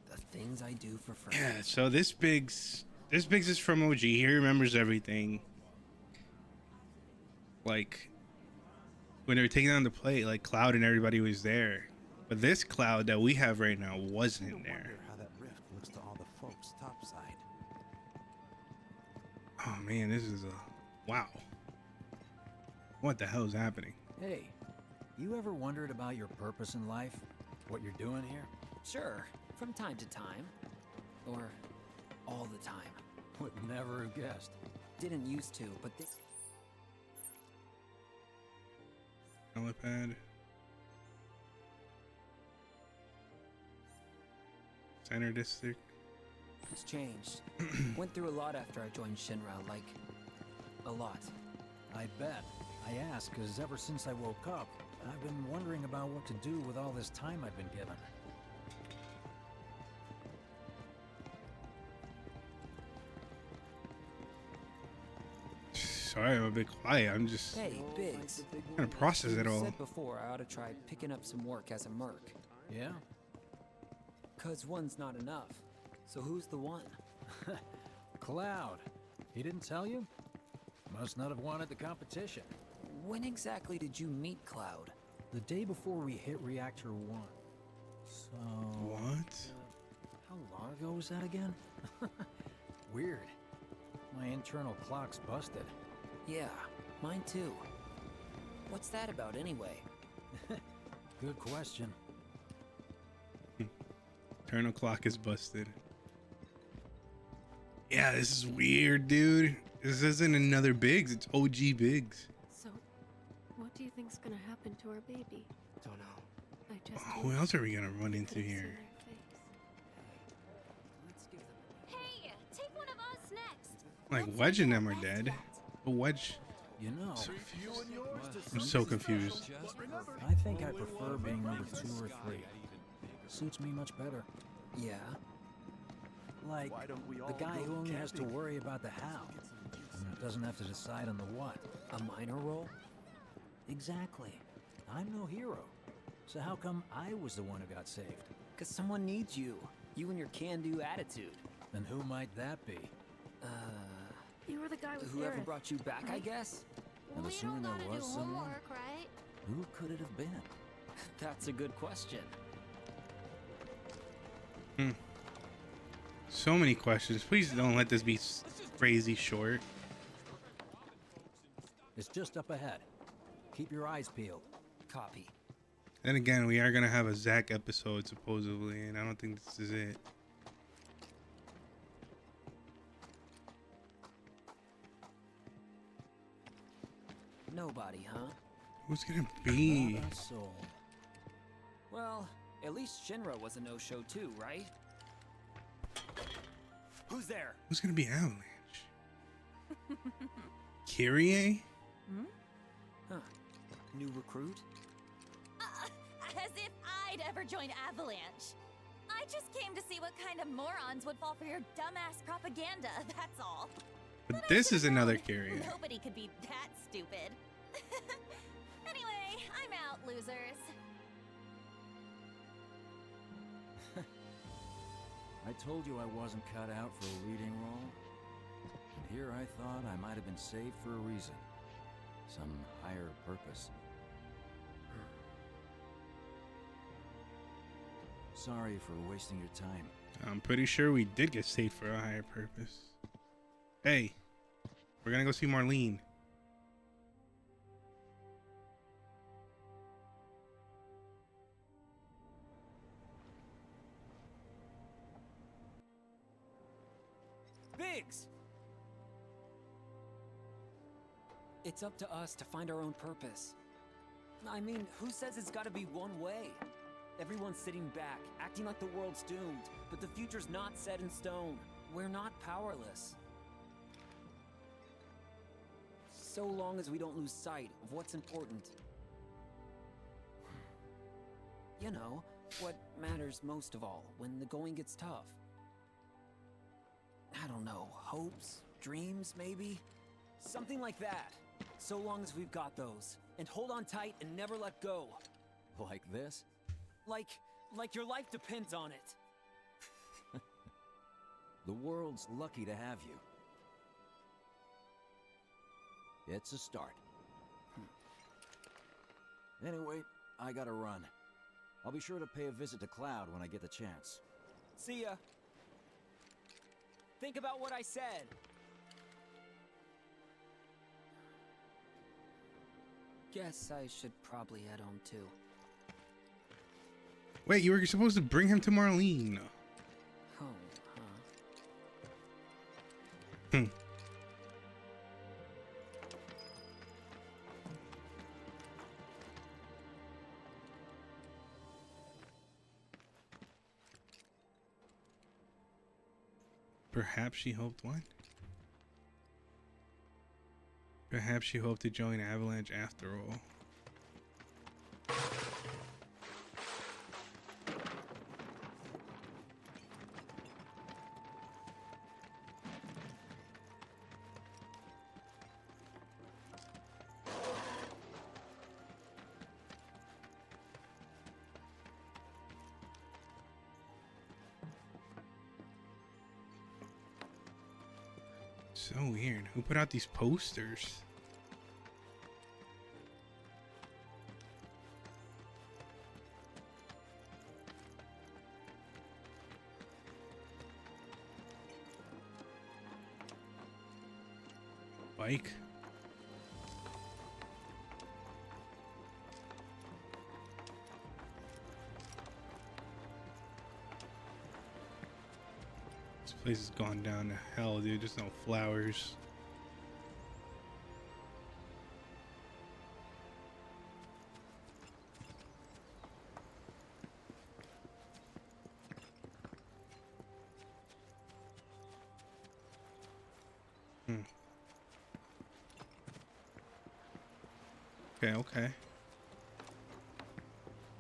The things I do for friends. Yeah, so this Biggs is from OG. He remembers everything. Like when they were taking on the plate, like Cloud and everybody was there. But this Cloud that we have right now wasn't there. Wonder how that rift looks to all the folks topside. Oh man, this is a wow. What the hell is happening? Hey, you ever wondered about your purpose in life? What you're doing here? Sure, from time to time. Or all the time. Would never have guessed. Didn't used to, but they... Helipad. Center district. It's changed. Went through a lot after I joined Shinra, like... a lot. I bet. I ask because ever since I woke up, I've been wondering about what to do with all this time I've been given. Sorry, I'm a bit quiet. I'm just Hey, Biggs. trying to process it You all. said before I ought to try picking up some work as a merc. Yeah? 'Cause one's not enough. So who's the one? Cloud. He didn't tell you? Must not have wanted the competition. When exactly did you meet Cloud? The day before we hit Reactor 1. So... What? How long ago was that again? Weird. My internal clock's busted. Yeah, mine too. What's that about anyway? Good question. Internal clock is busted. Yeah, this is weird, dude. This isn't another Biggs. It's OG Biggs. So, what do you think's gonna happen to our baby? Don't know. I just. Who else are we gonna run into here? Hey, take one of us next. Like Wedge and them are dead. But Wedge. You know, I'm so confused. I think I prefer being number 2 or 3. Suits me much better. Yeah? Like, the guy who only has to worry about the how, and doesn't have to decide on the what. A minor role? Exactly. I'm no hero. So how come I was the one who got saved? 'Cause someone needs you. You and your can-do attitude. And who might that be? You were the guy with Whoever Gareth, brought you back, I right? guess? I'm assuming there was someone. Right? Who could it have been? That's a good question. So many questions. Please don't let this be crazy short. It's just up ahead. Keep your eyes peeled. Copy. Then again, we are gonna have a Zack episode supposedly, and I don't think this is it. Nobody, huh? Who's gonna be? Not a soul. Well, at least Shinra was a no-show too, right? Who's there? Who's gonna be Avalanche? Kyrie? Huh. New recruit? As if I'd ever join Avalanche. I just came to see what kind of morons would fall for your dumbass propaganda, that's all. But this is another Kyrie. Nobody could be that stupid. Anyway, I'm out, losers. I told you I wasn't cut out for a leading role. And here I thought I might have been saved for a reason. Some higher purpose. Sorry for wasting your time. I'm pretty sure we did get saved for a higher purpose. Hey, we're gonna go see Marlene. Biggs! It's up to us to find our own purpose. I mean, who says it's gotta be one way? Everyone's sitting back, acting like the world's doomed, but the future's not set in stone. We're not powerless. So long as we don't lose sight of what's important. You know, what matters most of all when the going gets tough. I don't know, hopes, dreams, maybe? Something like that. So long as we've got those. And hold on tight and never let go. Like this? Like your life depends on it. The world's lucky to have you. It's a start. Anyway, I gotta run. I'll be sure to pay a visit to Cloud when I get the chance. See ya. Think about what I said. Guess I should probably head home too. Wait, you were supposed to bring him to Marlene. Home, huh? Hmm. Perhaps she hoped what? Perhaps she hoped to join Avalanche after all. So weird. Who put out these posters? Bike. This place has gone down to hell, dude. There's no flowers. Okay, okay.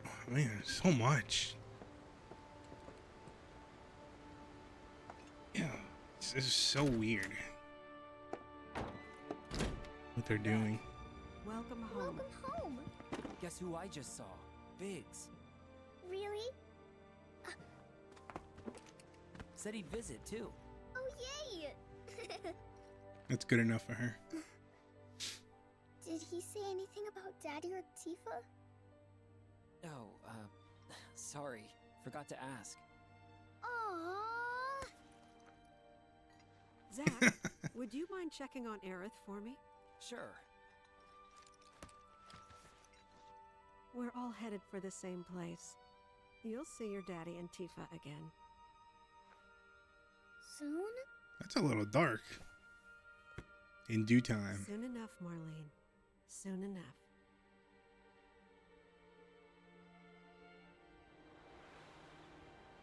Oh, man, so much. Yeah, this is so weird. What they're doing. Welcome home. Welcome home. Guess who I just saw? Biggs. Really? Said he'd visit too. Oh, yay! That's good enough for her. Did he say anything about Daddy or Tifa? Oh, sorry. Forgot to ask. Aww. Zack, would you mind checking on Aerith for me? Sure. We're all headed for the same place. You'll see your daddy and Tifa again. Soon? That's a little dark. In due time. Soon enough, Marlene. Soon enough.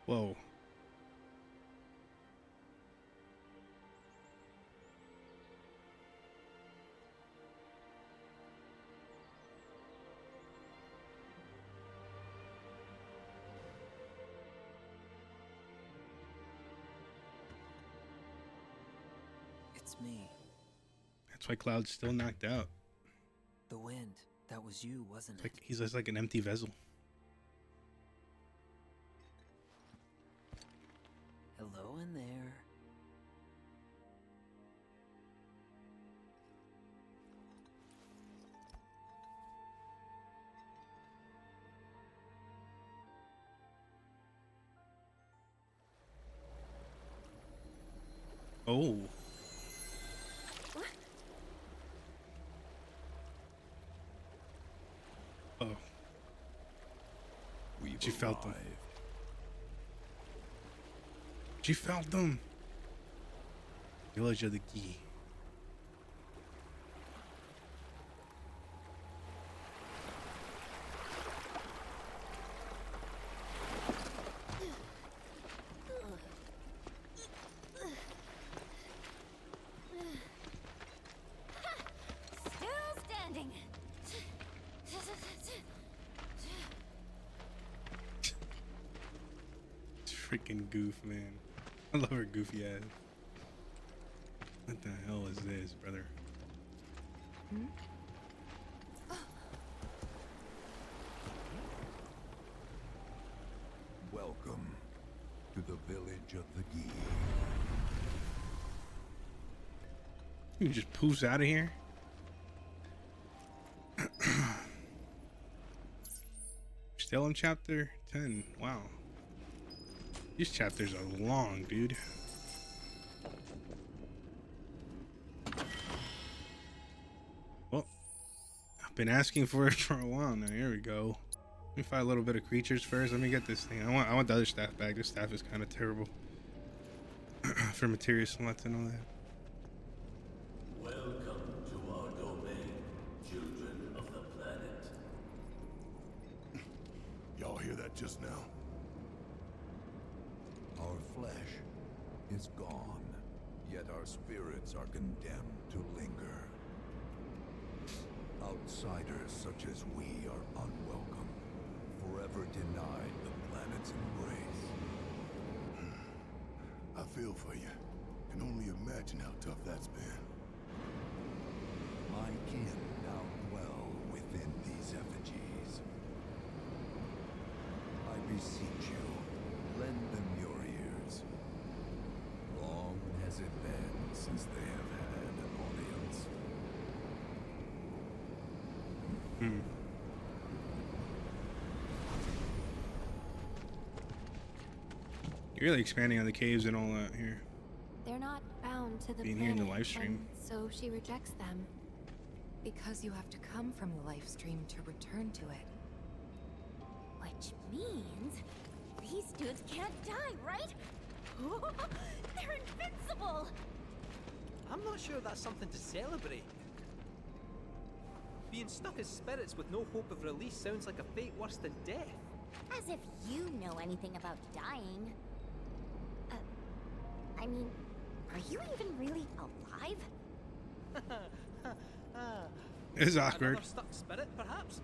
Whoa. It's me. That's why Cloud's still knocked out. The wind. That was you, wasn't it? Like he's just like an empty vessel. Hello in there. Oh. Oh. She felt them. She felt them. Village of the Key. Freaking goof, man. I love her goofy ass. What the hell is this, brother? Welcome to the village of the Xiii. You just poofs out of here. Still in chapter 10. Wow. These chapters are long, dude. Well, I've been asking for it for a while now. Here we go. Let me fight a little bit of creatures first. Let me get this thing. I want the other staff back. This staff is kind of terrible. For materia slots and all that. Welcome to our domain, children of the planet. Y'all hear that just now? Our flesh is gone, yet our spirits are condemned to linger. Outsiders such as we are unwelcome, forever denied the planet's embrace. I feel for you. Can only imagine how tough that's been. My kin now dwell within these effigies. I beseech you, lend them your ears. Long has it been since they have had an audience. You're really expanding on the caves and all that here. They're not bound to the Being here in the planet, live stream. and so she rejects them. Because you have to come from the life stream to return to it. Which means these dudes can't die, right? They're invincible! I'm not sure that's something to celebrate. Being stuck as spirits with no hope of release sounds like a fate worse than death. As if you know anything about dying. I mean, are you even really alive? It's awkward. Another stuck spirit, perhaps?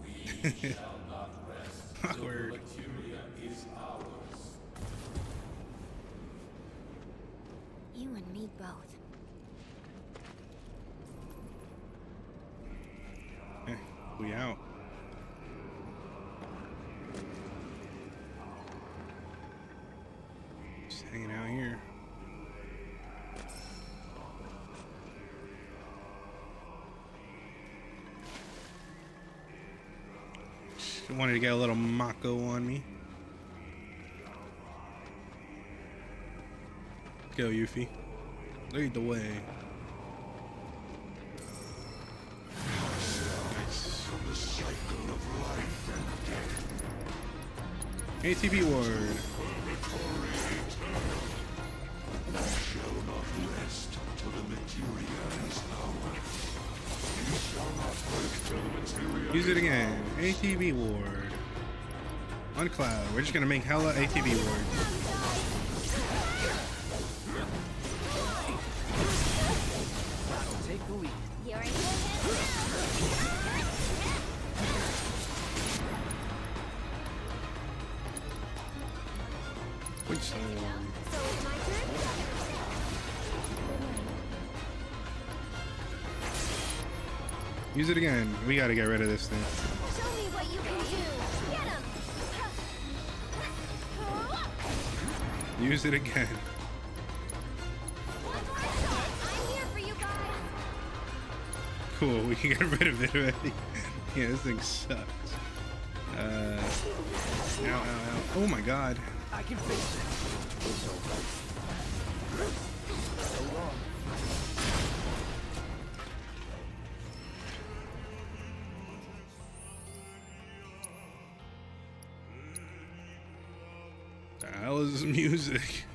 We shall not rest till the Awkward. materia is ours. You and me both. We out. Just hanging out here. Just wanted to get a little Mako on me. Go, Yuffie. Lead the way. ATB ward. Shall not rest till the materia is ours. You shall not break till the materia. Use it again. ATB ward. On Cloud. We're just gonna make hella ATB ward. I'll take the lead. You're in good hands Which side? So it's my turn? Use it again. We gotta get rid of this thing. Show me what you can do. Get him. Use it again. I'm here for you guys. Cool, we can get rid of it already. Yeah, this thing sucks. Ow, ow, ow. Oh my god. I can fix it. So long. The hell is this music?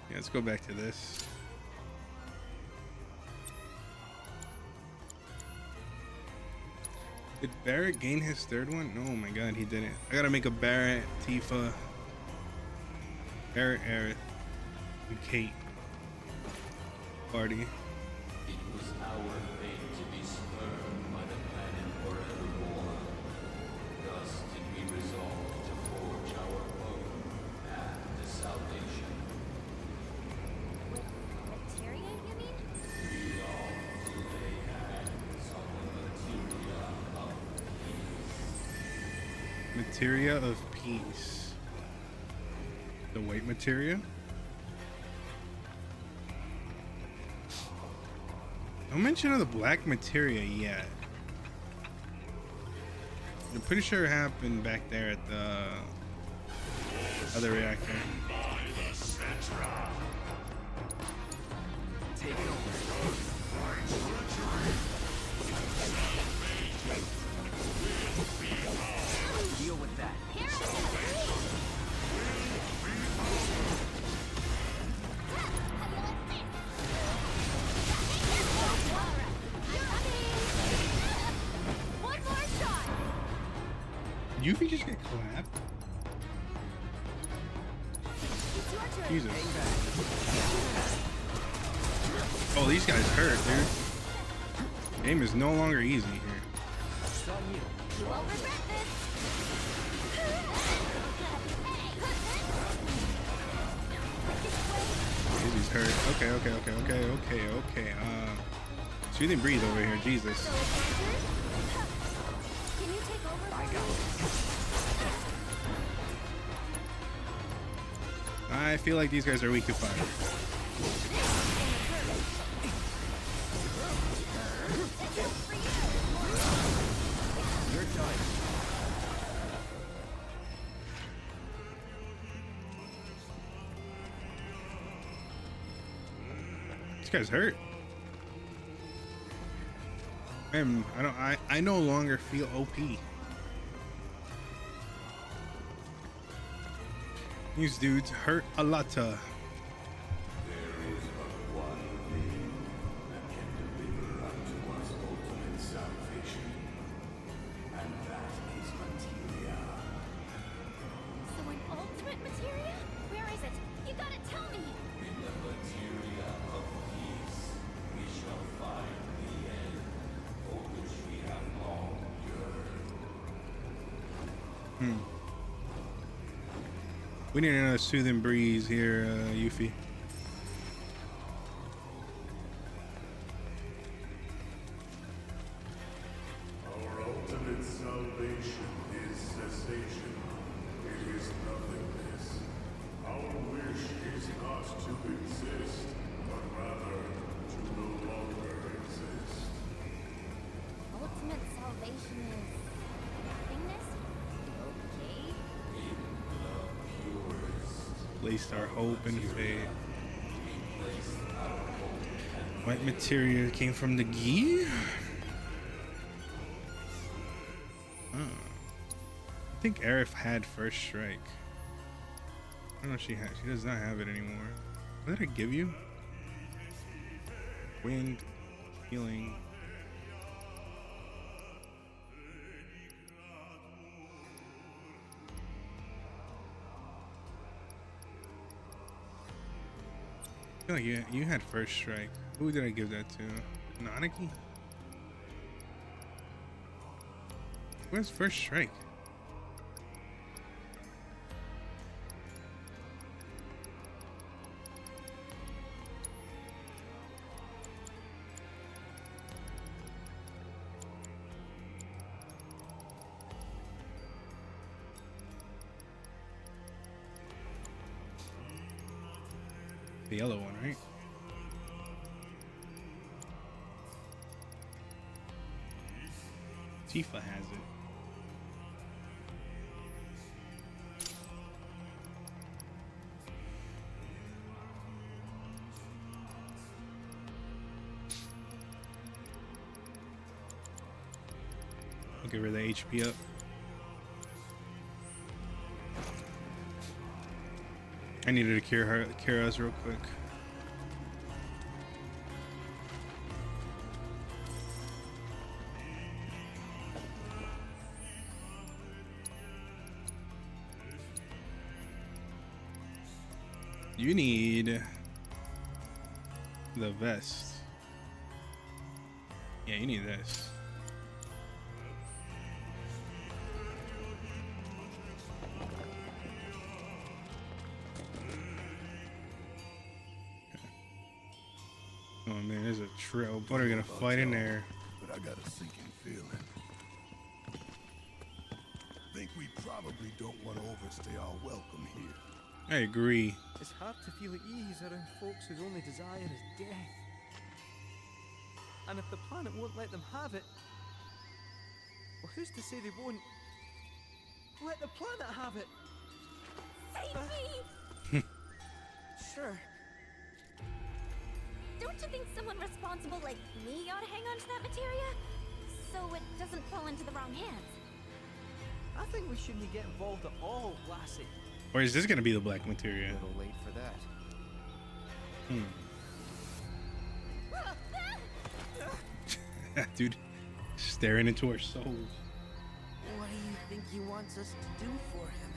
Yeah, let's go back to this. Did Barret gain his third one? Oh my god, he didn't. I gotta make a Barret, Tifa, Barret, Aerith, and Kate party. It was our fate to be spurned by the planet forevermore. Thus did we resolve to forge our own. materia of peace. The white materia. No mention of the black materia yet. I'm pretty sure it happened back there at the other reactor. Take it over. Deal with that. One more shot. Yuffie just get clapped? Jesus. Oh, these guys hurt, dude. Game is no longer easy here. You won't regret this. Easy's hurt. Okay. Soothing breathe over here, Jesus. Can you take over? I got I feel like these guys are weak to fire. You're done. This guy's hurt. I no longer feel OP. These dudes hurt a lot. There is but one thing that can deliver unto us ultimate salvation, and that is materia. So an ultimate materia? Where is it? You gotta tell me. In the materia of peace, we shall find the end for which we have long yearned. We need another soothing breeze here, Yuffie. Our ultimate salvation is cessation. It is nothingness. Our wish is not to exist, but rather to no longer exist. Ultimate salvation is nothingness? Okay. Placed our hope in faith. White materia came from the ghee? I think Aerith had first strike. I don't know if she has. She does not have it anymore. What did I give you? Wind, healing. I feel like you had first strike. Who did I give that to? Nanaki? Where's first strike? The yellow one, right? Tifa has it. I'll give her the HP up. I needed to cure us real quick. You need the vest. Yeah, you need this. Oh man, there's a trail. What are we gonna fight in there? But I got a sinking feeling. Think we probably don't want to overstay our welcome here. I agree. It's hard to feel at ease around folks whose only desire is death. And if the planet won't let them have it, well, who's to say they won't let the planet have it? Save me! Sure. Don't you think someone responsible like me ought to hang on to that materia? So it doesn't fall into the wrong hands. I think we shouldn't get involved at all, lassie. Or is this gonna be the black materia? A little late for that. Dude, staring into our souls. What do you think he wants us to do for him?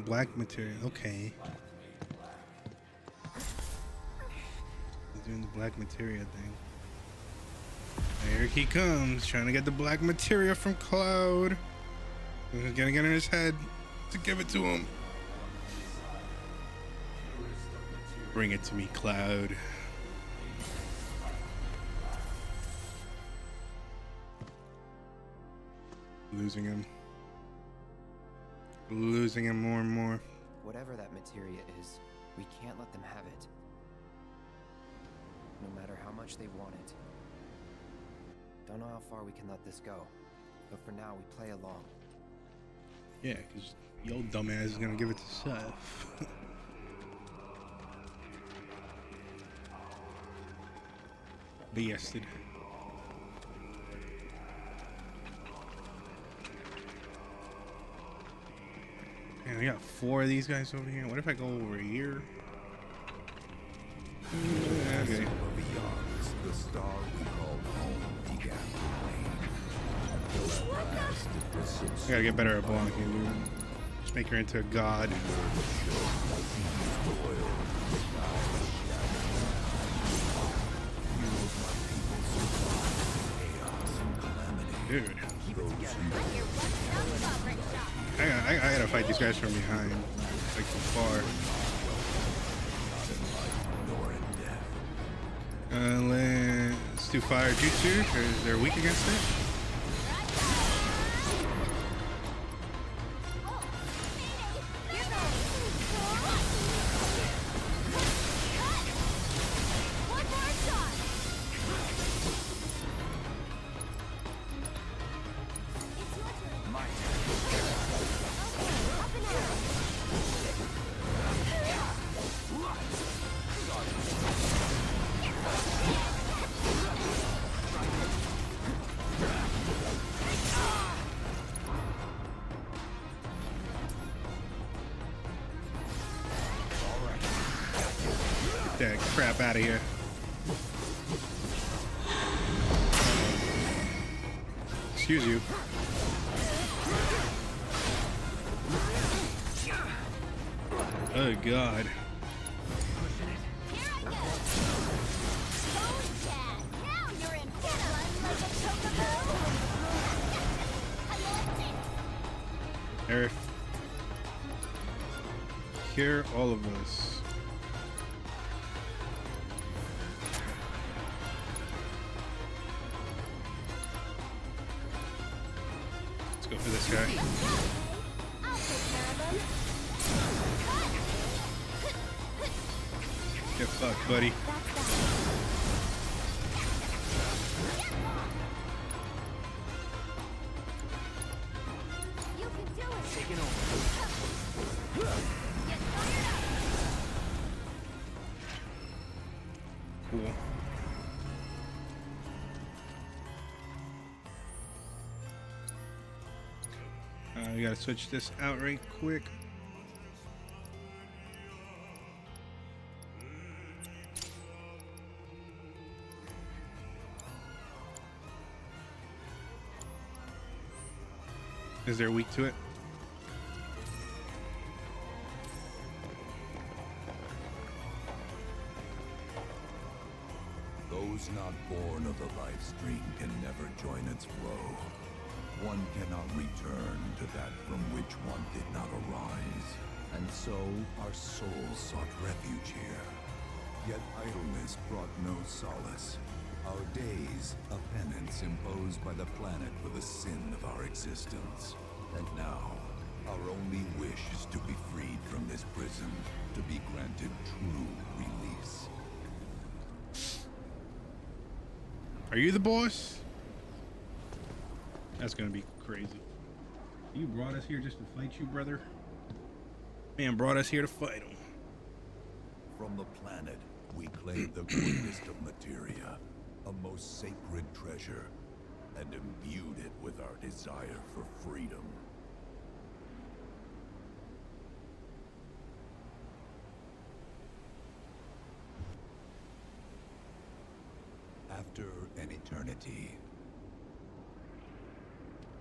Black material. Okay. He's doing the black materia thing. There he comes, trying to get the black materia from Cloud. He's gonna get in his head to give it to him. Bring it to me, Cloud. Losing him. Losing him more and more. Whatever that materia is, we can't let them have it. No matter how much they want it. Don't know how far we can let this go, but for now we play along. Yeah, because the old dumbass is gonna give it to Seth. BS'd. Man, we got 4 of these guys over here. What if I go over here? Okay. The star we call home began to wane. I gotta get better at blocking, dude. Just make her into a god. Dude. I gotta fight these guys from behind, like from far. Let's do fire jutsu, because they're weak against it. That crap out of here. Excuse you. Oh god. Earth. Hear all of us. Let's go for this guy. Get fucked, buddy. Cool. We gotta switch this out right quick. Is there weak to it? Those not born of the life stream can never join its flow. One cannot return to that from which one did not arise. And so our souls sought refuge here. Yet idleness brought no solace. Our days, a penance imposed by the planet for the sin of our existence. And now, our only wish is to be freed from this prison, to be granted true release. Are you the boss? That's gonna be crazy. You brought us here just to fight you, brother? Man brought us here to fight him. From the planet, we claim the greatest of materia, a most sacred treasure, and imbued it with our desire for freedom. After an eternity,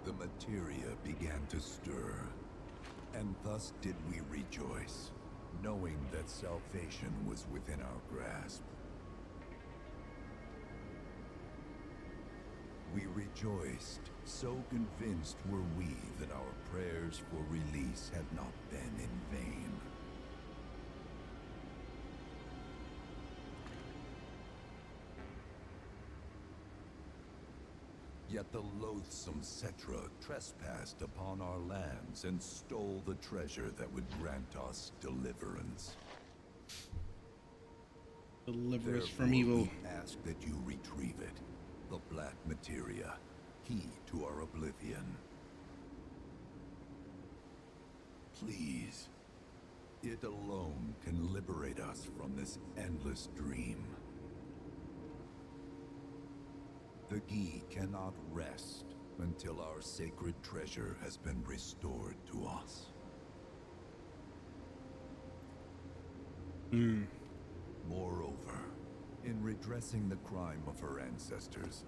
the materia began to stir, and thus did we rejoice, knowing that salvation was within our grasp. We rejoiced, so convinced were we that our prayers for release had not been in vain. Yet the loathsome Cetra trespassed upon our lands and stole the treasure that would grant us deliverance. Deliver us Therefore, from evil. we ask that you retrieve it, the black materia, key to our oblivion. Please, it alone can liberate us from this endless dream. The Ghee cannot rest until our sacred treasure has been restored to us. Moreover, in redressing the crime of her ancestors,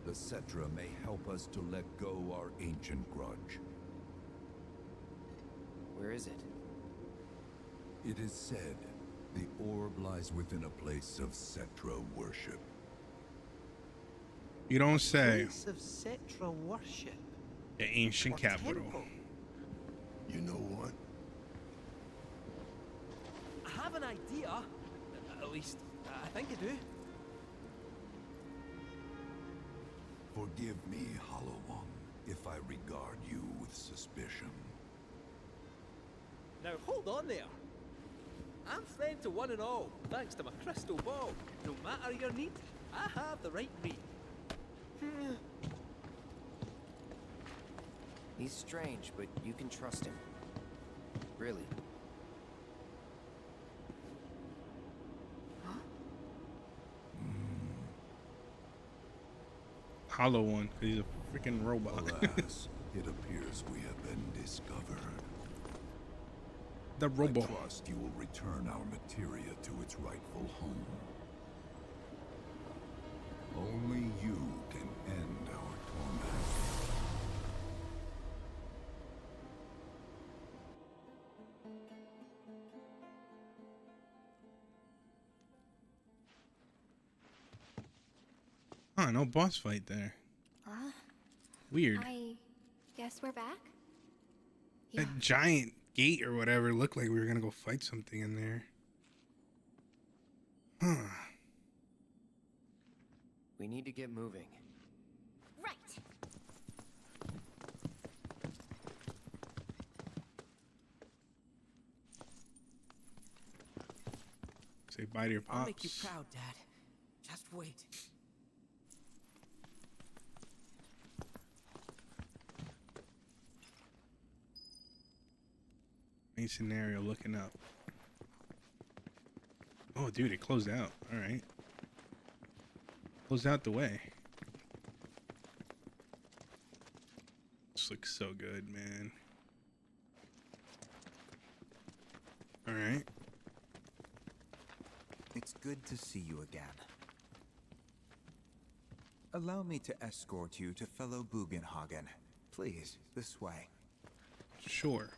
the Cetra may help us to let go our ancient grudge. Where is it? It is said the orb lies within a place of Cetra worship. You don't say. Place of Cetra worship. The ancient capital. Temple. You know what? I have an idea. At least, I think I do. Forgive me, Hollow One, if I regard you with suspicion. Now hold on there. I'm friend to one and all, thanks to my crystal ball. No matter your need, I have the right read. He's strange, but you can trust him. Really. Hollow One, 'cause he's a freaking robot. Alas, it appears we have been discovered. The robot. I trust you will return our materia to its rightful home. Only you can end our torment. Huh, no boss fight there. Weird. I guess we're back? That giant gate or whatever looked like we were gonna go fight something in there. Huh. We need to get moving. Right. Say bye to your pops. I'll make you proud, Dad. Just wait. Main scenario, looking up. Oh, dude, it closed out. All right. Closed out the way. This looks so good, man. All right. It's good to see you again. Allow me to escort you to fellow Bugenhagen. Please, this way. Sure.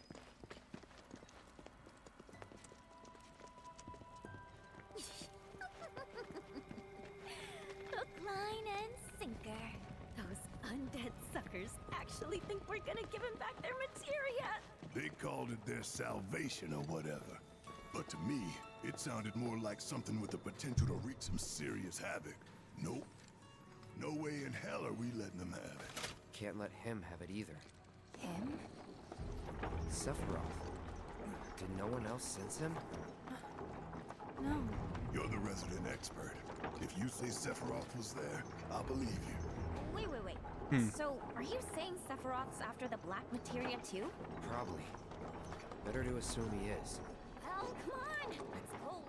undead suckers actually think we're gonna give him back their materia. They called it their salvation or whatever. But to me, it sounded more like something with the potential to wreak some serious havoc. Nope. No way in hell are we letting them have it. Can't let him have it either. Him? Sephiroth. Did no one else sense him? No. You're the resident expert. If you say Sephiroth was there, I'll believe you. Wait. So, are you saying Sephiroth's after the black materia too? Probably. Better to assume he is. Well, come on!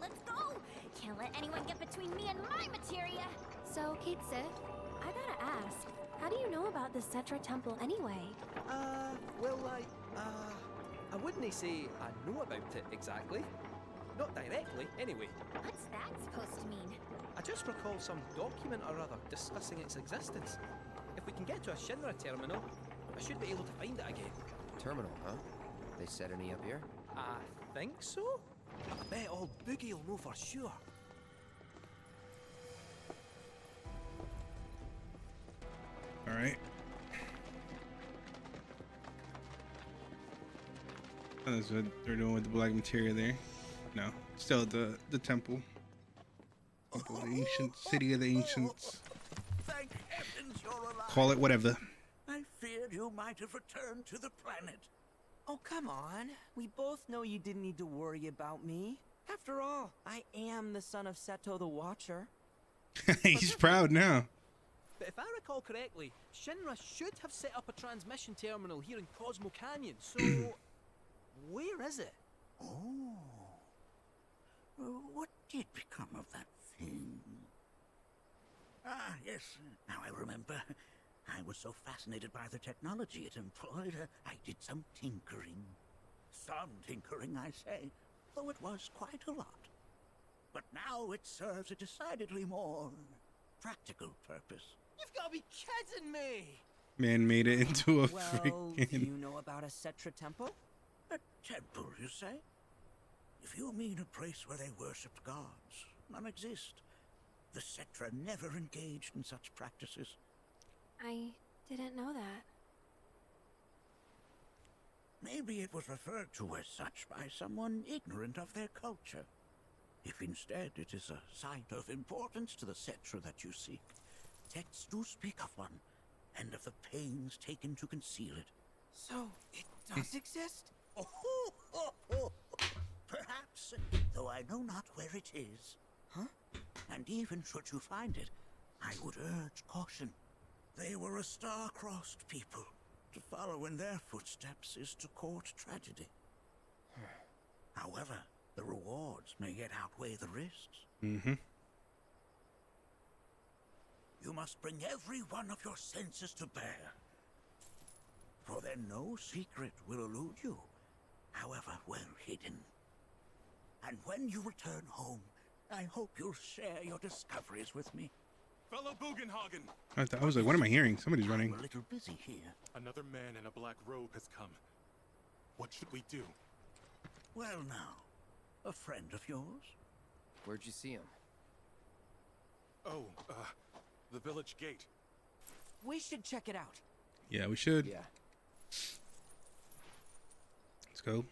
Let's go! Can't let anyone get between me and my materia! So, Kate Sith, I gotta ask, how do you know about the Cetra Temple anyway? Well, I wouldn't say I know about it exactly. Not directly, anyway. What's that supposed to mean? I just recall some document or other discussing its existence. If we can get to a Shinra terminal, I should be able to find it again. Terminal, huh? They set any up here? I think so? I bet old Boogie will know for sure. All right. That's what they're doing with the black materia there. No, still at the temple. Temple of the ancient city of the ancients. Thank heavens you're alive. Call it whatever. I feared you might have returned to the planet. Oh, come on. We both know you didn't need to worry about me. After all, I am the son of Seto the Watcher. He's proud now. But if I recall correctly, Shinra should have set up a transmission terminal here in Cosmo Canyon, so where is it? Oh. What did become of that thing? Ah, yes, now I remember. I was so fascinated by the technology it employed, I did some tinkering. Some tinkering, I say, though it was quite a lot. But now it serves a decidedly more practical purpose. You've got to be kidding me! Man made it into a Well, freaking... do you know about a Cetra temple? A temple, you say? If you mean a place where they worshipped gods, none exist. The Cetra never engaged in such practices. I didn't know that. Maybe it was referred to as such by someone ignorant of their culture. If instead it is a site of importance to the Cetra that you seek, texts do speak of one, and of the pains taken to conceal it. So, it does exist? Perhaps, though I know not where it is. Huh? And even should you find it, I would urge caution. They were a star-crossed people. To follow in their footsteps is to court tragedy. However, the rewards may yet outweigh the risks. Mm-hmm. You must bring every one of your senses to bear. For then no secret will elude you, however well hidden. And when you return home, I hope you'll share your discoveries with me. Fellow Bugenhagen! I was like, what am I hearing? Somebody's running. I'm a little busy here. Another man in a black robe has come. What should we do? Well now, a friend of yours? Where'd you see him? Oh, the village gate. We should check it out. Yeah, we should. Yeah. Let's go.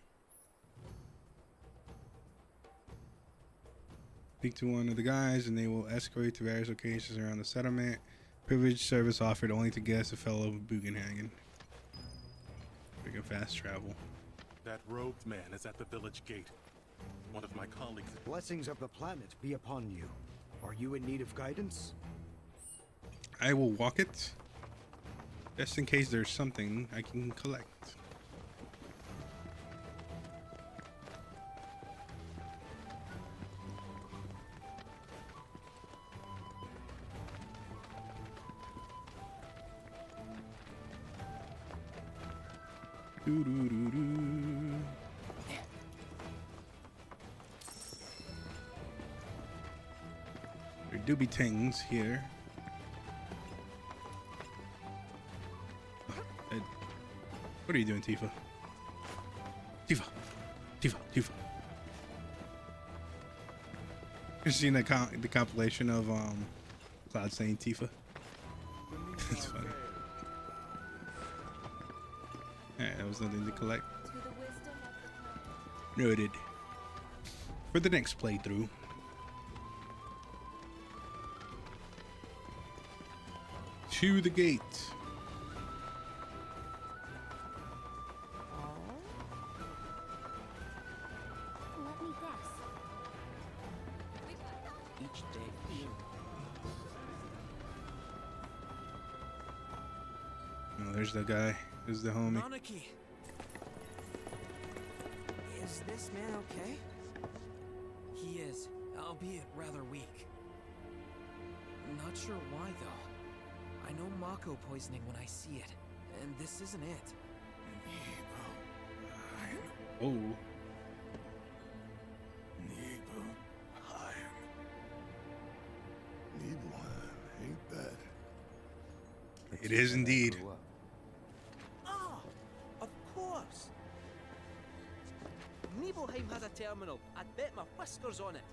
Speak to one of the guys and they will escort you to various locations around the settlement. Privileged service offered only to guests of fellow Bugenhagen. We can fast travel. That robed man is at the village gate. One of my colleagues. Blessings of the planet be upon you. Are you in need of guidance? I will walk it. Just in case there's something I can collect. There do be things here. What are you doing, Tifa? Tifa. You've seen the compilation of Cloud saying Tifa. It's funny. Yeah, that was nothing to collect. Noted. For the next playthrough. To the gate. Let me guess. Each day. Oh, there's the guy. There's the homie. Nanaki. Is this man okay? He is, albeit rather weak. I'm not sure why though. I know Mako poisoning when I see it, and this isn't it. Oh. Nibelheim, ain't that? It is indeed. Ah, of course. Nibelheim has a terminal. I'd bet my whiskers on it.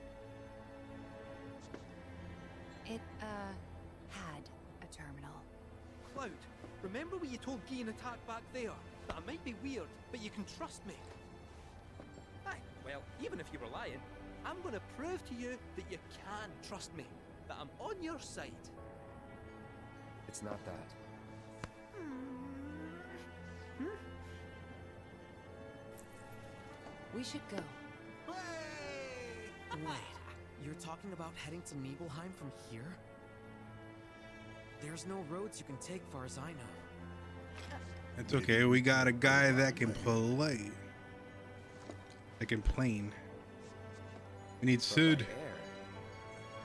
It, had a terminal. Cloud, remember what you told Guy and Nattak back there? That I might be weird, but you can trust me. Aye, well, even if you were lying, I'm gonna prove to you that you can trust me. That I'm on your side. It's not that. We should go. Wait, you're talking about heading to Nibelheim from here? There's no roads you can take far as I know. That's okay. We got a guy that can play. That can plane. We need Sud.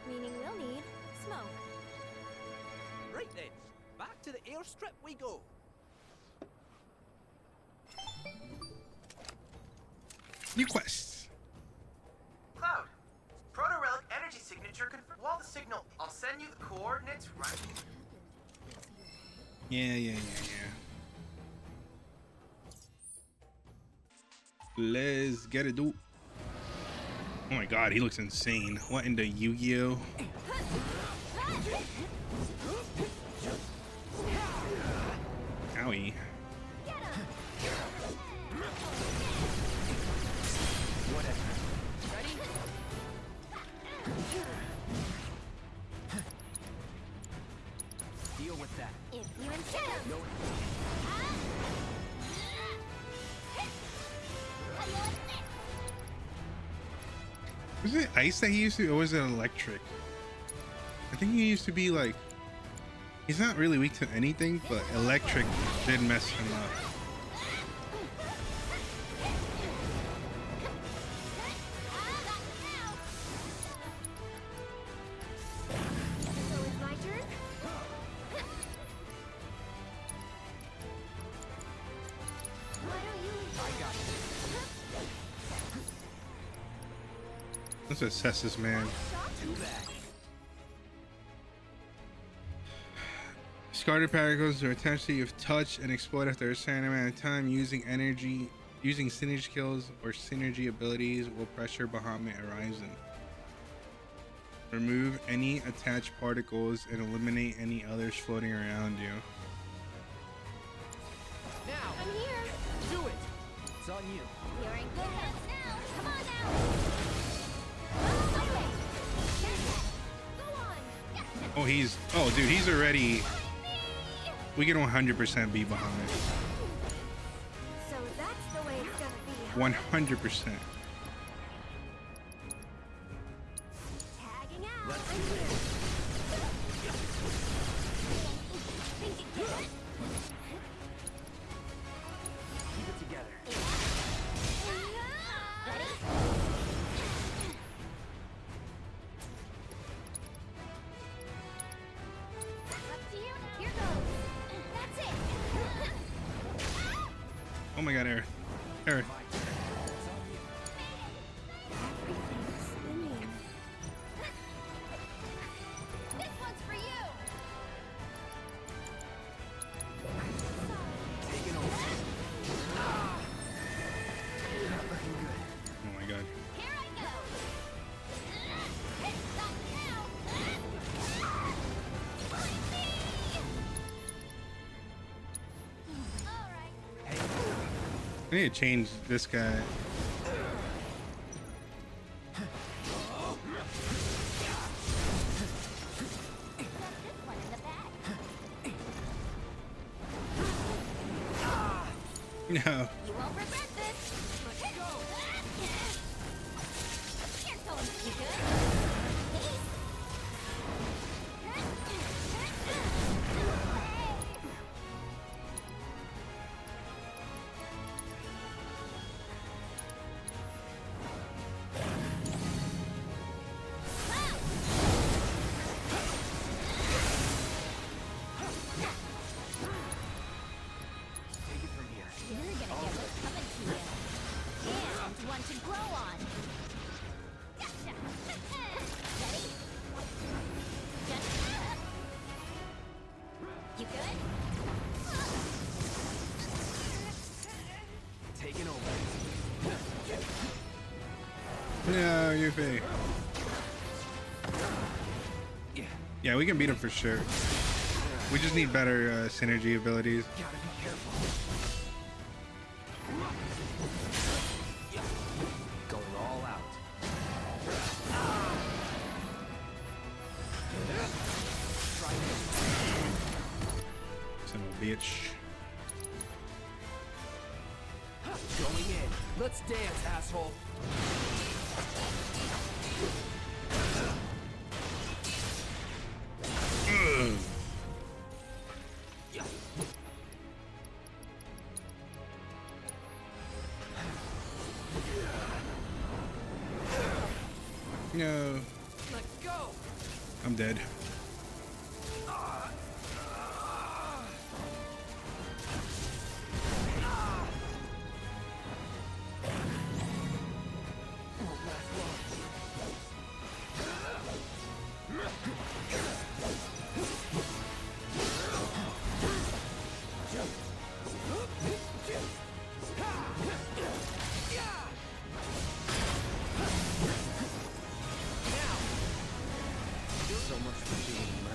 Meaning we'll need smoke. Right then, back to the airstrip we go. New quests. Cloud, proto-relic energy signature confirmed. Wall the signal. I'll send you the coordinates right. Yeah. Let's get it, dude. Oh my god, he looks insane. What in the Yu-Gi-Oh? Owie. Ready? Deal with that. If you insist. No. Was it ice that he used to, or was it electric? I think he used to be like, he's not really weak to anything, but electric did mess him up. So it's my turn? Why don't you? I got it. Let's assess this man. Do that. Discarded particles are attached to your touch and explode after a certain amount of time. Using synergy skills or synergy abilities will pressure Bahamut Horizon. Remove any attached particles and eliminate any others floating around you. Now. I'm here. Do it. It's on you. You're in good hands now. Come on now. Oh, dude, he's already. We can 100% be behind. So that's the way it's gonna be. 100%. Tagging out. I'm here. Think you get it? Keep it together. Ready? Up to you. Here goes. That's it. Oh my god, Aerith. Aerith. Everything's spinning. This one's for you. Taking over. Not looking good. Oh my god. Here I go. Stop now. Find me. All right. Hey. I need to change this guy. No. You won't regret this. Go. Here's going to be good. You're gonna get what's coming to you. And one to grow on. Gotcha. Ready? Gotcha. You good? Taking over. No, yuffie. Yeah, we can beat him for sure. We just need better synergy abilities. Gotta be careful. Going all out. Son of a bitch. Going in. Let's dance, asshole. Ugh. No. Let go. I'm dead.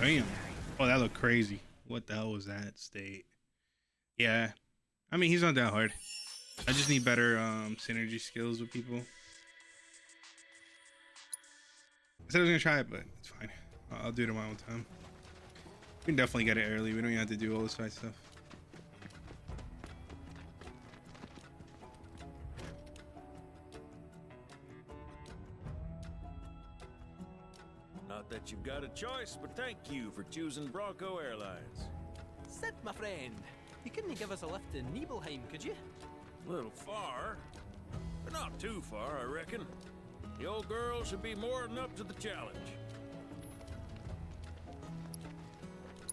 Damn. Oh, that looked crazy. What the hell was that state? Yeah. I mean, he's not that hard. I just need better synergy skills with people. I said I was gonna try it, but it's fine. I'll do it on my own time. We can definitely get it early. We don't even have to do all this fight stuff. Not that you've got a choice, but thank you for choosing Bronco Airlines. Sid, my friend, you couldn't give us a lift to Nibelheim, could you? A little far, but not too far, I reckon. The old girl should be more than up to the challenge.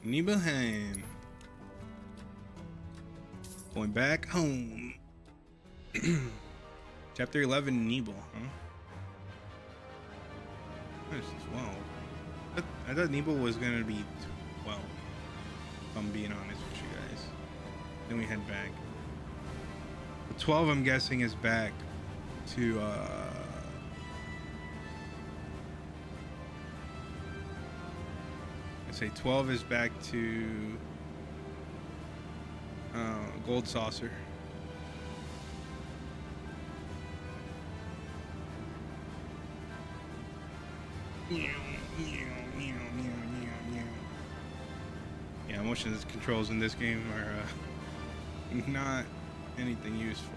Nibelheim. Going back home. Chapter 11, Nibel, huh? That's 12. I thought Nibel was gonna be 12. If I'm being honest with you guys. Then we head back. 12, I'm guessing, is back to I say 12 is back to Gold Saucer. Yeah, motion controls in this game are not anything useful.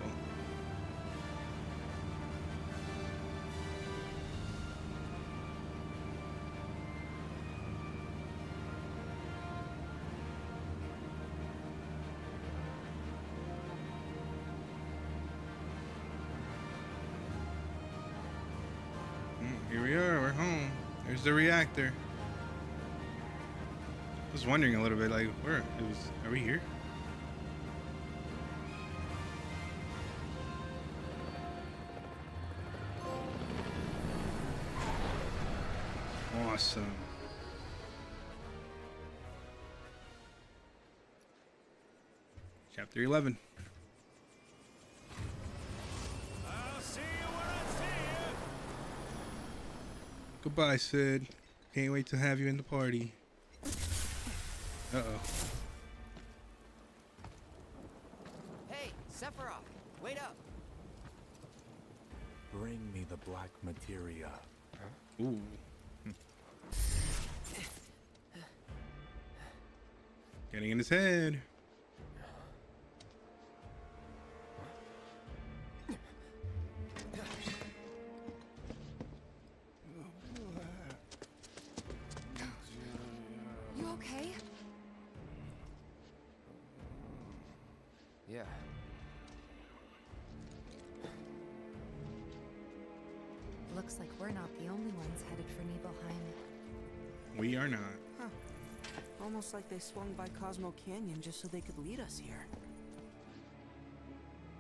Here we are, we're home. There's the reactor. I was wondering a little bit, like, are we here? Awesome. Chapter 11. I'll see you when I see you. Goodbye, Sid. Can't wait to have you in the party. Uh-oh. Hey, Sephiroth, Wait up! Bring me the black materia. Ooh. Getting in his head. You okay? Yeah. Looks like we're not the only ones headed for Nibelheim. We are not. Huh. Almost like they swung by Cosmo Canyon just so they could lead us here.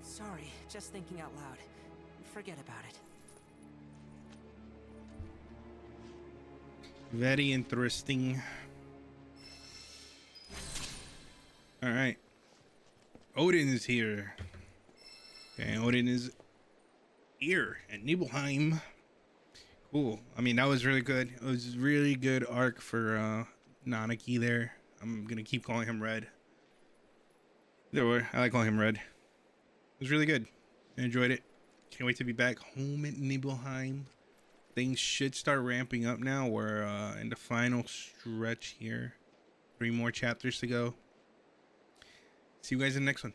Sorry, just thinking out loud. Forget about it. Very interesting. All right. Odin is here. Okay, Odin is here at Nibelheim. Cool. I mean, that was really good. It was really good arc for Nanaki there. I'm gonna keep calling him Red. I like calling him Red. It was really good. I enjoyed it. Can't wait to be back home at Nibelheim. Things should start ramping up now. We're in the final stretch here. 3 more chapters to go. See you guys in the next one.